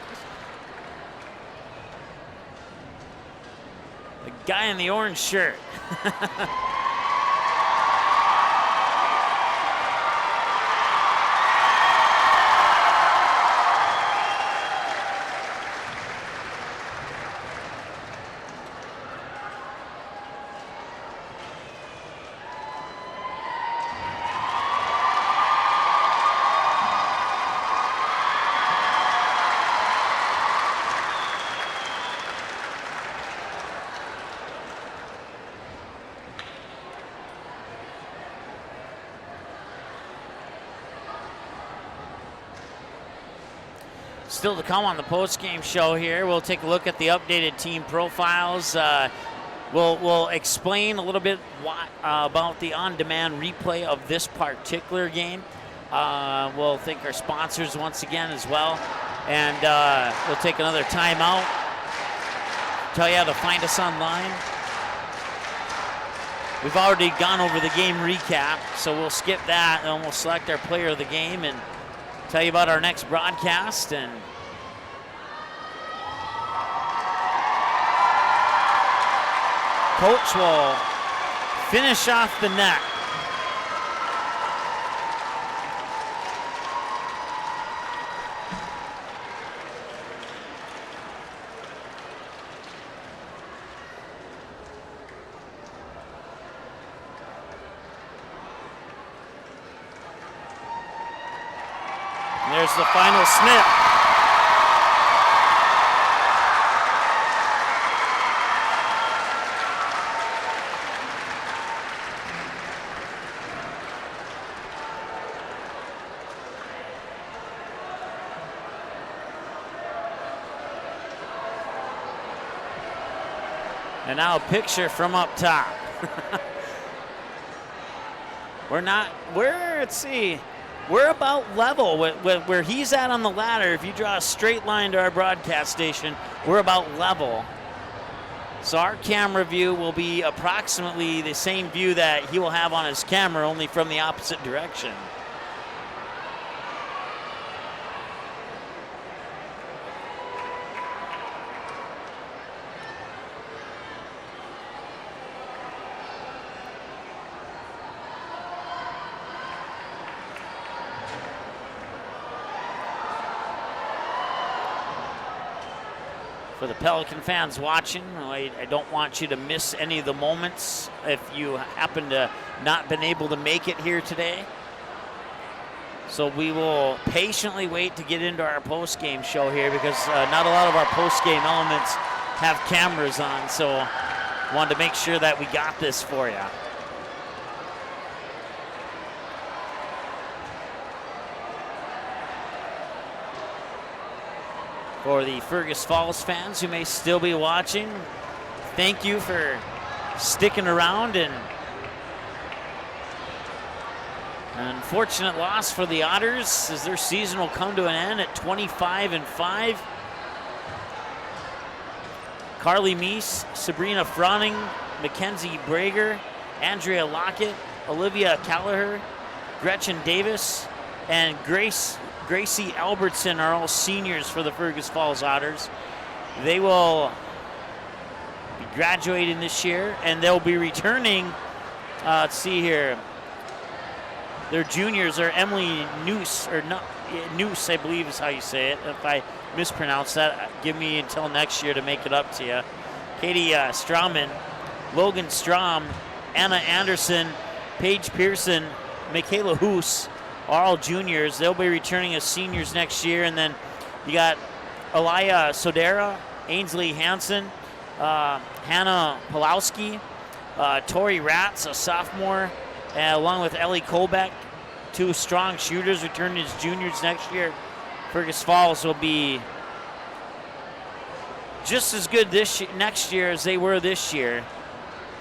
The guy in the orange shirt. Still to come on the post-game show here. We'll take a look at the updated team profiles. We'll explain a little bit about the on-demand replay of this particular game. We'll thank our sponsors once again as well. And we'll take another timeout. Tell you how to find us online. We've already gone over the game recap, so we'll skip that and we'll select our player of the game and tell you about our next broadcast. And Coach will finish off the net. There's the final snip. And now a picture from up top. We're about level with where he's at on the ladder. If you draw a straight line to our broadcast station, we're about level. So our camera view will be approximately the same view that he will have on his camera, only from the opposite direction. For the Pelican fans watching, I don't want you to miss any of the moments if you happen to not been able to make it here today. So we will patiently wait to get into our post-game show here because not a lot of our post-game elements have cameras on, so wanted to make sure that we got this for you. For the Fergus Falls fans who may still be watching, thank you for sticking around. And an unfortunate loss for the Otters as their season will come to an end at 25-5. Carly Meese, Sabrina Froning, Mackenzie Brager, Andrea Lockett, Olivia Callagher, Gretchen Davis, and Gracie Albertson are all seniors for the Fergus Falls Otters. They will be graduating this year, and they'll be returning. Let's see here. Their juniors are Emily Noose, Noose, I believe is how you say it. If I mispronounce that, give me until next year to make it up to you. Katie Strauman, Logan Strom, Anna Anderson, Paige Pearson, Michaela Hoos, are all juniors. They'll be returning as seniors next year. And then you got Alaya Sodera, Ainsley Hansen, Hannah Pulowski, Tori Ratz, a sophomore, along with Ellie Kolbeck, two strong shooters returning as juniors next year. Fergus Falls will be just as good next year as they were this year,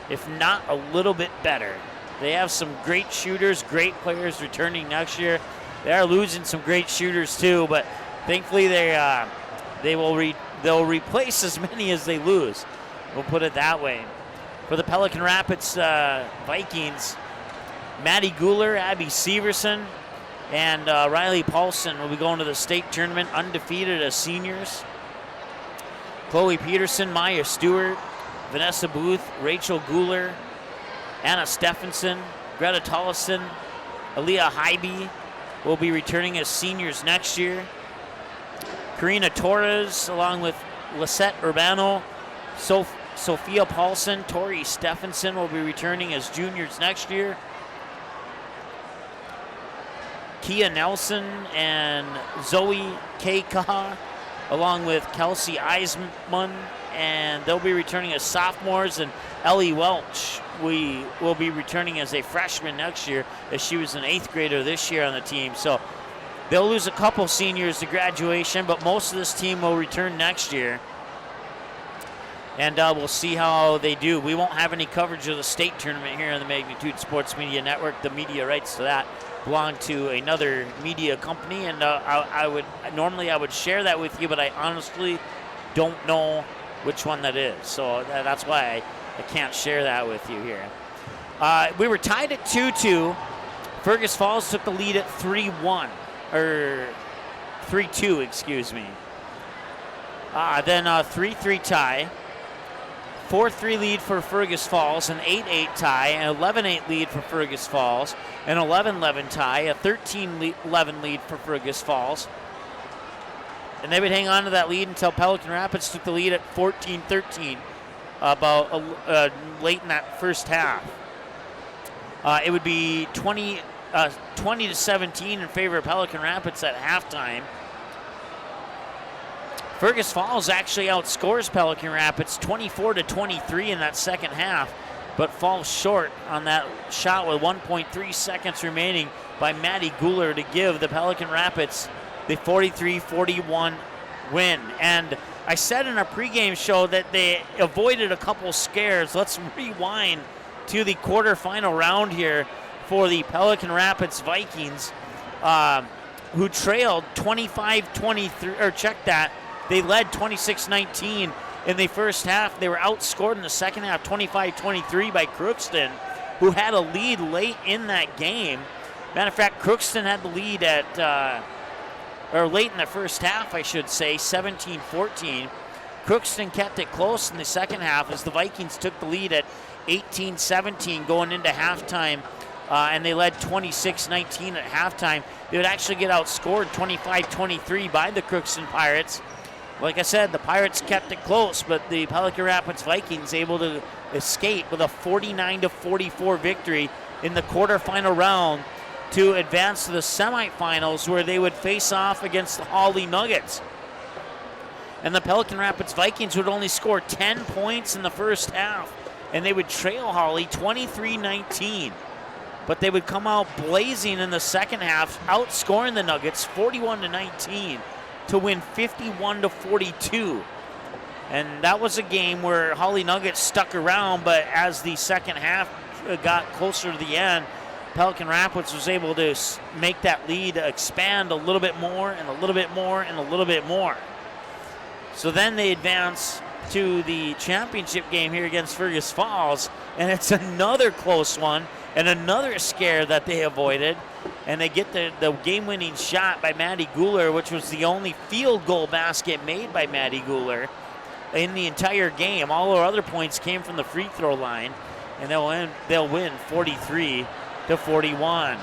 if not a little bit better. They have some great shooters, great players returning next year. They are losing some great shooters too, but thankfully they'll replace as many as they lose. We'll put it that way. For the Pelican Rapids Vikings, Maddie Guler, Abby Severson, and Riley Paulson will be going to the state tournament undefeated as seniors. Chloe Peterson, Maya Stewart, Vanessa Booth, Rachel Guler, Anna Stephenson, Greta Tollison, Aaliyah Hybe will be returning as seniors next year. Karina Torres, along with Lisette Urbano, Sophia Paulson, Tori Stephenson will be returning as juniors next year. Kia Nelson and Zoe K. Kaha, along with Kelsey Eisman, and they'll be returning as sophomores. And Ellie Welch will be returning as a freshman next year, as she was an 8th grader this year on the team. So They'll lose a couple seniors to graduation, but most of this team will return next year. And we'll see how they do. We won't have any coverage of the state tournament here on the Magnitude Sports Media Network. The media rights to that belong to another media company, and I would share that with you, but I honestly don't know which one that is. So that's why I can't share that with you here. We were tied at 2-2. Fergus Falls took the lead at 3-1, or 3-2, excuse me. Then a 3-3 tie. 4-3 lead for Fergus Falls, an 8-8 tie, an 11-8 lead for Fergus Falls, an 11-11 tie, a 13-11 lead for Fergus Falls. And they would hang on to that lead until Pelican Rapids took the lead at 14-13 about late in that first half. It would be 20-17 in favor of Pelican Rapids at halftime. Fergus Falls actually outscores Pelican Rapids 24-23 in that second half, but falls short on that shot with 1.3 seconds remaining by Maddie Guler to give the Pelican Rapids the 43-41 win. And I said in our pregame show that they avoided a couple scares. Let's rewind to the quarterfinal round here for the Pelican Rapids Vikings, who trailed 25-23, or check that. They led 26-19 in the first half. They were outscored in the second half 25-23 by Crookston, who had a lead late in that game. Matter of fact, Crookston had the lead or late in the first half, I should say, 17-14. Crookston kept it close in the second half as the Vikings took the lead at 18-17 going into halftime, and they led 26-19 at halftime. They would actually get outscored 25-23 by the Crookston Pirates. Like I said, the Pirates kept it close, but the Pelican Rapids Vikings able to escape with a 49-44 victory in the quarterfinal round to advance to the semifinals, where they would face off against the Hawley Nuggets. And the Pelican Rapids Vikings would only score 10 points in the first half, and they would trail Hawley 23-19. But they would come out blazing in the second half, outscoring the Nuggets 41-19. To win 51-42. And that was a game where Hawley Nuggets stuck around, but as the second half got closer to the end, Pelican Rapids was able to make that lead expand a little bit more and a little bit more and a little bit more. So then they advance to the championship game here against Fergus Falls, and it's another close one and another scare that they avoided. And they get the game-winning shot by Maddie Guler, which was the only field goal basket made by Maddie Guler in the entire game. All our other points came from the free throw line, and they'll win 43-41.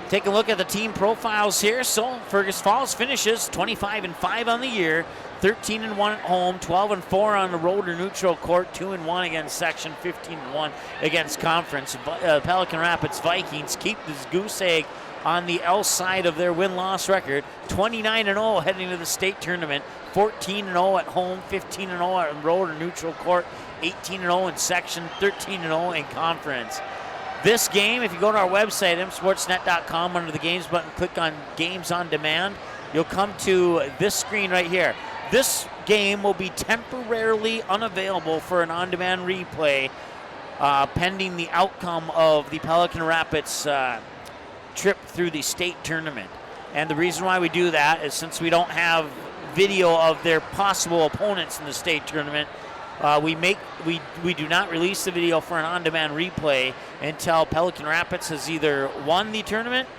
Take a look at the team profiles here. So Fergus Falls finishes 25-5 on the year, 13-1 at home, 12-4 on the road or neutral court, 2-1 against section, 15-1 against conference. Pelican Rapids Vikings keep this goose egg on the L side of their win-loss record, 29-0 heading to the state tournament, 14-0 at home, 15-0 on road or neutral court, 18-0 in section, 13-0 in conference. This game, if you go to our website, msportsnet.com, under the Games button, click on Games on Demand, you'll come to this screen right here. This game will be temporarily unavailable for an on-demand replay pending the outcome of the Pelican Rapids trip through the state tournament. And the reason why we do that is since we don't have video of their possible opponents in the state tournament, we do not release the video for an on-demand replay until Pelican Rapids has either won the tournament,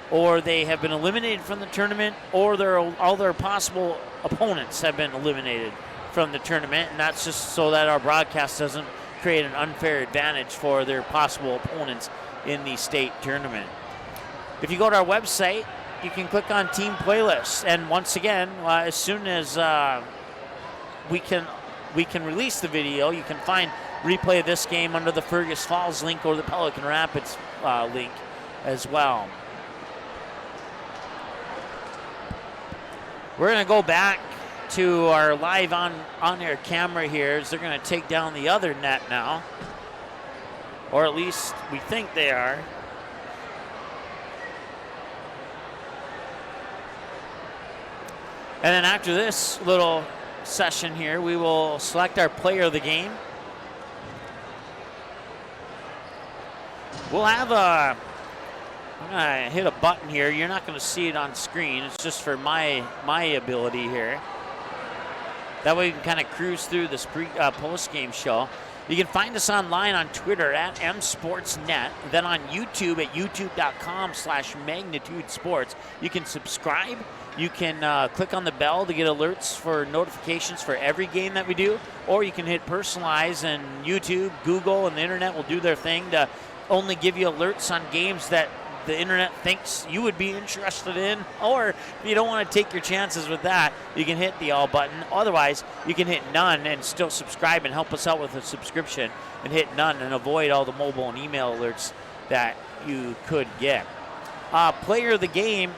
or they have been eliminated from the tournament, or all their possible opponents have been eliminated from the tournament. And that's just so that our broadcast doesn't create an unfair advantage for their possible opponents in the state tournament. If you go to our website, you can click on Team Playlists. And once again, as soon as we can release the video, you can find replay of this game under the Fergus Falls link or the Pelican Rapids link as well. We're going to go back to our live on-air camera here as they're going to take down the other net now. Or at least we think they are. And then after this little session here, we will select our player of the game. We'll have I'm gonna hit a button here. You're not gonna see it on screen. It's just for my ability here. That way we can kind of cruise through this post-game show. You can find us online on Twitter at msportsnet, then on YouTube at youtube.com/magnitudesports. You can subscribe. You can click on the bell to get alerts for notifications for every game that we do, or you can hit personalize, and YouTube, Google, and the internet will do their thing to only give you alerts on games that the internet thinks you would be interested in. Or if you don't want to take your chances with that, you can hit the all button. Otherwise, you can hit none and still subscribe and help us out with a subscription, and hit none and avoid all the mobile and email alerts that you could get. Player of the game,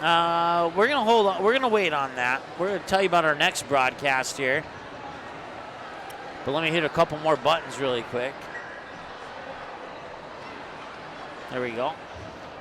we're gonna hold on. We're gonna wait on that. We're gonna tell you about our next broadcast here, but let me hit a couple more buttons really quick. There we go.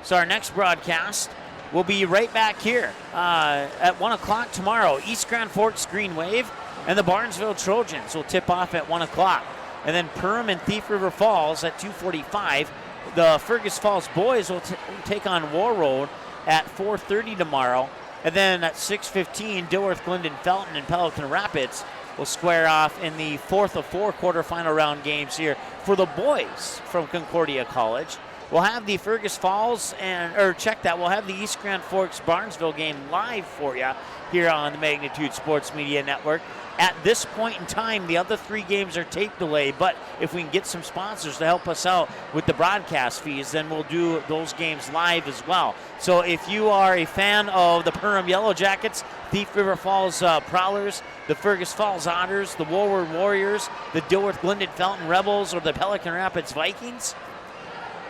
So our next broadcast will be right back here at 1 o'clock tomorrow. East Grand Forks Green Wave and the Barnesville Trojans will tip off at 1 o'clock. And then Perham and Thief River Falls at 2:45. The Fergus Falls boys will take on War Road at 4:30 tomorrow. And then at 6:15, Dilworth, Glendon, Felton, and Pelican Rapids will square off in the fourth of 4 quarterfinal round games here for the boys from Concordia College. We'll have the Fergus Falls we'll have the East Grand Forks Barnesville game live for you here on the Magnitude Sports Media Network. At this point in time, the other 3 games are tape delay, but if we can get some sponsors to help us out with the broadcast fees, then we'll do those games live as well. So if you are a fan of the Perham Yellow Jackets, Thief River Falls Prowlers, the Fergus Falls Otters, the Woolward Warriors, the Dilworth Glendon Felton Rebels, or the Pelican Rapids Vikings,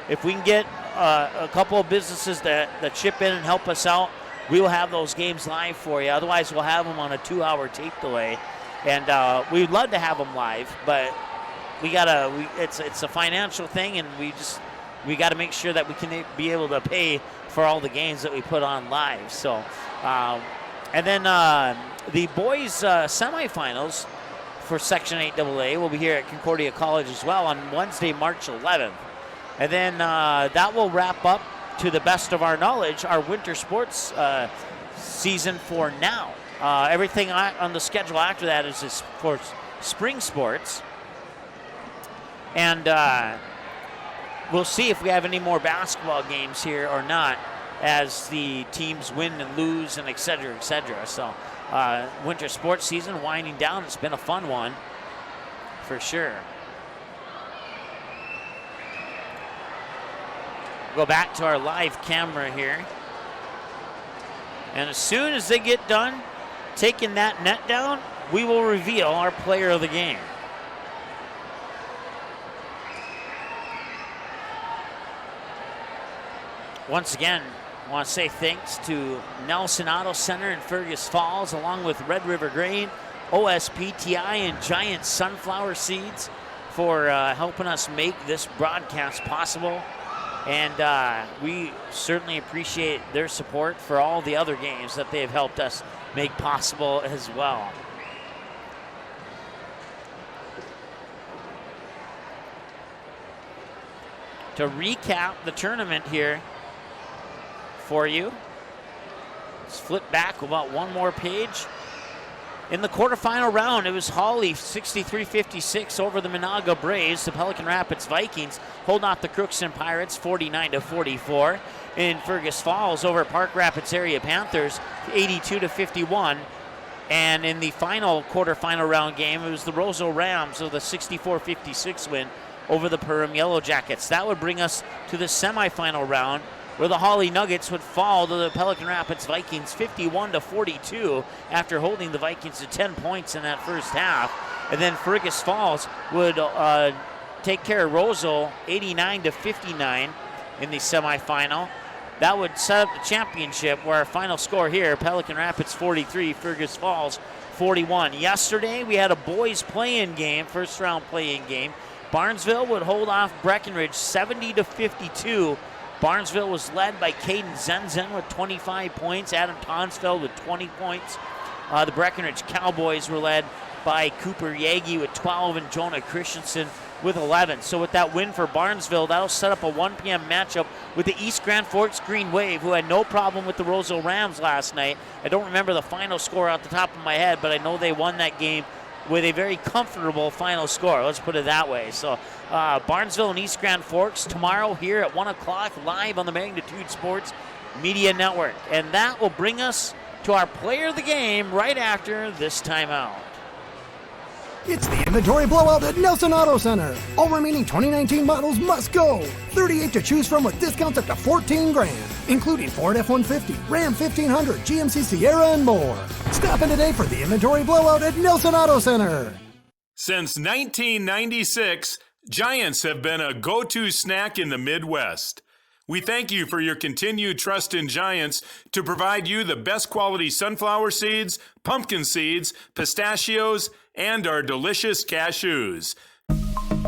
if we can get a couple of businesses that chip in and help us out, we will have those games live for you. Otherwise, we'll have them on a 2-hour tape delay. And we'd love to have them live, but it's a financial thing, and we got to make sure that we can be able to pay for all the games that we put on live. So, and then the boys semifinals for Section 8AA will be here at Concordia College as well on Wednesday, March 11th. And then that will wrap up, to the best of our knowledge, our winter sports season for now. Everything on the schedule after that is for spring sports. And we'll see if we have any more basketball games here or not as the teams win and lose and et cetera, et cetera. So winter sports season winding down. It's been a fun one for sure. Go back to our live camera here. And as soon as they get done taking that net down, we will reveal our player of the game. Once again, I want to say thanks to Nelson Auto Center in Fergus Falls, along with Red River Grain, OSPTI, and Giant Sunflower Seeds for helping us make this broadcast possible. And we certainly appreciate their support for all the other games that they have helped us make possible as well. To recap the tournament here for you, let's flip back about one more page. In the quarterfinal round, it was Hawley 63-56 over the Monaga Braves. The Pelican Rapids Vikings hold off the Crookston Pirates 49-44. In Fergus Falls over Park Rapids Area Panthers 82-51. And in the final quarterfinal round game, it was the Roseau Rams with a 64-56 win over the Perham Yellow Jackets. That would bring us to the semifinal round, where the Hawley Nuggets would fall to the Pelican Rapids Vikings 51-42 after holding the Vikings to 10 points in that first half. And then Fergus Falls would take care of Roseau 89-59 in the semifinal. That would set up the championship, where our final score here, Pelican Rapids 43, Fergus Falls 41. Yesterday we had a boys play-in game, first round play-in game. Barnesville would hold off Breckenridge 70-52 Barnesville was led by Caden Zenzen with 25 points, Adam Tonsfeld with 20 points. The Breckenridge Cowboys were led by Cooper Yagi with 12 and Jonah Christensen with 11. So with that win for Barnesville, that'll set up a 1 p.m. matchup with the East Grand Forks Green Wave, who had no problem with the Roseville Rams last night. I don't remember the final score off the top of my head, but I know they won that game with a very comfortable final score. Let's put it that way. So Barnesville and East Grand Forks tomorrow here at 1 o'clock live on the Magnitude Sports Media Network. And that will bring us to our player of the game right after this timeout. It's the inventory blowout at Nelson Auto Center. All remaining 2019 models must go. 38 to choose from with discounts up to $14,000, including Ford F-150, Ram 1500, GMC Sierra, and more. Stop in today for the inventory blowout at Nelson Auto Center. Since 1996, Giants have been a go-to snack in the Midwest. We thank you for your continued trust in Giants to provide you the best quality sunflower seeds, pumpkin seeds, pistachios, and our delicious cashews.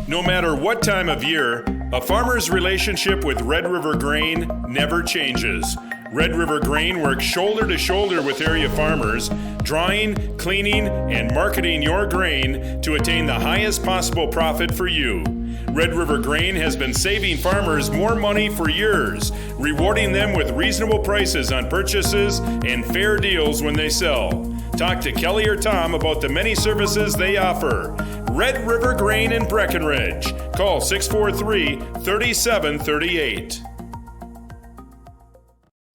No matter what time of year, a farmer's relationship with Red River Grain never changes. Red River Grain works shoulder to shoulder with area farmers, drying, cleaning, and marketing your grain to attain the highest possible profit for you. Red River Grain has been saving farmers more money for years, rewarding them with reasonable prices on purchases and fair deals when they sell. Talk to Kelly or Tom about the many services they offer. Red River Grain in Breckenridge. Call 643-3738.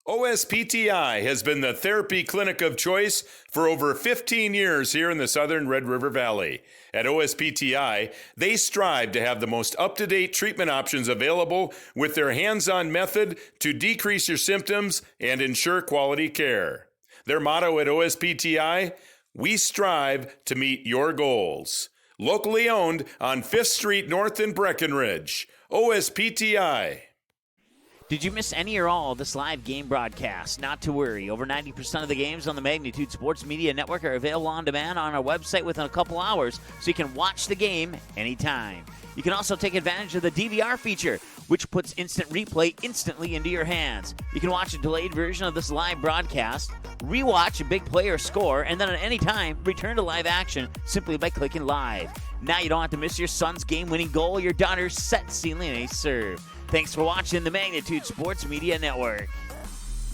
OSPTI has been the therapy clinic of choice for over 15 years here in the southern Red River Valley. At OSPTI, they strive to have the most up-to-date treatment options available with their hands-on method to decrease your symptoms and ensure quality care. Their motto at OSPTI, we strive to meet your goals. Locally owned on 5th Street North in Breckenridge. OSPTI. Did you miss any or all of this live game broadcast? Not to worry. Over 90% of the games on the Magnitude Sports Media Network are available on demand on our website within a couple hours, so you can watch the game anytime. You can also take advantage of the DVR feature, which puts instant replay instantly into your hands. You can watch a delayed version of this live broadcast, rewatch a big play or score, and then at any time, return to live action simply by clicking live. Now you don't have to miss your son's game-winning goal or your daughter's set sealing ace serve. Thanks for watching the Magnitude Sports Media Network.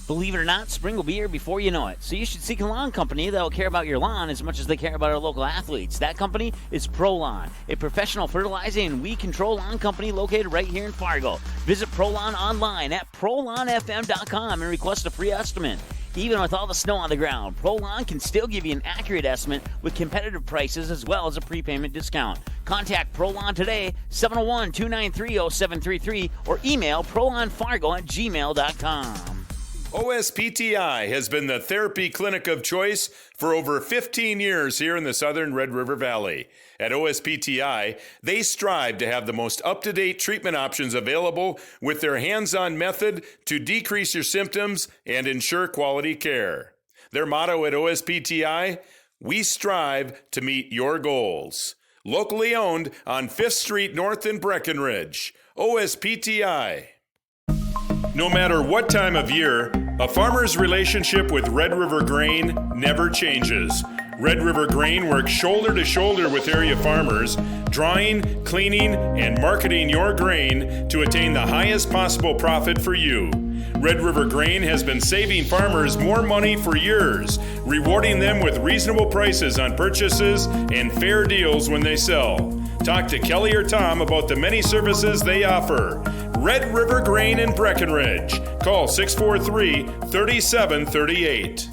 Believe it or not, spring will be here before you know it. So you should seek a lawn company that will care about your lawn as much as they care about our local athletes. That company is ProLawn, a professional fertilizing and weed control lawn company located right here in Fargo. Visit ProLawn online at ProLawnFM.com and request a free estimate. Even with all the snow on the ground, ProLawn can still give you an accurate estimate with competitive prices as well as a prepayment discount. Contact ProLawn today, 701-293-0733, or email prolawnfargo@gmail.com. OSPTI has been the therapy clinic of choice for over 15 years here in the southern Red River Valley. At OSPTI, they strive to have the most up-to-date treatment options available with their hands-on method to decrease your symptoms and ensure quality care. Their motto at OSPTI, we strive to meet your goals. Locally owned on 5th Street North in Breckenridge. OSPTI. No matter what time of year, a farmer's relationship with Red River Grain never changes. Red River Grain works shoulder to shoulder with area farmers, drying, cleaning, and marketing your grain to attain the highest possible profit for you. Red River Grain has been saving farmers more money for years, rewarding them with reasonable prices on purchases and fair deals when they sell. Talk to Kelly or Tom about the many services they offer. Red River Grain in Breckenridge. Call 643-3738.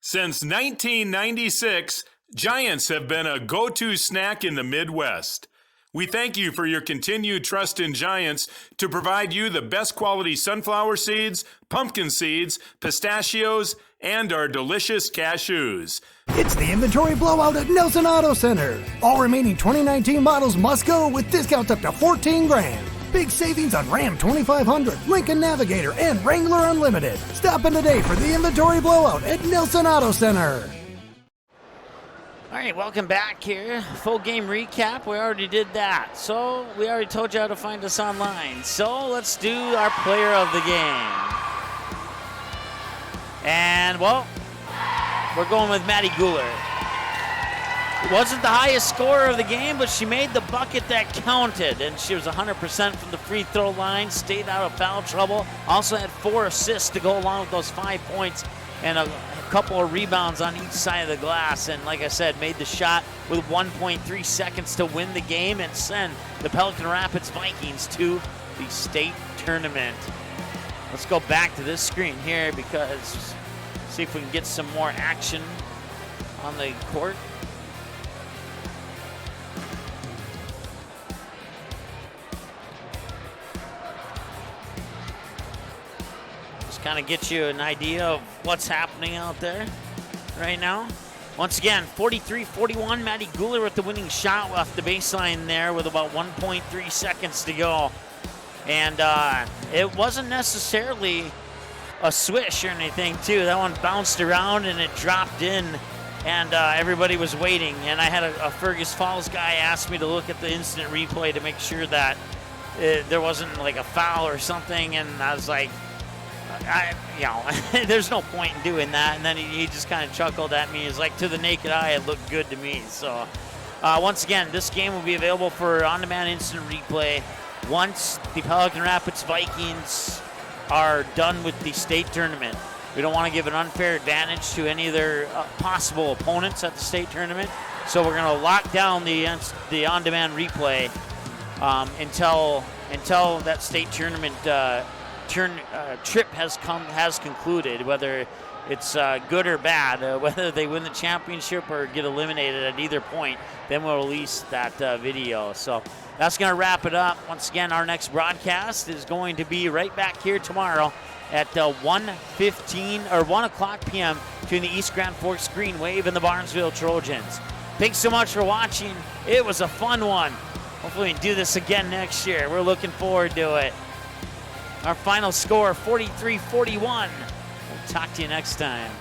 Since 1996, Giants have been a go-to snack in the Midwest. We thank you for your continued trust in Giants to provide you the best quality sunflower seeds, pumpkin seeds, pistachios, and our delicious cashews. It's the inventory blowout at Nelson Auto Center. All remaining 2019 models must go with discounts up to $14,000. Big savings on Ram 2500, Lincoln Navigator, and Wrangler Unlimited. Stop in today for the inventory blowout at Nelson Auto Center. All right, welcome back here. Full game recap. We already did that. So we already told you how to find us online. So let's do our player of the game. And, well, we're going with Maddie Guler. It wasn't the highest scorer of the game, but she made the bucket that counted, and she was 100% from the free throw line, stayed out of foul trouble, also had 4 assists to go along with those 5 points, and a couple of rebounds on each side of the glass, and like I said, made the shot with 1.3 seconds to win the game and send the Pelican Rapids Vikings to the state tournament. Let's go back to this screen here because see if we can get some more action on the court. Kind of get you an idea of what's happening out there right now. Once again, 43-41, Maddie Guler with the winning shot off the baseline there with about 1.3 seconds to go. And it wasn't necessarily a swish or anything, too. That one bounced around and it dropped in, and everybody was waiting. And I had a Fergus Falls guy ask me to look at the instant replay to make sure that there wasn't like a foul or something, and I was like, there's no point in doing that. And then he just kind of chuckled at me. He's like, to the naked eye, it looked good to me. So once again, this game will be available for on-demand instant replay once the Pelican Rapids Vikings are done with the state tournament. We don't want to give an unfair advantage to any of their possible opponents at the state tournament. So we're going to lock down the on-demand replay until that state tournament trip has concluded, whether it's good or bad, whether they win the championship or get eliminated at either point, then we'll release that video. So that's going to wrap it up. Once again, our next broadcast is going to be right back here tomorrow at 1:15 or 1 o'clock p.m. between the East Grand Forks Green Wave and the Barnesville Trojans. Thanks so much for watching. It was a fun one. Hopefully we can do this again next year. We're looking forward to it. Our final score, 43-41. We'll talk to you next time.